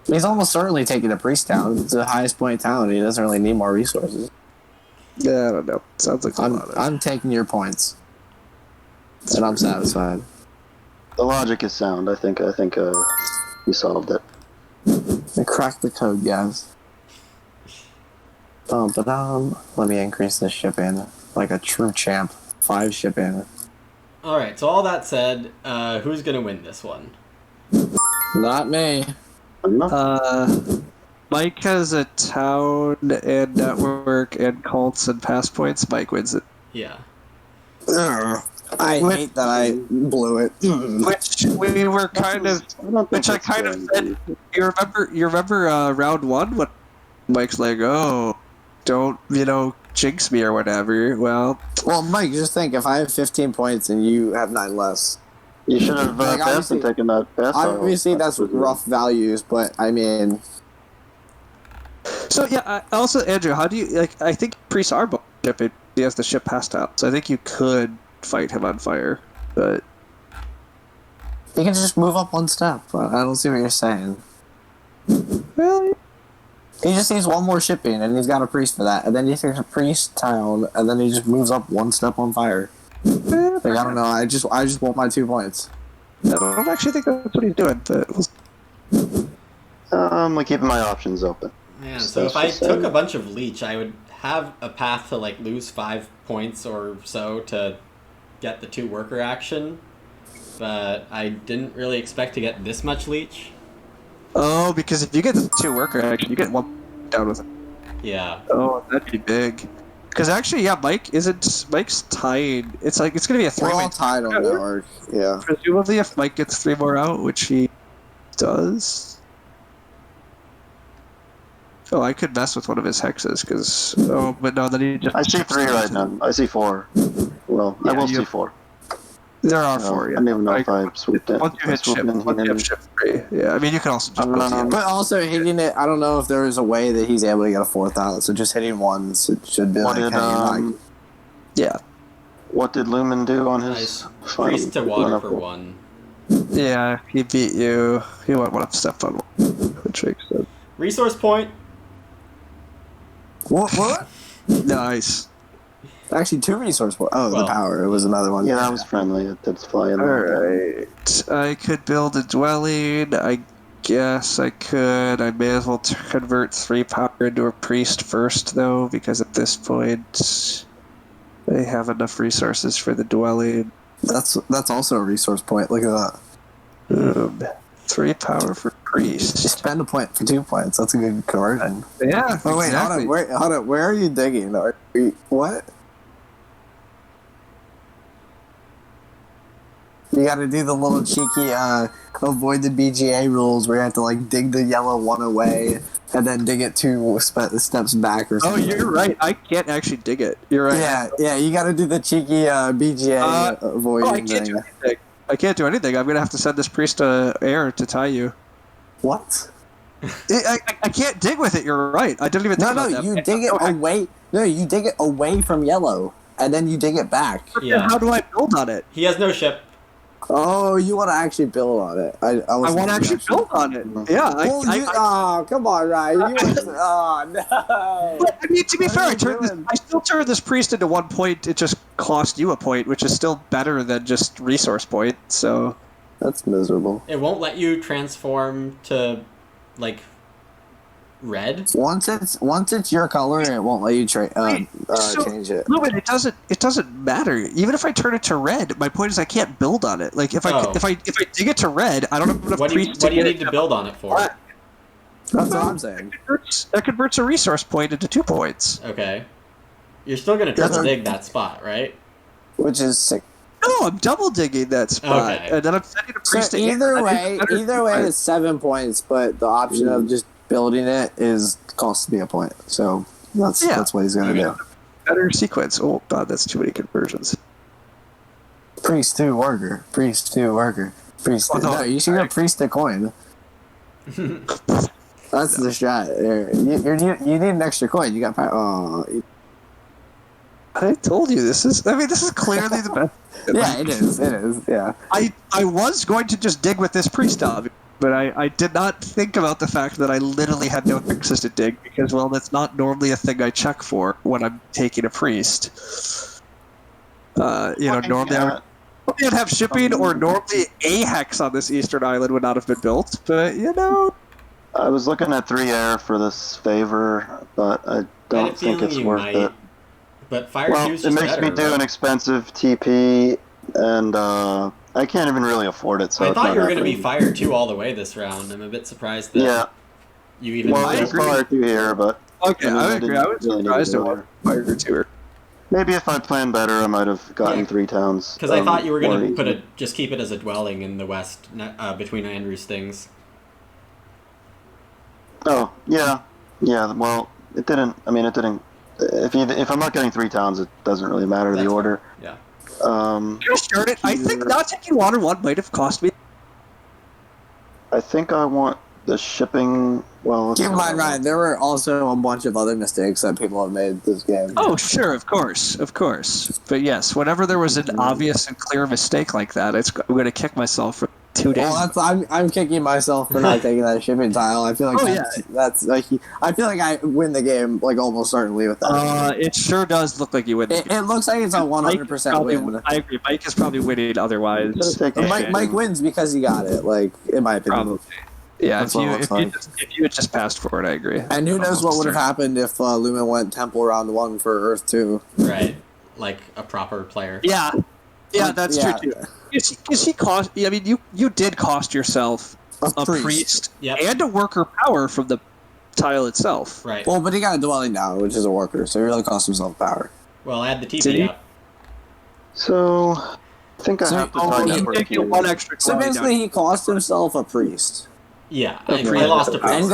He's almost certainly taking a priest town. It's the highest point town. He doesn't really need more resources. Yeah, I don't know. Sounds like a lot of I'm taking your points, and I'm satisfied. The logic is sound. I think you solved it. I cracked the code, guys. Let me increase this shipping like a true champ. 5 shipping. Alright, so all that said, who's gonna win this one? Not me. Mike has a town and network and cults and pass points. Mike wins it. Yeah. Ugh. I hate that I blew it. Which we were kind of, which I kind of said. You remember round 1 when Mike's like, "Oh, don't jinx me or whatever, well, Well, Mike, just think, if I have 15 points and you have 9 less. You should have Like, passed and taken that pass. Obviously, that's rough values, but I mean... so yeah. Also, Andrew, how do you like? I think priests are both shipping. He has the ship passed out, so I think you could fight him on fire, but You can just move up one step. I don't see what you're saying. well, He just needs one more shipping, and he's got a priest for that. And then he takes a priest town, and then he just moves up one step on fire. Like, I don't know. I just want my 2 points. I don't actually think that's what he's doing, but I'm keeping my options open. Man, so if I took a bunch of leech, I would have a path to like lose 5 points or so to get the 2 worker action, but I didn't really expect to get this much leech. oh, because if you get the 2 worker action, you get 1 down with it. Yeah. Oh, that'd be big. Because actually, yeah, Mike's tied. It's like it's gonna be a 3-way. We're all tied on that arc. Yeah. Presumably, if Mike gets 3 more out, which he does. Oh, I could mess with one of his hexes, because... Oh, but no, then he just... I see 3 right now. I see 4. Well, I will see 4. There are 4, yeah. I don't even know if I swooped it. Once you hit ship, once you have ship 3. Yeah, I mean, you can also just... But also, hitting it, I don't know if there is a way that he's able to get a 4th out, so just hitting ones, it should be What like... did, yeah. What did Lumen do on his... Priest to water for 1. Yeah, he beat you. He went 1 up step on 1, which makes sense. Resource point. What? Nice. Actually, 2 resource points. Oh, Well, the power. It was another one. Yeah, that was friendly. It did fly in. Alright. I could build a dwelling. I guess I could. I may as well convert 3 power into a priest first, though, because at this point, they have enough resources for the dwelling. That's also a resource point. Look at that. 3 power for priest. Just spend a point for 2 points. That's a good conversion. Yeah. Oh, wait, exactly. hold on. Where are you digging? What? You gotta do the little cheeky, avoid the BGA rules where you have to, like, dig the yellow one away and then dig it 2 steps back or something. Oh, you're right. I can't actually dig it. You're right. Yeah, you gotta do the cheeky, BGA avoiding I can't thing. do anything. I can't do anything. I'm gonna have to send this priest to air to tie you. What? I can't dig with it. You're right. I didn't even think about that. You dig it away. No, you dig it away from yellow, and then you dig it back. Yeah. How do I build on it? He has no ship. Oh, you want to actually build on it? I want to actually build on it. Yeah. Oh, come on, Ryan. Oh no. I mean, to be What fair, are you doing? I still turned this priest into 1 point. It just cost you a point, which is still better than just resource point. So That's miserable. It won't let you transform to, like, red. Once it's your color, it won't let you change it. No, but it doesn't matter. Even if I turn it to red, my point is I can't build on it. Like if I dig it to red, I don't have enough What do you priests to need get to build on it for? black. That's what I'm saying. That converts a resource point into 2 points. Okay. You're still gonna triple dig that spot, right? Which is sick. No, I'm double digging that spot, Okay. and then I'm sending a priest So to either way, it's 7 points, but the option of just building it costs me a point. So that's what he's gonna do. Better sequence. Oh god, that's too many conversions. Priest to worker. Priest to worker. Priest. Oh, No, you should go priest to coin. That's the shot. There. You need an extra coin. You got power. Oh. I told you this is clearly the best. Yeah, it is. It is. Yeah. I was going to just dig with this priest up, but I did not think about the fact that I literally had no access to dig because, well, that's not normally a thing I check for when I'm taking a priest. Normally I'd have shipping, or normally a hex on this eastern island would not have been built, but, I was looking at 3 air for this favor, but I don't think it's worth it. But Fire Well, 2's it just makes better, me do right? an expensive TP, and I can't even really afford it. So I it's thought not you were going to be happening. Fire 2 all the way this round. I'm a bit surprised that Yeah. you even... Well, I there's agree. fire 2 here, but okay, I agree. I was really need surprised to it do wasn't fire tour. maybe if I'd planned better, I might have gotten 3 towns. Because I thought you were going more to just keep it as a dwelling in the west between Andrew's things. Oh, yeah. Yeah, well, it didn't if I'm not getting 3 towns, it doesn't really matter That's the fine. order. Yeah. I think not taking water one might have cost me. I think I want the shipping. Well, let's Keep in see what mind, I Ryan, want. there were also a bunch of other mistakes that people have made this game. Oh, sure, of course. But yes, whenever there was an obvious and clear mistake like that, I'm going to kick myself for 2 days. Well, I'm kicking myself for not taking that shipping tile. I feel like that's like I feel like I win the game like almost certainly with that. It sure does look like you win. It looks like it's a 100% win. I agree. Mike is probably winning otherwise. Mike wins because he got it. Like in my opinion. Probably. Yeah, That's what it looks like. if you had just passed for it, I agree. And who knows what would have happened if Lumen went Temple round 1 for Earth 2. Right. Like a proper player. Yeah, that's true too. Because he cost. I mean, you did cost yourself a priest Yep. and a worker power from the tile itself. Right. Well, but he got a dwelling down, which is a worker, so he really cost himself power. Well, add the Did TP he? up. So, I think I have to oh, tie he network did get here. one extra. So basically, he cost himself a priest Yeah. Okay. I lost a and priest.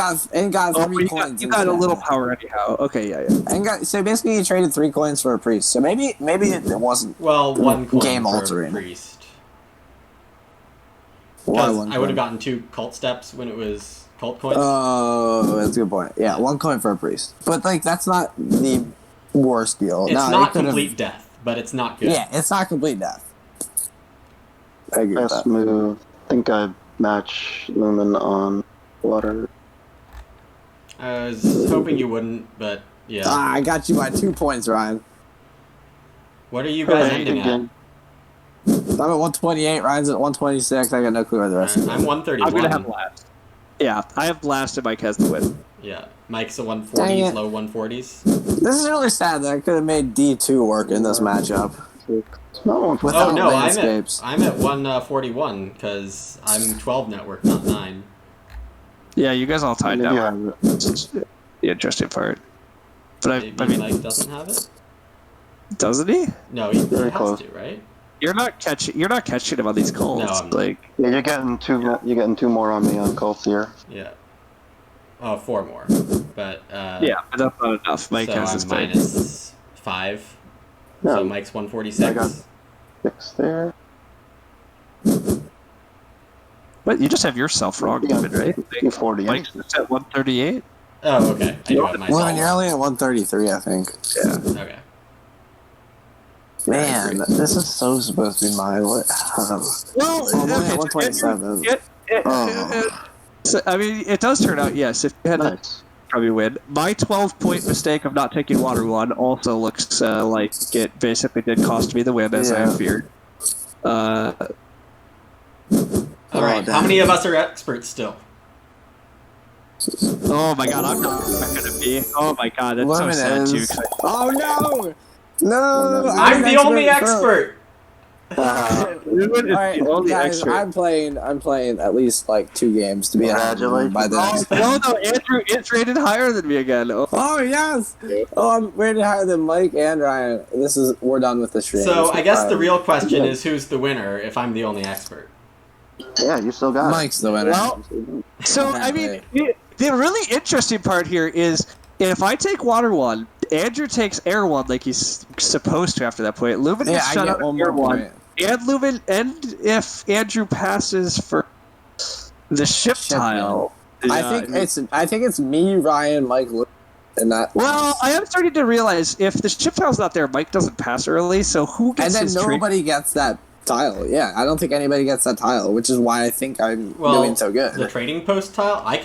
got Oh, 3 you coins. got a instead. little power anyhow. Okay, yeah. So basically, he traded 3 coins for a priest. So maybe it wasn't. Well, 1 coin Game for altering. priest. Why Because one I would have coin? gotten 2 cult steps when it was cult coins. Oh, that's a good point. Yeah, 1 coin for a priest. But like, that's not the worst deal. it's No, not he could've- complete death, but it's not good. Yeah, it's not complete death. I agree with Best that. move. I think I match Lumen on water. I was hoping you wouldn't, but yeah. Ah, I got you by 2 points, Ryan. What are you guys Hey, ending at? again. I'm at 128. Ryan's at 126. I got no clue where the rest of I'm it. 131. I'm gonna have last. Yeah, I have last, and Mike has the win. Yeah. Mike's a Dang 140s, it. low 140s. This is really sad that I could have made D2 work in this matchup. It's not one for Without Oh no, landscapes. I'm at 141 because I'm 12 network, not 9. Yeah, you guys all tied Maybe down. I have it. That's the interesting part. But Maybe I mean, Mike doesn't have it. doesn't he? No, he Very has close. to, right? You're not catching him on these calls. No, I'm not. like Yeah, you're getting 2. You're getting 2 more on me on Colts here. Yeah. Oh, 4 more. But yeah, but that's not enough. Mike so has I'm his pick. minus 5. No, So Mike's 146. I got 6 there. But you just have yourself wrong, Yeah. David, right? 240. Mike's at 138. Oh, okay. I do have myself. Well, you're only at 133, I think. Okay. Man, this is so supposed to be mine. What? Well, I'm only at 127. So, I mean, it does turn out, yes. If you had to Nice. probably win. My 12-point mistake of not taking water one also looks like it basically did cost me the win, as I Yeah. feared. All right. How many of us are experts still? Oh my god, I'm not gonna be. Oh my god, that's so Lemon sad too. is- Oh no! No! I'm the only expert. Lumen is Alright, the only guys, expert. I'm playing at least like 2 games to be ahead Congratulations. by the next. No, Andrew is rated higher than me again. Oh, Oh yes! Oh, I'm rated higher than Mike and Ryan. We're done with the stream. So I guess the real question is who's the winner if I'm the only expert. Yeah, you still got Mike's the winner. Well, so I mean, the really interesting part here is if I take water one, Andrew takes air one like he's supposed to after that point. Lumen yeah, gets I shut get out one air more one. point. And Lumen, and if Andrew passes for the ship Ship tile, I think it's me, Ryan, Mike, Luke, and that. Well, I am starting to realize if the ship tile's not there, Mike doesn't pass early, so who and gets then his trade? nobody gets that tile. Yeah, I don't think anybody gets that tile, which is why I think I'm doing so good. The trading post tile, I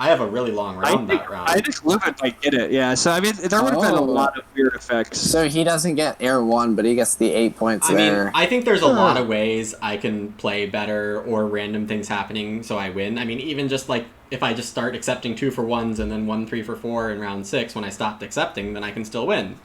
have a really long round that round. I think Lumen might get it, yeah. So, I mean, there would have been a lot of weird effects. So he doesn't get air 1, but he gets the 8 points I there. mean, I think there's a lot of ways I can play better or random things happening so I win. I mean, even just like if I just start accepting 2 for 1s and then 1 3 for 4 in round 6 when I stopped accepting, then I can still win.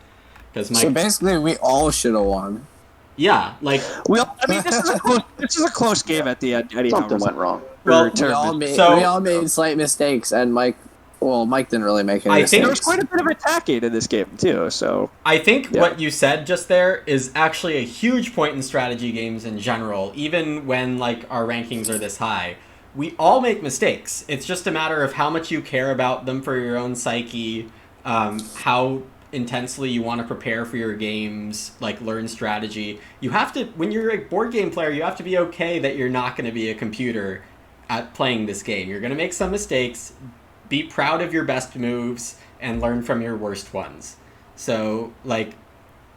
Because So basically, we all should have won. yeah, like Well, I mean, this is a close game at the end. Anyhow, Something went wrong. Well, We all made, So- we all made slight mistakes, and Mike didn't really make any I mistakes. think- there was quite a bit of attacking in this game too. So I think Yeah. what you said just there is actually a huge point in strategy games in general, even when like our rankings are this high. We all make mistakes. It's just a matter of how much you care about them for your own psyche, how intensely you want to prepare for your games, like learn strategy, you have to, when you're a board game player, you have to be okay that you're not going to be a computer at playing this game. You're going to make some mistakes, be proud of your best moves, and learn from your worst ones. So, like,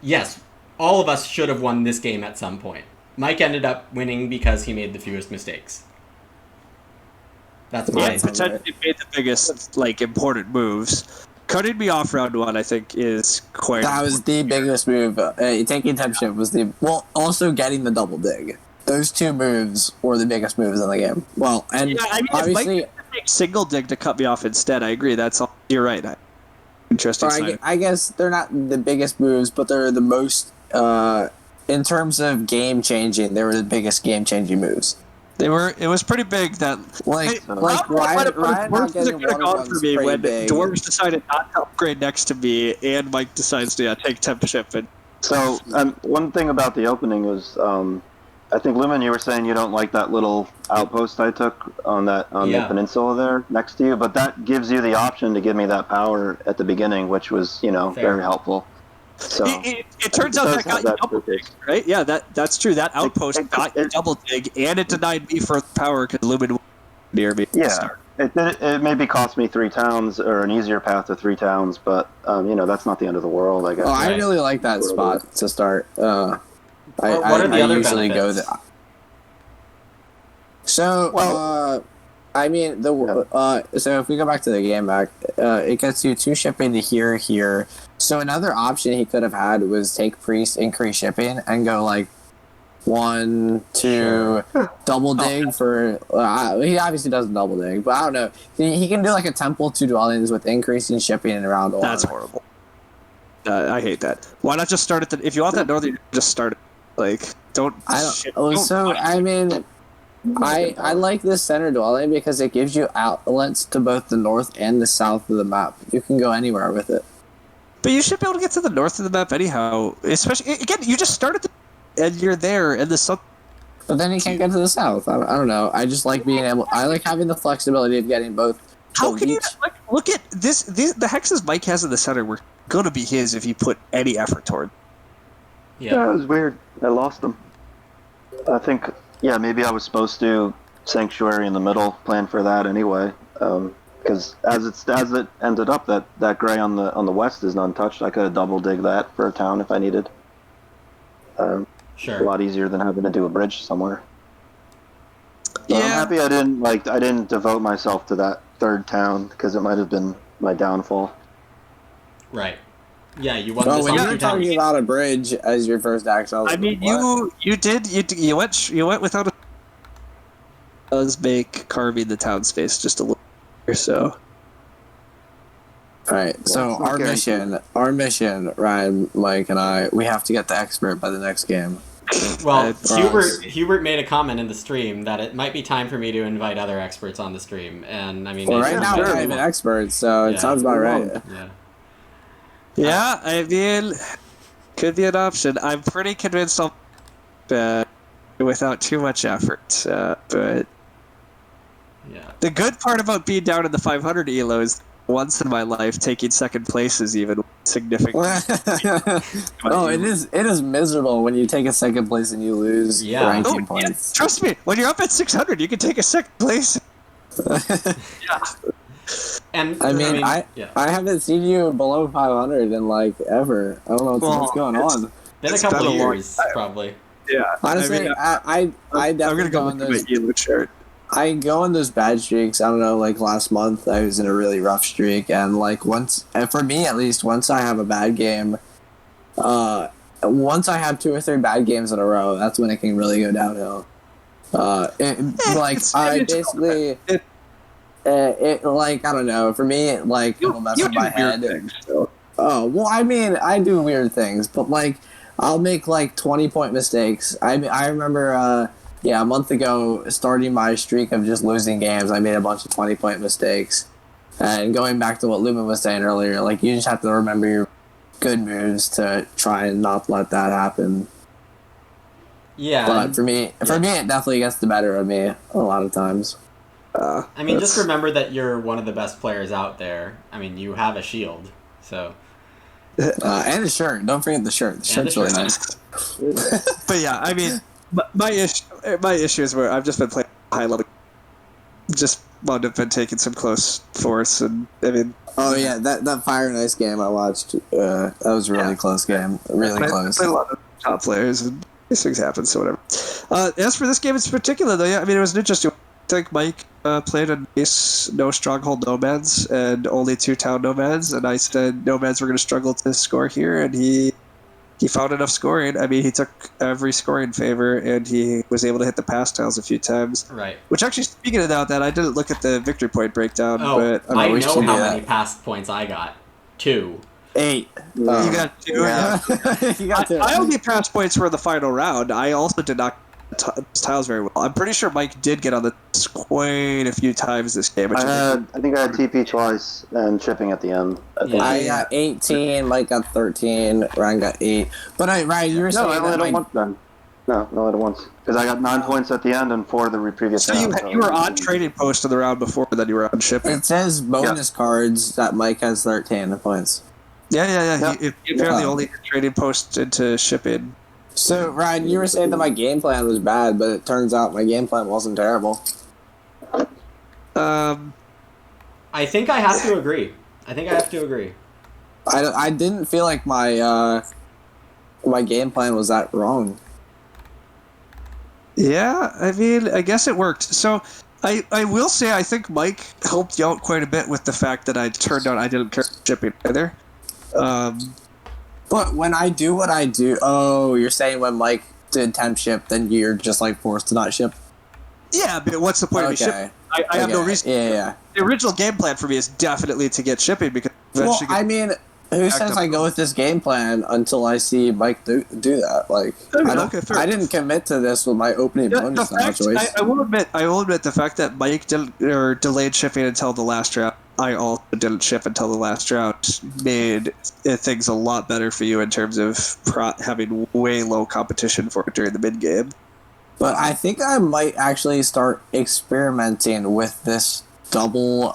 yes, all of us should have won this game at some point. Mike ended up winning because he made the fewest mistakes. That's my... Yeah, potentially made the biggest, like, important moves. Cutting me off round 1, I think, is quite... That was the biggest move. Taking temp shift was the... Well, also getting the double dig. Those 2 moves were the biggest moves in the game. Well, and yeah, I mean, obviously... If Mike take single dig to cut me off instead, I agree. That's all. You're right. Interesting. I guess they're not the biggest moves, but they're the most... in terms of game-changing, they were the biggest game-changing moves. They were. It was pretty big. That Ryan dwarves not could have gone for me when big. dwarves decided not to upgrade next to me, and Mike decides to take temp ship. And So one thing about the opening was, I think Lumen, you were saying you don't like that little outpost I took on the peninsula there next to you, but that gives you the option to give me that power at the beginning, which was very helpful. So it turns out that got you double dig, right? Yeah, that's true. That outpost got you double dig, and it denied me for power because Lumen was near me. Yeah, it maybe cost me 3 towns or an easier path to 3 towns, but that's not the end of the world, I guess. Oh, I really like that spot to start. What are the other usually benefits? go there. So, I mean, so if we go back to the game back, it gets you 2 shipping to here. So another option he could have had was take priest, increase shipping, and go like 1, 2, double dig for. He obviously doesn't double dig, but I don't know. He can do like a temple 2 dwellings with increasing shipping in round 1. That's horrible. I hate that. Why not just start at the? If you want that northern, just start it. Like, don't. I mean. I like this center dwelling because it gives you outlets to both the north and the south of the map. You can go anywhere with it. But you should be able to get to the north of the map anyhow. Especially, again, you just start at the... And you're there, and the south... But then you can't get to the south. I don't know. I just like being able... I like having the flexibility of getting both. How can you... Look at this... The hexes Mike has in the center were going to be his if he put any effort toward. Yeah, it was weird. I lost them. I think... Yeah, maybe I was supposed to Sanctuary in the middle, plan for that anyway. Because as it ended up, that gray on the west is untouched. I could have double dig that for a town if I needed. Sure. A lot easier than having to do a bridge somewhere. So Yeah. I'm happy I didn't devote myself to that 3rd town because it might have been my downfall. Right. Yeah, you won Well, this when on you're 2 towns. talking about a bridge as your first action, I mean, you went without a... Does make carving the town space just a little or so. All right, so our mission, Ryan, Mike, and I, we have to get the expert by the next game. Well, Hubert made a comment in the stream that it might be time for me to invite other experts on the stream, and I mean... Well, right now we're not even experts, so it sounds about right. Yeah. Yeah, I mean, could be an option. I'm pretty convinced I'll without too much effort, but Yeah. the good part about being down in the 500 elo is once in my life taking second place is even significant. Oh, it is miserable when you take a second place and you lose ranking Yeah, points. trust me, when you're up at 600, you can take a second place. Yeah. And I mean, I haven't seen you below 500 in like ever. I don't know what's going on. Been a couple of years, probably. Yeah. Honestly, I definitely I'm gonna go with my elo shirt. I go on those bad streaks. I don't know, like last month I was in a really rough streak, and like for me at least, once I have a bad game, once I have 2 or 3 bad games in a row, that's when it can really go downhill. I don't know. For me, it'll mess with my head. Oh well, I mean, I do weird things, but like I'll make like 20-point mistakes. I remember, a month ago, starting my streak of just losing games, I made a bunch of 20-point mistakes. And going back to what Lumen was saying earlier, like you just have to remember your good moves to try and not let that happen. Yeah. But for me, it definitely gets the better of me a lot of times. I mean, just remember that you're one of the best players out there. I mean, you have a shield, so And the shirt. Don't forget the shirt. The shirt's really nice. But yeah, I mean, my issues were I've just been playing high level. Just wound up been taking some close force, and I mean. Oh yeah, that Fire and Ice game I watched. That was a really close game. Really close. Played a lot of top players, and these things happen. So whatever. As for this game in particular, though, yeah, I mean, it was an interesting. I think Mike played a nice no stronghold nomads and only 2 town nomads, and I said nomads were going to struggle to score here, and he found enough scoring. I mean, he took every scoring favor, and he was able to hit the pass tiles a few times. Right. Which actually, speaking of that, I didn't look at the victory point breakdown. Oh, but I know how many past points I got. 2. 8. You got 2. Yeah. You got 2. I only passed points for the final round. I also did not tiles very well. I'm pretty sure Mike did get on the quite a few times this game. I think I had TP twice and chipping at the end. I got 18, Mike got 13, Ryan got 8. But Ryan, you were saying I only that had it once then. No, I had it once. Because I got 9 points at the end and 4 the previous So round. you were on trading post in the round before, then you were on shipping. It says bonus cards that Mike has 13 points. Yeah. He apparently only trading post into shipping. So, Ryan, you were saying that my game plan was bad, but it turns out my game plan wasn't terrible. I think I have to agree. I didn't feel like my my game plan was that wrong. Yeah, I mean, I guess it worked. So, I will say I think Mike helped you out quite a bit with the fact that I didn't care shipping either. But when I do what I do... Oh, you're saying when Mike did temp ship, then you're just, like, forced to not ship? Yeah, but what's the point of me shipping? I have no reason. Yeah. The original game plan for me is definitely to get shipping because eventually... Well, I mean, who says I go with this game plan until I see Mike do that? Like, I didn't commit to this with my opening bonus choice. I will admit the fact that Mike delayed shipping until the last round. I also didn't ship until the last round. Made things a lot better for you in terms of having way low competition for it during the mid game. But I think I might actually start experimenting with this double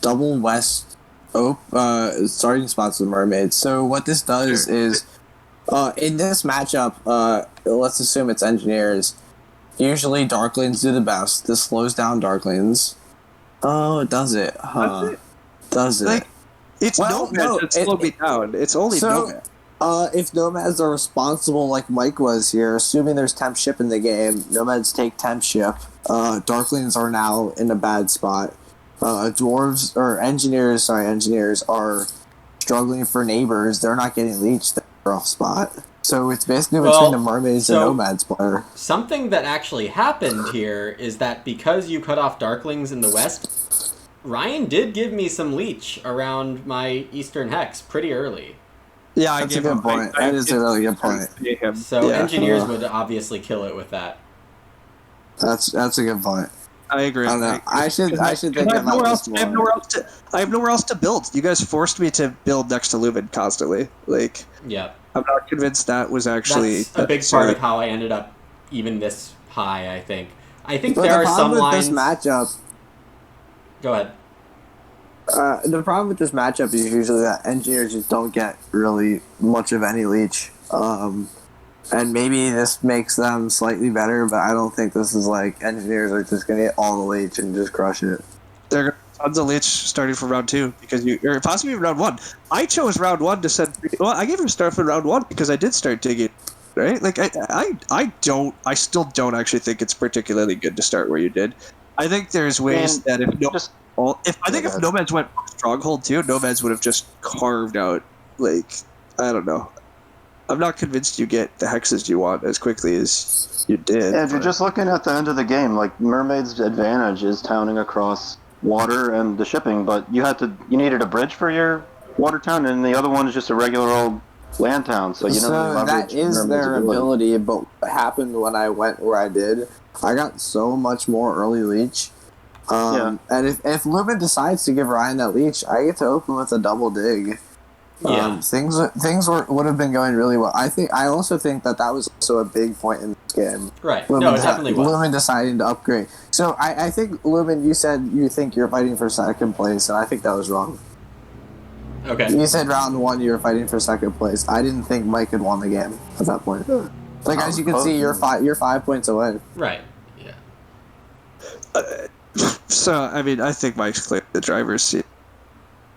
West starting spots with Mermaids. So what this does is, in this matchup, let's assume it's Engineers. Usually Darklings do the best. This slows down Darklings. Oh, does it? Huh. Does it? Like, it's Nomads that slowed me down. It's only Nomads. If Nomads are responsible like Mike was here, assuming there's temp ship in the game, Nomads take temp ship. Darklings are now in a bad spot. Engineers are struggling for neighbors. They're not getting leeched. They're off spot. So it's basically between the Mermaids and Nomads player. Something that actually happened here is that because you cut off Darklings in the west, Ryan did give me some leech around my Eastern Hex pretty early. Yeah, that's a good point. That is a really good point. So Engineers would obviously kill it with that. That's a good point. I agree. I don't know. I should think about this more. I have nowhere else to build. You guys forced me to build next to Lumen constantly. Like, yeah. I'm not convinced that was actually... That's a big part of how I ended up even this high, I think. I think there are some lines... This matchup... Go ahead. The problem with this matchup is usually that Engineers just don't get really much of any leech. And maybe this makes them slightly better, but I don't think this is like Engineers are just going to get all the leech and just crush it. They're going to have tons of leech starting from round 2, or possibly round 1. I chose round 1 to send... Well, I gave him start for round 1 because I did start digging, right? Like, I still don't actually think it's particularly good to start where you did. I think there's ways that if Nomads went Stronghold too, Nomads would have just carved out, like, I don't know. I'm not convinced you get the hexes you want as quickly as you did. Yeah, if you're just looking at the end of the game, like, Mermaid's advantage is towning across water and the shipping, but you needed a bridge for your water town, and the other one is just a regular old land town, so you know that is their ability, but what happened when I went where I did, I got so much more early leech. And if Lumen decides to give Ryan that leech, I get to open with a double dig. Things would have been going really well. I also think that was also a big point in this game. Right. No, it definitely was. Lumen deciding to upgrade. So I think, Lumen, you said you think you're fighting for second place, and I think that was wrong. Okay. You said round 1 you were fighting for second place. I didn't think Mike had won the game at that point. Like, as you can see, you're 5 points away. Right. Yeah. So, I mean, I think Mike's clear the driver's seat.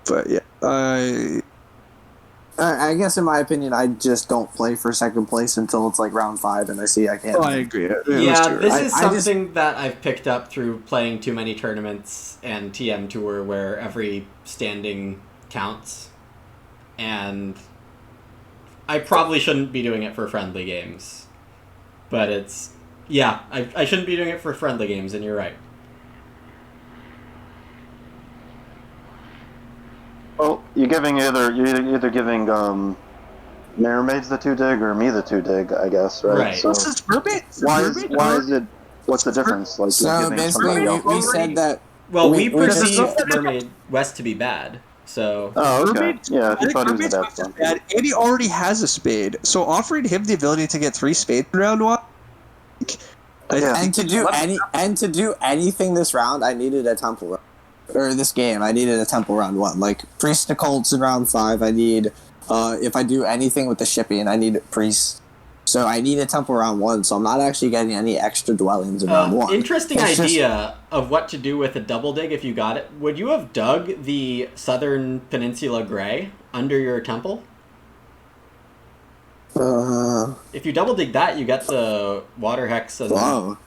But, yeah, I guess, in my opinion, I just don't play for second place until it's like round 5, and I see I can't. Oh, I agree. Yeah, this is I just- something that I've picked up through playing too many tournaments and TM Tour, where every standing counts, and I probably shouldn't be doing it for friendly games, but I shouldn't be doing it for friendly games, and you're right. Well, you're either giving mermaids the 2 dig or me the 2 dig, I guess, right? Right. So What's this mermaid? why is it? What's the difference? Like, So you're giving basically, somebody we else- said that. Well, we We just- perceive Mermaid West to be bad, so Oh, okay. Mermaid- Yeah, if you thought he was Mermaid's the best one. bad, and he already has a spade. So offering him the ability to get 3 spades in round 1. Yeah. And to do anything this round, I needed a temple round. Or this game, I needed a temple round 1. Like, priest to cults in round 5, I need, if I do anything with the shipping, I need priest. So I need a temple round 1, so I'm not actually getting any extra dwellings in round 1. interesting It's just- idea of what to do with a double dig if you got it. Would you have dug the Southern Peninsula Gray under your temple? If you double dig that, you get the water hex. And Whoa.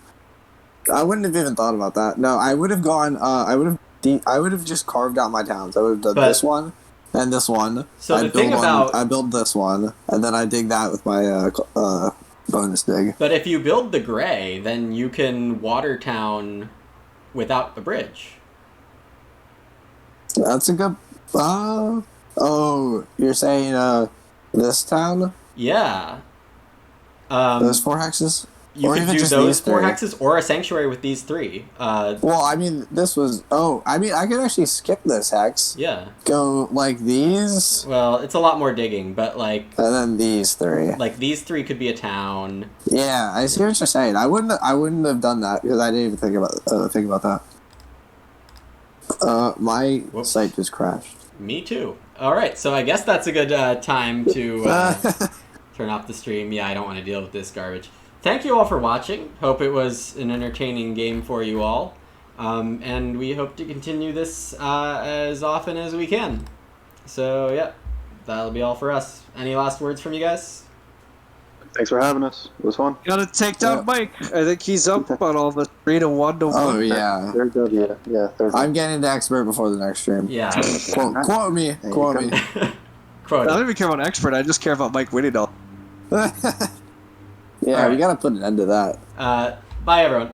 I wouldn't have even thought about that. No, I would have gone, I would have just carved out my towns. I would have done But- this one and this one. So the thing I build this one, and then I dig that with my bonus dig. But if you build the gray, then you can water town without the bridge. That's a good. Oh, you're saying this town? Yeah. Those 4 hexes? You or could even do just those these 4 3. hexes or a sanctuary with these 3. Well, I mean, this was. Oh, I mean, I could actually skip this hex. Yeah. Go like these, Well, it's a lot more digging, but like and then these 3. these 3 could be a town. Yeah, I see what you're saying. I wouldn't have done that because I didn't even think about that. My Whoops. site just crashed. Me too. All right, so I guess that's a good time to turn off the stream. Yeah, I don't want to deal with this garbage. Thank you all for watching. Hope it was an entertaining game for you all. And we hope to continue this as often as we can. So, yeah, that'll be all for us. Any last words from you guys? Thanks for having us. It was fun. Gotta take down Yeah. Mike. I think he's up on all the 3 to 1 to 1. Oh yeah, Third W. Yeah, third. I'm getting to expert before the next stream. Yeah. Quote me. you Quote go. me. Quote. I don't even care about expert. I just care about Mike winning all. Yeah, Alright. we gotta put an end to that. Bye, everyone.